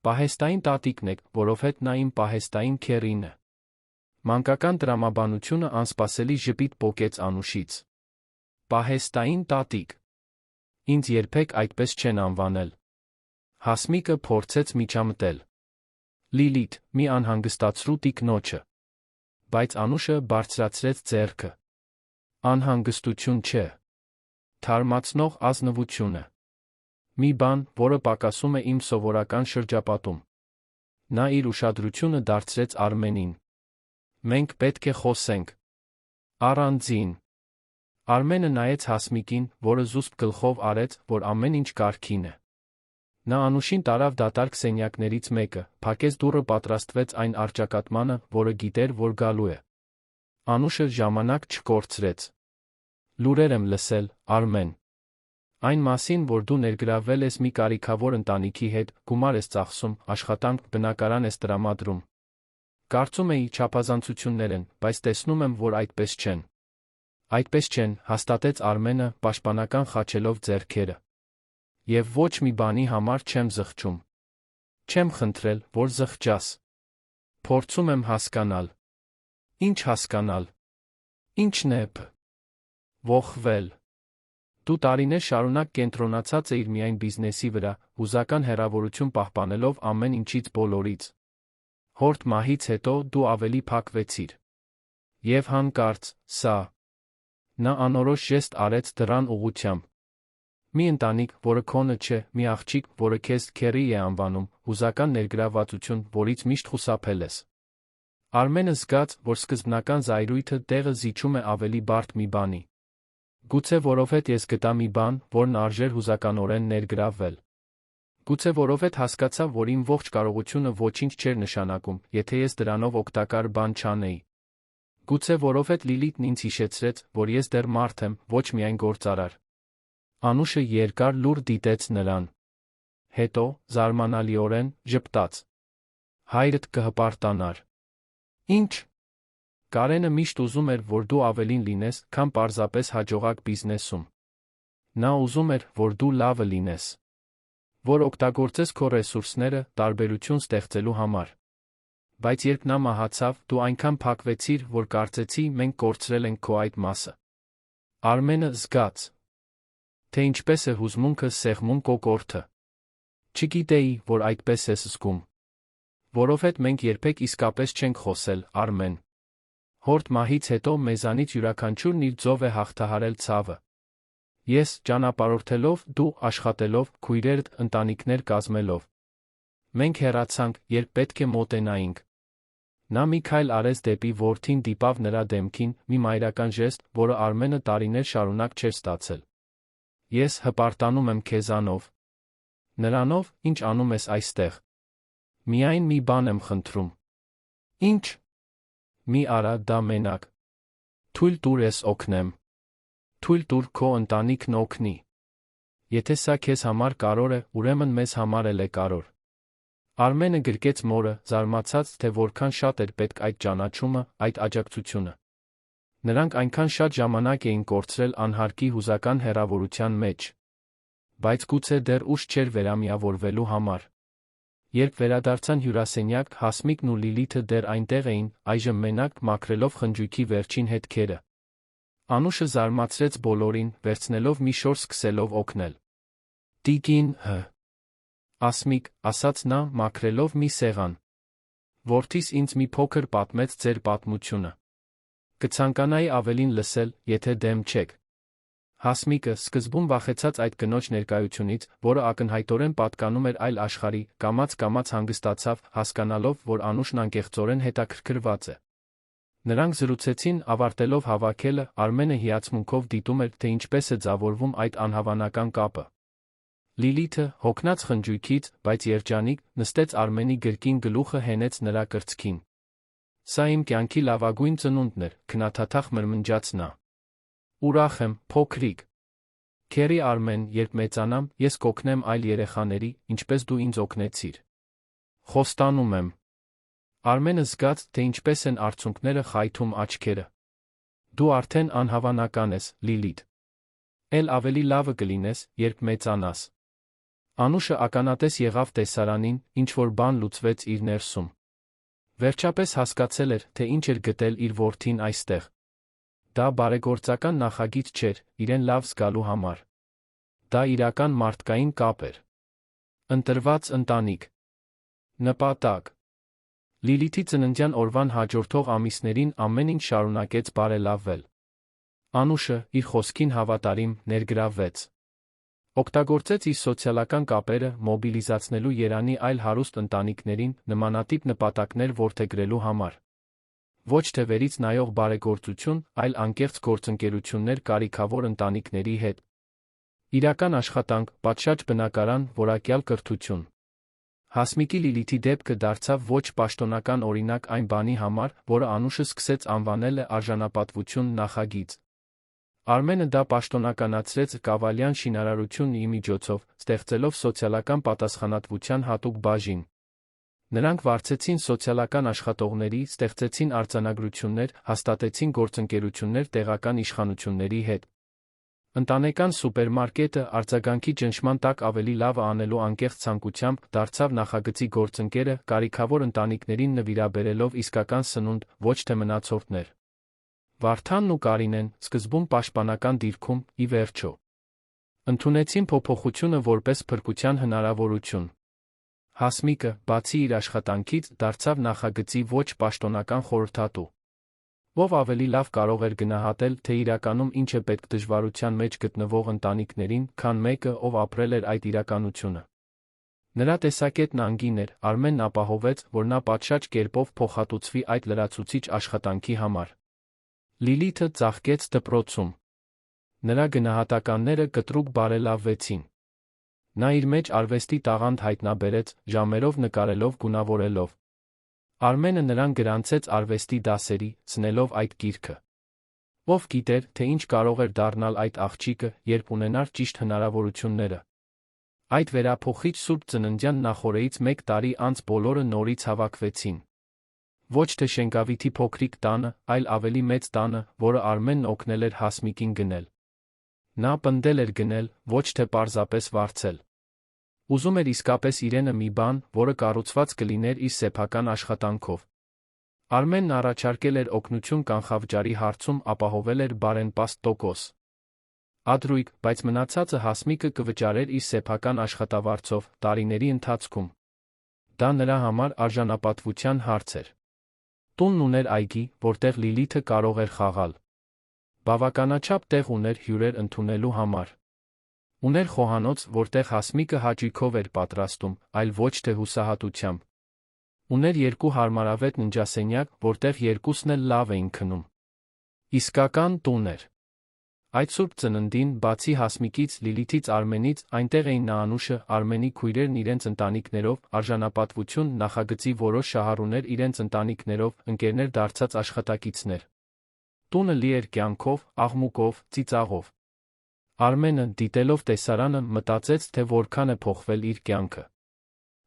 պահեստային տատիկն եք, որովհետև նա իմ պահեստային քեռին է»։ Մանկական տրամաբանությունը անսպասելի ժպիտ պոկեց Անուշից։ «Պահեստային տատիկ։ Ինձ երբեք այդպես չեն անվանել»։ Հասմիկը փորձեց միջամտել։ «Լիլիթ, մի անհանգստացրու տիկնոջը»։ Բայց Անուշը բարձրացրեց ձեռքը։ «Անհանգստություն չէ։ Թարմացնող ազնվություն է։ Մի բան, որը պակասում է իմ սովորական շրջապատում»։ Նա իր ուշադրությունը դարձրեց Արմենին։ «Մենք պետք է խոսենք։ Առանձին»։ Արմենը նայեց Հասմիկին, որը զուսպ գլխով արեց, որ ամեն ինչ կարգին է։ Նա Անուշին տարավ դատարկ սենյակներից մեկը, փակեց դուռը, պատրաստվեց այն առճակատմանը, որը գիտեր, որ գալու է։ Անուշը ժամանակ չկորցրեց։ «Լուրեր եմ լսել, Արմեն։ Այն մասին, որ դու ներգրավվել ես մի կարիքավոր ընտանիքի հետ, գումար ես ծախսում, աշխատանք, բնակարան ես տրամադրում։ Կարծում էի չափազանցություններ են, բայց տեսնում եմ, որ այդպես չեն»։ «Այդպես չեն», հաստատեց Արմենը, պաշտպանական խաչելով ձեռքերը։ «Եվ ոչ մի բանի համար չեմ զղջում։ Չեմ խնդրել, որ զղջաս։ Փորձում եմ հասկանալ»։ «Ինչ հասկանալ։ Ինչն է ողվել։ Դու տարիներ շարունակ կենտրոնացած էիր միայն բիզնեսի վրա, հուզական հեռավորություն պահպանելով ամեն ինչից, բոլորից։ Հորդ մահից հետո դու ավելի փակվեցիր։ Եվ հանկարծ, սա»։ Նա անորոշ ժեստ արեց դռան ուղղությամբ։ «Մի ընտանիք, որը քոնը չէ, մի աղջիկ, որը քեզ քեռի է անվանում, հուզական ներգրավվածություն, որից միշտ խուսափել ես»։ Արմենը զգաց, որ սկզբնական զայրույթը տեղը զիջում է ավելի բարդ մի բանի։ Գուցե որովհետև ես գտա մի բան, որն արժեր հուզականորեն ներգրավվել։ Գուցե որովհետև հասկացա, որ իմ ողջ կարողությունը ոչինչ չէր նշանակում, եթե ես դրանով օգտակար բան չանեի։ Գուցե որովհետև Լիլիթն ինձ հիշեցրեց, որ ես դեռ մարդ եմ, ոչ միայն գործարար։ Անուշը երկար լուր դիտեց նրան։ Հետո, զարմանալիորեն, ժպտաց։ «Հայրդ կհպարտանար»։ «Ինչ»։ Կարենը միշտ ուզում էր, որ դու ավելին լինես, քան պարզապես հաջողակ բիզնեսում։ Նա ուզում էր, որ դու լավը լինես։ Որ օգտագործես քո ռեսուրսները, տարբերություն ստեղծելու համար։ Բայց երբ նա մահացավ, դու այնքան փակվեցիր, որ կարծեցի մենք կորցրել ենք քո այդ մասը։ Արմենը զգաց, թե ինչպես է հուզմունքը սեղմում կոկորդը։ Չգիտեի, որ այդպես ես զգում։ Որովհետև մենք երբեք իսկապես չենք խոսել, Արմեն։ Հորդ մահից հետո մեզանից յուրաքանչյուրն իր ձով է հաղթահարել ցավը։ Ես ճանապարհորդելով, դու աշխատելով, քույրերդ ընտանիքներ կազմելով։ Մենք հեռացանք, երբ պետք է մոտենայինք։ Նա մի քայլ արեց դեպի որդին, դիպավ նրա դեմքին, մի մայրական ժեստ, որը Արմենը տարիներ շարունակ չէր ստացել։ Ես հպարտանում եմ քեզանով։ Նրանով, ինչ անում ես այստեղ։ Միայն մի բան եմ խնդրում։ Ինչ։ Մի արա դա մենակ։ Թույլ տուր ես օգնեմ։ Թույլ տուր քո ընտանիքն օգնի։ Եթե սա քեզ համար կարևոր է, ուրեմն մեզ համար էլ է կարևոր։ Արմենը գրկեց մորը, զարմացած, թե որքան շատ էր պետք այդ ճանաչումը, այդ աջակցությունը։ Նրանք այնքան շատ ժամանակ էին կորցրել անհարկի հուզական հեռավորության մեջ։ Բայց գուցե դեռ ուշ չէր վերամիավորվելու համար։ Երբ վերադարձան հյուրասենյակ, Հասմիկն ու Լիլիթը դեռ այնտեղ էին, այժմ մենակ, մաքրելով խնջույքի վերջին հետքերը։ Անուշը զարմացրեց բոլորին, վերցնելով մի շոր սկսելով օգնել։ Տիկին, Ասմիկ, ասաց նա, մաքրելով մի սեղան։ Որդիս ինձ մի փոքր պատմեց ձեր պատմությունը։ Կցանկանայի ավելին լսել, եթե դեմ չեք։ Հասմիկը, սկզբում վախեցած այդ կնոջ ներկայությունից, որը ակնհայտորեն պատկանում էր այլ աշխարհի, կամաց-կամաց հանգստացավ, հասկանալով, որ Անուշն անկեղծորեն հետաքրքրված է։ Նրանք զրուցեցին, ավարտելով հավաքելը, Արմենը հիացմունքով դիտում էր, թե ինչպես է ձևավորվում այդ անհավանական կապը։ Լիլիթը, հոգնած խնջույքից, բայց երջանիկ, նստեց Արմենի գրկին, գլուխը հենեց նրա կրծքին։ Սա իմ կյանքի լավագույն ծնունդն էր, քնաթաթախ մրմնջաց նա։ Ուրախ եմ, փոքրիկ։ Քերի Արմեն, երբ մեծանամ, ես կօգնեմ այլ երեխաների, ինչպես դու ինձ օգնեցիր։ Խոստանում եմ։ Արմենը զգաց, թե ինչպես են արցունքները խայթում աչքերը։ Դու արդեն անհավանական ես, Լիլիթ։ Էլ ավելի լավը կլինես, երբ մեծանաս։ Անուշը ականատես եղավ տեսարանին, ինչ-որ բան լուծվեց իր ներսում։ Վերջապես հասկացել էր, թե ինչ էր գտել իր որդին այստեղ։ Դա բարեգործական նախագիծ չէր, իրեն լավ զգալու համար։ Դա իրական մարդկային կապ էր։ Ընտրված ընտանիք։ Նպատակ։ Լիլիթի ծննդյան օրվան հաջորդող ամիսներին ամեն ինչ շարունակեց բարելավվել։ Անուշը, իր խոսքին հավատարիմ, ներգրավվեց։ Օգտագործեց իր սոցիալական կապերը, մոբիլիզացնելու Երանի այլ հարուստ ընտանիքներին, նմանատիպ նպատակներ որդեգրելու համար։ Ոչ թե վերից նայող բարեգործություն, այլ անկեղծ գործընկերություններ կարիքավոր ընտանիքների հետ։ Իրական աշխատանք, պատշաճ բնակարան, որակյալ կրթություն։ Հասմիկի Լիլիթի դեպքը դարձավ ոչ պաշտոնական օրինակ այն բանի համար, որը Անուշը սկսեց անվանել է արժանապատվություն նախագիծ։ Արմենը դա պաշտոնականացրեց Կավալյան շինարարությունն ի միջոցով, ստեղծելով սոցիալական պատասխանատվության հատուկ բաժին։ Նրանք վարձեցին սոցիալական աշխատողների, ստեղծեցին արձանագրություններ, հաստատեցին գործընկերություններ տեղական իշխանությունների հետ։ Ընտանեկան սուպերմարկետը, արձագանքի ճնշման տակ ավելի լավը անելու անկեղծ ցանկությամբ, դարձավ նախագծի գործընկերը, կարիքավոր ընտանիքներին նվիրաբերելով իսկական սնունդ, ոչ թե մնացորդներ։ Վարդանն ու Կարինեն, սկզբում պաշտպանական դիրքում, ի վերջո, ընդունեցին փոփոխությունը որպես փրկության հնարավորություն։ Հասմիկը, բացի իր աշխատանքից, դարձավ նախագծի ոչ պաշտոնական խորհրդատու, ով ավելի լավ կարող էր գնահատել, թե իրականում ինչ է պետք դժվարության մեջ գտնվող ընտանիքներին, քան մեկը, ով ապրել էր այդ իրականությունը։ Նրա տեսակետն անգին էր, Արմենն ապահովեց, որ նա պատշաճ կերպով փոխհատուցվի այդ լրացուցիչ աշխատանքի համար։ Լիլիթը ծաղկեց դպրոցում։ Նրա գնահատականները կտրուկ բարելավվեցին։ Նա իր մեջ արվեստի տաղանդ հայտնաբերեց, ժամերով նկարելով, գունավորելով։ Արմենը նրան գրանցեց արվեստի դասերի, ցնելով այդ գիրքը։ Ով գիտեր, թե ինչ կարող էր դառնալ այդ աղջիկը, երբ ունենար ճիշտ հնարավորությունները։ Այդ վերափոխիչ Սուրբ ծննդյան նախօրեից 1 տարի անց բոլորը նորից հավաքվեցին։ Ոչ թե Շենկավիթի փոքրիկ տանը, այլ ավելի մեծ տանը, որը Արմենն օգնել էր Հասմիկին գնել։ Նա պնդել էր գնել, ոչ թե պարզապես վարձել։ Ուզում էր իսկապես իրենը մի բան, որը կառուցված կլիներ իր սեփական աշխատանքով։ Արմենն առաջարկել էր օգնություն կանխավճարի հարցում, ապահովել էր բարենպաստ տոկոս։ Ադրույք, բայց մնացածը Հասմիկը կվճարեր իր սեփական աշխատավարձով, տարիների ընթացքում։ Դա նրա համար արժանապատվության հարց էր։ Տունն ուներ այգի, որտեղ Լիլիթը կարող էր խաղալ։ Բավականաչափ տեղ ուներ հյուրեր ընդունելու համար։ Ուներ խոհանոց, որտեղ Հասմիկը հաճույքով էր պատրաստում, այլ ոչ թե հուսահատությամբ։ Ուներ երկու հարմարավետ ննջասենյակ, որտեղ երկուսն էլ լավ էին քնում։ Իսկական տուն էր։ Այդ Սուրբ Ծննդին, բացի Հասմիկից, Լիլիթից, Արմենից, այնտեղ էին նա Անուշը, Արմենի քույրերն իրենց ընտանիքներով, արժանապատվություն նախագծի որոշ շահառուներ իրենց ընտանիքներով, ընկերներ դարձած աշխատակիցներ։ Տունը լի էր կյանքով, աղմուկով, ծիծաղով։ Արմենը, դիտելով տեսարանը, մտածեց, թե որքան է փոխվել իր կյանքը։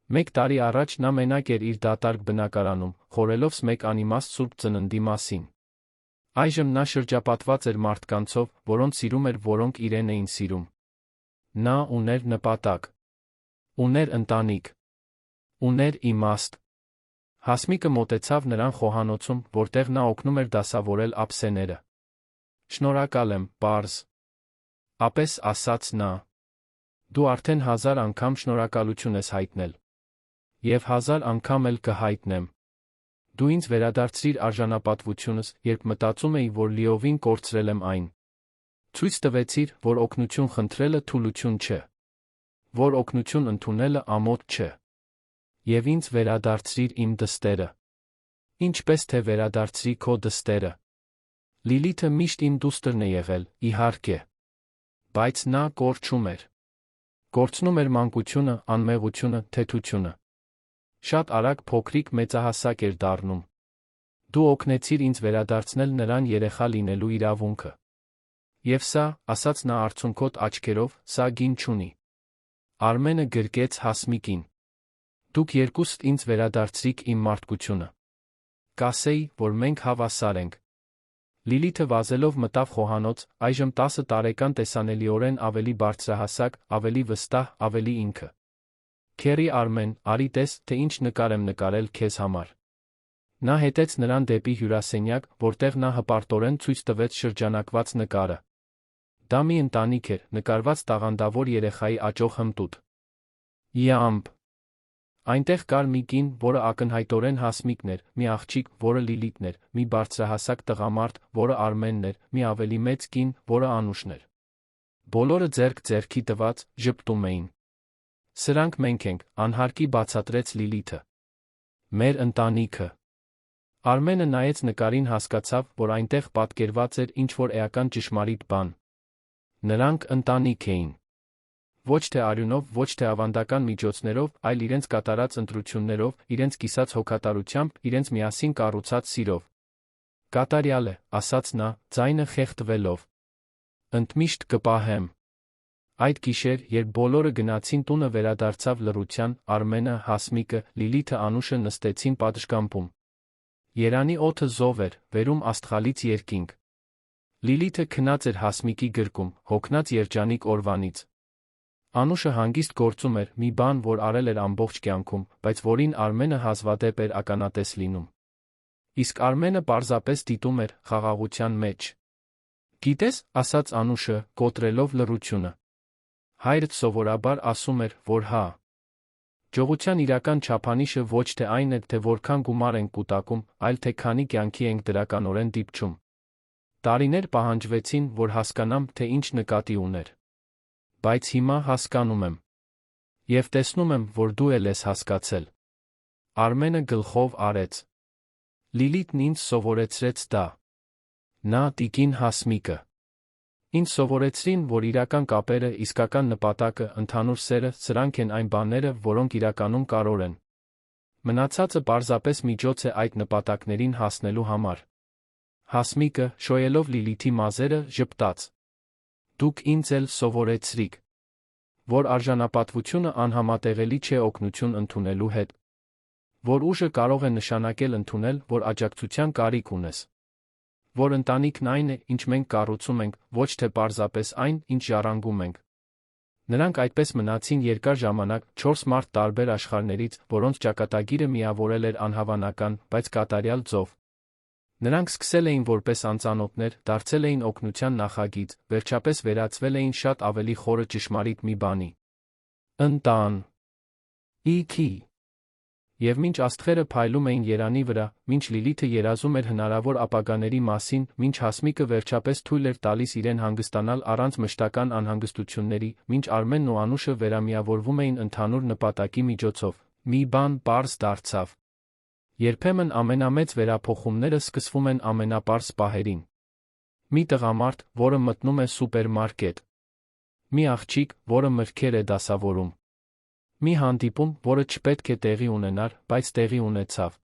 1 տարի առաջ նա մենակ էր իր դատարկ բնակարանում, խորելով մեկ անիմաստ Սուրբ Ծննդի մասին։ Այժմ նա շրջապատված էր մարդկանցով, որոնց սիրում էր, որոնք իրեն էին սիրում։ Նա ուներ նպատակ, ուներ ընտանիք, ուներ իմաստ։ Հասմիկը մոտեցավ նրան խոհանոցում, որտեղ նա օգնում էր դասավորել ափսեները։ Շնորհակալ եմ, պարզ, ապես ասաց նա։ Դու արդեն 1000 անգամ շնորհակալություն ես հայտնել։ Եվ 1000 անգամ էլ կհայտնեմ։ Դու ինձ վերադարձրիր արժանապատվությունս, երբ մտածում էի, որ լիովին կորցրել եմ այն։ Ցույց տվեցիր, որ օգնություն խնդրելը թուլություն չէ, որ օգնություն ընդունելը ամոթ չէ։ Եվ ինձ վերադարձրիր իմ դստերը։ Ինչպես թե վերադարձրի քո դստերը։ Լիլիթը միշտ իմ դուստրն է եղել, իհարկե։ Բայց նա կորչում էր։ Կորցնում էր մանկությունը, անմեղությունը, թեթությունը։ Շատ արագ փոքրիկ մեծահասակ էր դառնում։ Դու օգնեցիր ինձ վերադարձնել նրան երեխա լինելու իրավունքը։ Եվ սա, ասաց նա արցունքոտ աչքերով, սա գին չունի։ Արմենը գրկեց Հասմիկին։ Դուք երկուստ ինձ վերադարձրիք իմ մարդկությունը։ Կասեի, որ մենք հավասար ենք։ Լիլիթը վազելով մտավ խոհանոց, այժմ 10 տարեկան տեսանելիորեն ավելի բարձրահասակ, ավելի վստահ, ավելի ինքը։ Քերի Արմեն, արի տես, թե ինչ նկար եմ նկարել քեզ համար։ Նա հետեց նրան դեպի հյուրասենյակ, որտեղ նա հպարտորեն ցույց տվեց շրջանակված նկարը։ Դա մի ընտանիք էր, նկարված տաղանդավոր երեխայի աճող հմտուտ։ Յամբ։ Այնտեղ կար մի կին, որը ակնհայտորեն Հասմիկն էր, մի աղջիկ, որը Լիլիթն էր, մի բարձրահասակ տղամարդ, որը Արմենն էր, մի ավելի մեծ կին, որը Անուշն էր։ Բոլորը ձեռք ձեռքի տված, ժպտում էին։ Սրանք մենք ենք, անհարկի բացատրեց Լիլիթը։ Մեր ընտանիքը։ Արմենը նայեց նկարին, հասկացավ, որ այնտեղ պատկերված էր ինչ-որ էական ճշմարիտ բան։ Նրանք ընտանիք էին։ Ոչ թե արյունով, ոչ թե ավանդական միջոցներով, այլ իրենց կատարած ընտրություններով, իրենց կիսած հոգատարությամբ, իրենց միասին կառուցած սիրով։ Կատարյալ է, ասաց նա, ձայնը խեղդվելով։ Ընդմիշտ կպահեմ։ Այդ գիշեր, երբ բոլորը գնացին տունը, վերադարձավ լռության, Արմենը, Հասմիկը, Լիլիթը, Անուշը նստեցին պատշգամբում։ Երանի օդը զով էր, վերում աստղալից երկինք։ Լիլիթը քնած էր Հասմիկի գրկում, հոգնած երջանիկ օրվանից։ Անուշը հանգիստ գործում էր, մի բան, որ արել էր ամբողջ կյանքում, բայց որին Արմենը հազվադեպ էր ականատես լինում։ Իսկ Արմենը պարզապես դիտում էր, խաղաղության մեջ։ Գիտես, ասաց Անուշը, կոտրելով լռությունը։ Հայրդ սովորաբար ասում էր, որ հա։ Ջողության իրական չափանիշը ոչ թե այն է, թե որքան գումար ենք կուտակում, այլ թե քանի կյանքի ենք դրականորեն դիպչում։ Տարիներ պահանջվեցին, որ հասկանամ, թե ինչ նկատի ուներ։ Բայց հիմա հասկանում եմ։ Եվ տեսնում եմ, որ դու էլ ես հասկացել։ Արմենը գլխով արեց։ Լիլիթն ինձ սովորեցրեց դա։ Նա տիկին Հասմիկը։ Ինձ սովորեցրին, որ իրական կապերը, իսկական նպատակը, ընդհանուր սերը, սրանք են այն բաները, որոնք իրականում կարևոր են։ Մնացածը պարզապես միջոց է այդ նպատակներին հասնելու համար։ Հասմիկը, շոյելով Լիլիթի մազերը, ժպտաց։ Դուք ինձ էլ սովորեցրիք, որ արժանապատվությունը անհամատեղելի չէ օգնություն ընդունելու հետ, որ ուժը կարող է նշանակել ընդունել, որ աջակցության կարիք ունես, որ ընտանիքն այն է, ինչ մենք կառուցում ենք, ոչ թե պարզապես այն, ինչ ժառանգում ենք։ Նրանք այդպես մնացին երկար ժամանակ, 4 մարդ տարբեր աշխարհներից, որոնց ճակատագիրը միավորել էր անհավանական, բայց կատարյալ ձով։ Նրանք սկսել էին որպես անծանոթներ, դարձել էին օգնության նախագիծ, վերջապես վերածվել էին շատ ավելի խորը ճշմարիտ մի բանի։ Ընտան։ Իքի։ Եվ մինչ աստղերը փայլում էին Երանի վրա, մինչ Լիլիթը երազում էր հնարավոր ապագաների մասին, մինչ Հասմիկը վերջապես թույլ էր տալիս իրեն հանգստանալ առանց մշտական անհանգստությունների, մինչ Արմենն ու Անուշը վերամիավորվում էին ընդհանուր նպատակի միջոցով, մի բան պարզ դարձավ։ Երբեմն ամենամեծ վերափոխումները սկսվում են ամենապարզ պահերին։ Մի տղամարդ, որը մտնում է սուպերմարկետ։ Մի աղջիկ, որը մրգեր է դասավորում։ Մի հանդիպում, որը չպետք է տեղի ունենար, բայց տեղի ունեցավ։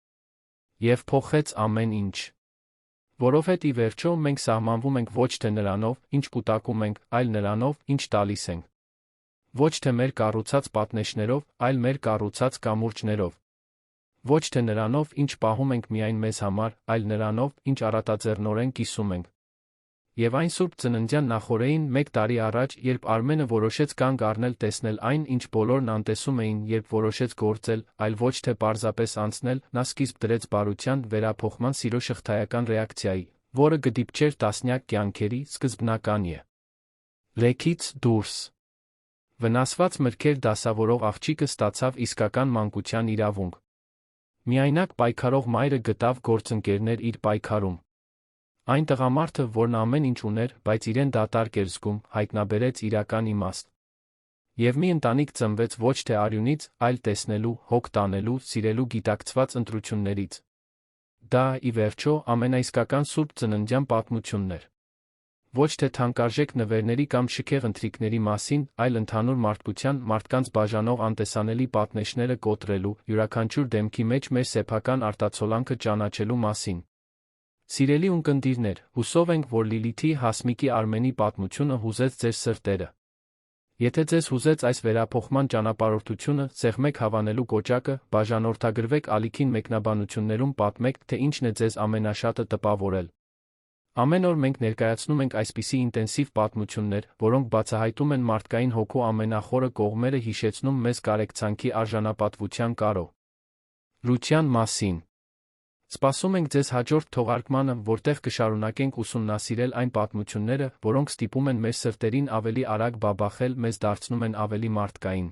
Եվ փոխեց ամեն ինչ։ Որովհետև ի վերջո մենք սահմանվում ենք ոչ թե նրանով, ինչ կուտակում ենք, այլ նրանով, ինչ տալիս ենք։ Ոչ թե մեր կառուցած պատնեշներով, այլ մեր կառուցած կամուրջներով։ Ոչ թե նրանով, ինչ պահում ենք միայն մեզ համար, այլ նրանով, ինչ առատաձեռնորեն կիսում ենք։ Եվ այն Սուրբ Ծննդյան նախօրեին 1 տարի առաջ, երբ Արմենը որոշեց կանգ առնել տեսնել այն, ինչ բոլորն անտեսում էին, երբ որոշեց գործել, այլ ոչ թե պարզապես անցնել, նա սկիզբ դրեց բարության, վերափոխման սիրո շղթայական ռեակցիայի, որը կդիպչեր տասնյակ կյանքերի, սկզբնական է։ Լեքից դուրս։ Վնասված մրգեր դասավորող աղջիկը ստացավ իսկական մանկության իրավունք։ Միայնակ պայքարող մայրը գտավ գործընկերներ իր պայքարում։ Այն տղամարդը, որն ամեն ինչ ուներ, բայց իրեն դատարկ էր զգում, հայտնաբերեց իրական իմաստ։ Եվ մի ընտանիք ծնվեց ոչ թե արյունից, այլ տեսնելու, հոգ տանելու, սիրելու գիտակցված ընտրություններից։ Դա, ի վերջո, ամենաիսկական Սուրբ Ծննդյան պատմությունն էր։ Ոչ թե թանկարժեք նվերների կամ շքեղ ընթրիքների մասին, այլ ընդհանուր մարդկության, մարդկանց բաժանող անտեսանելի պատնեշները կոտրելու, յուրաքանչյուր դեմքի մեջ մեր սեփական արտացոլանքը ճանաչելու մասին։ Սիրելի ունկնդիրներ, հուսով ենք, որ Լիլիթի, Հասմիկի, Արմենի պատմությունը հուզեց ձեր սրտերը։ Եթե ձեզ հուզեց այս վերափոխման ճանապարհորդությունը, սեղմեք հավանելու կոճակը, բաժանորդագրվեք ալիքին մեկնաբանություններում պատմեք, թե ինչն է ձեզ ամենաշատը տպավորել։ Ամեն օր մենք ներկայացնում ենք այսպիսի ինտենսիվ պատմություններ, որոնք բացահայտում են մարդկային հոգու ամենախորը կողմերը, հիշեցնում մեզ կարեկցանքի արժանապատվության կարողության մասին։ Սպասում ենք ձեզ հաջորդ թողարկմանը, որտեղ կշարունակենք ուսումնասիրել այն պատմությունները, որոնք ստիպում են մեր սրտերին ավելի արագ բաբախել, մեզ դարձնում են ավելի մարդկային։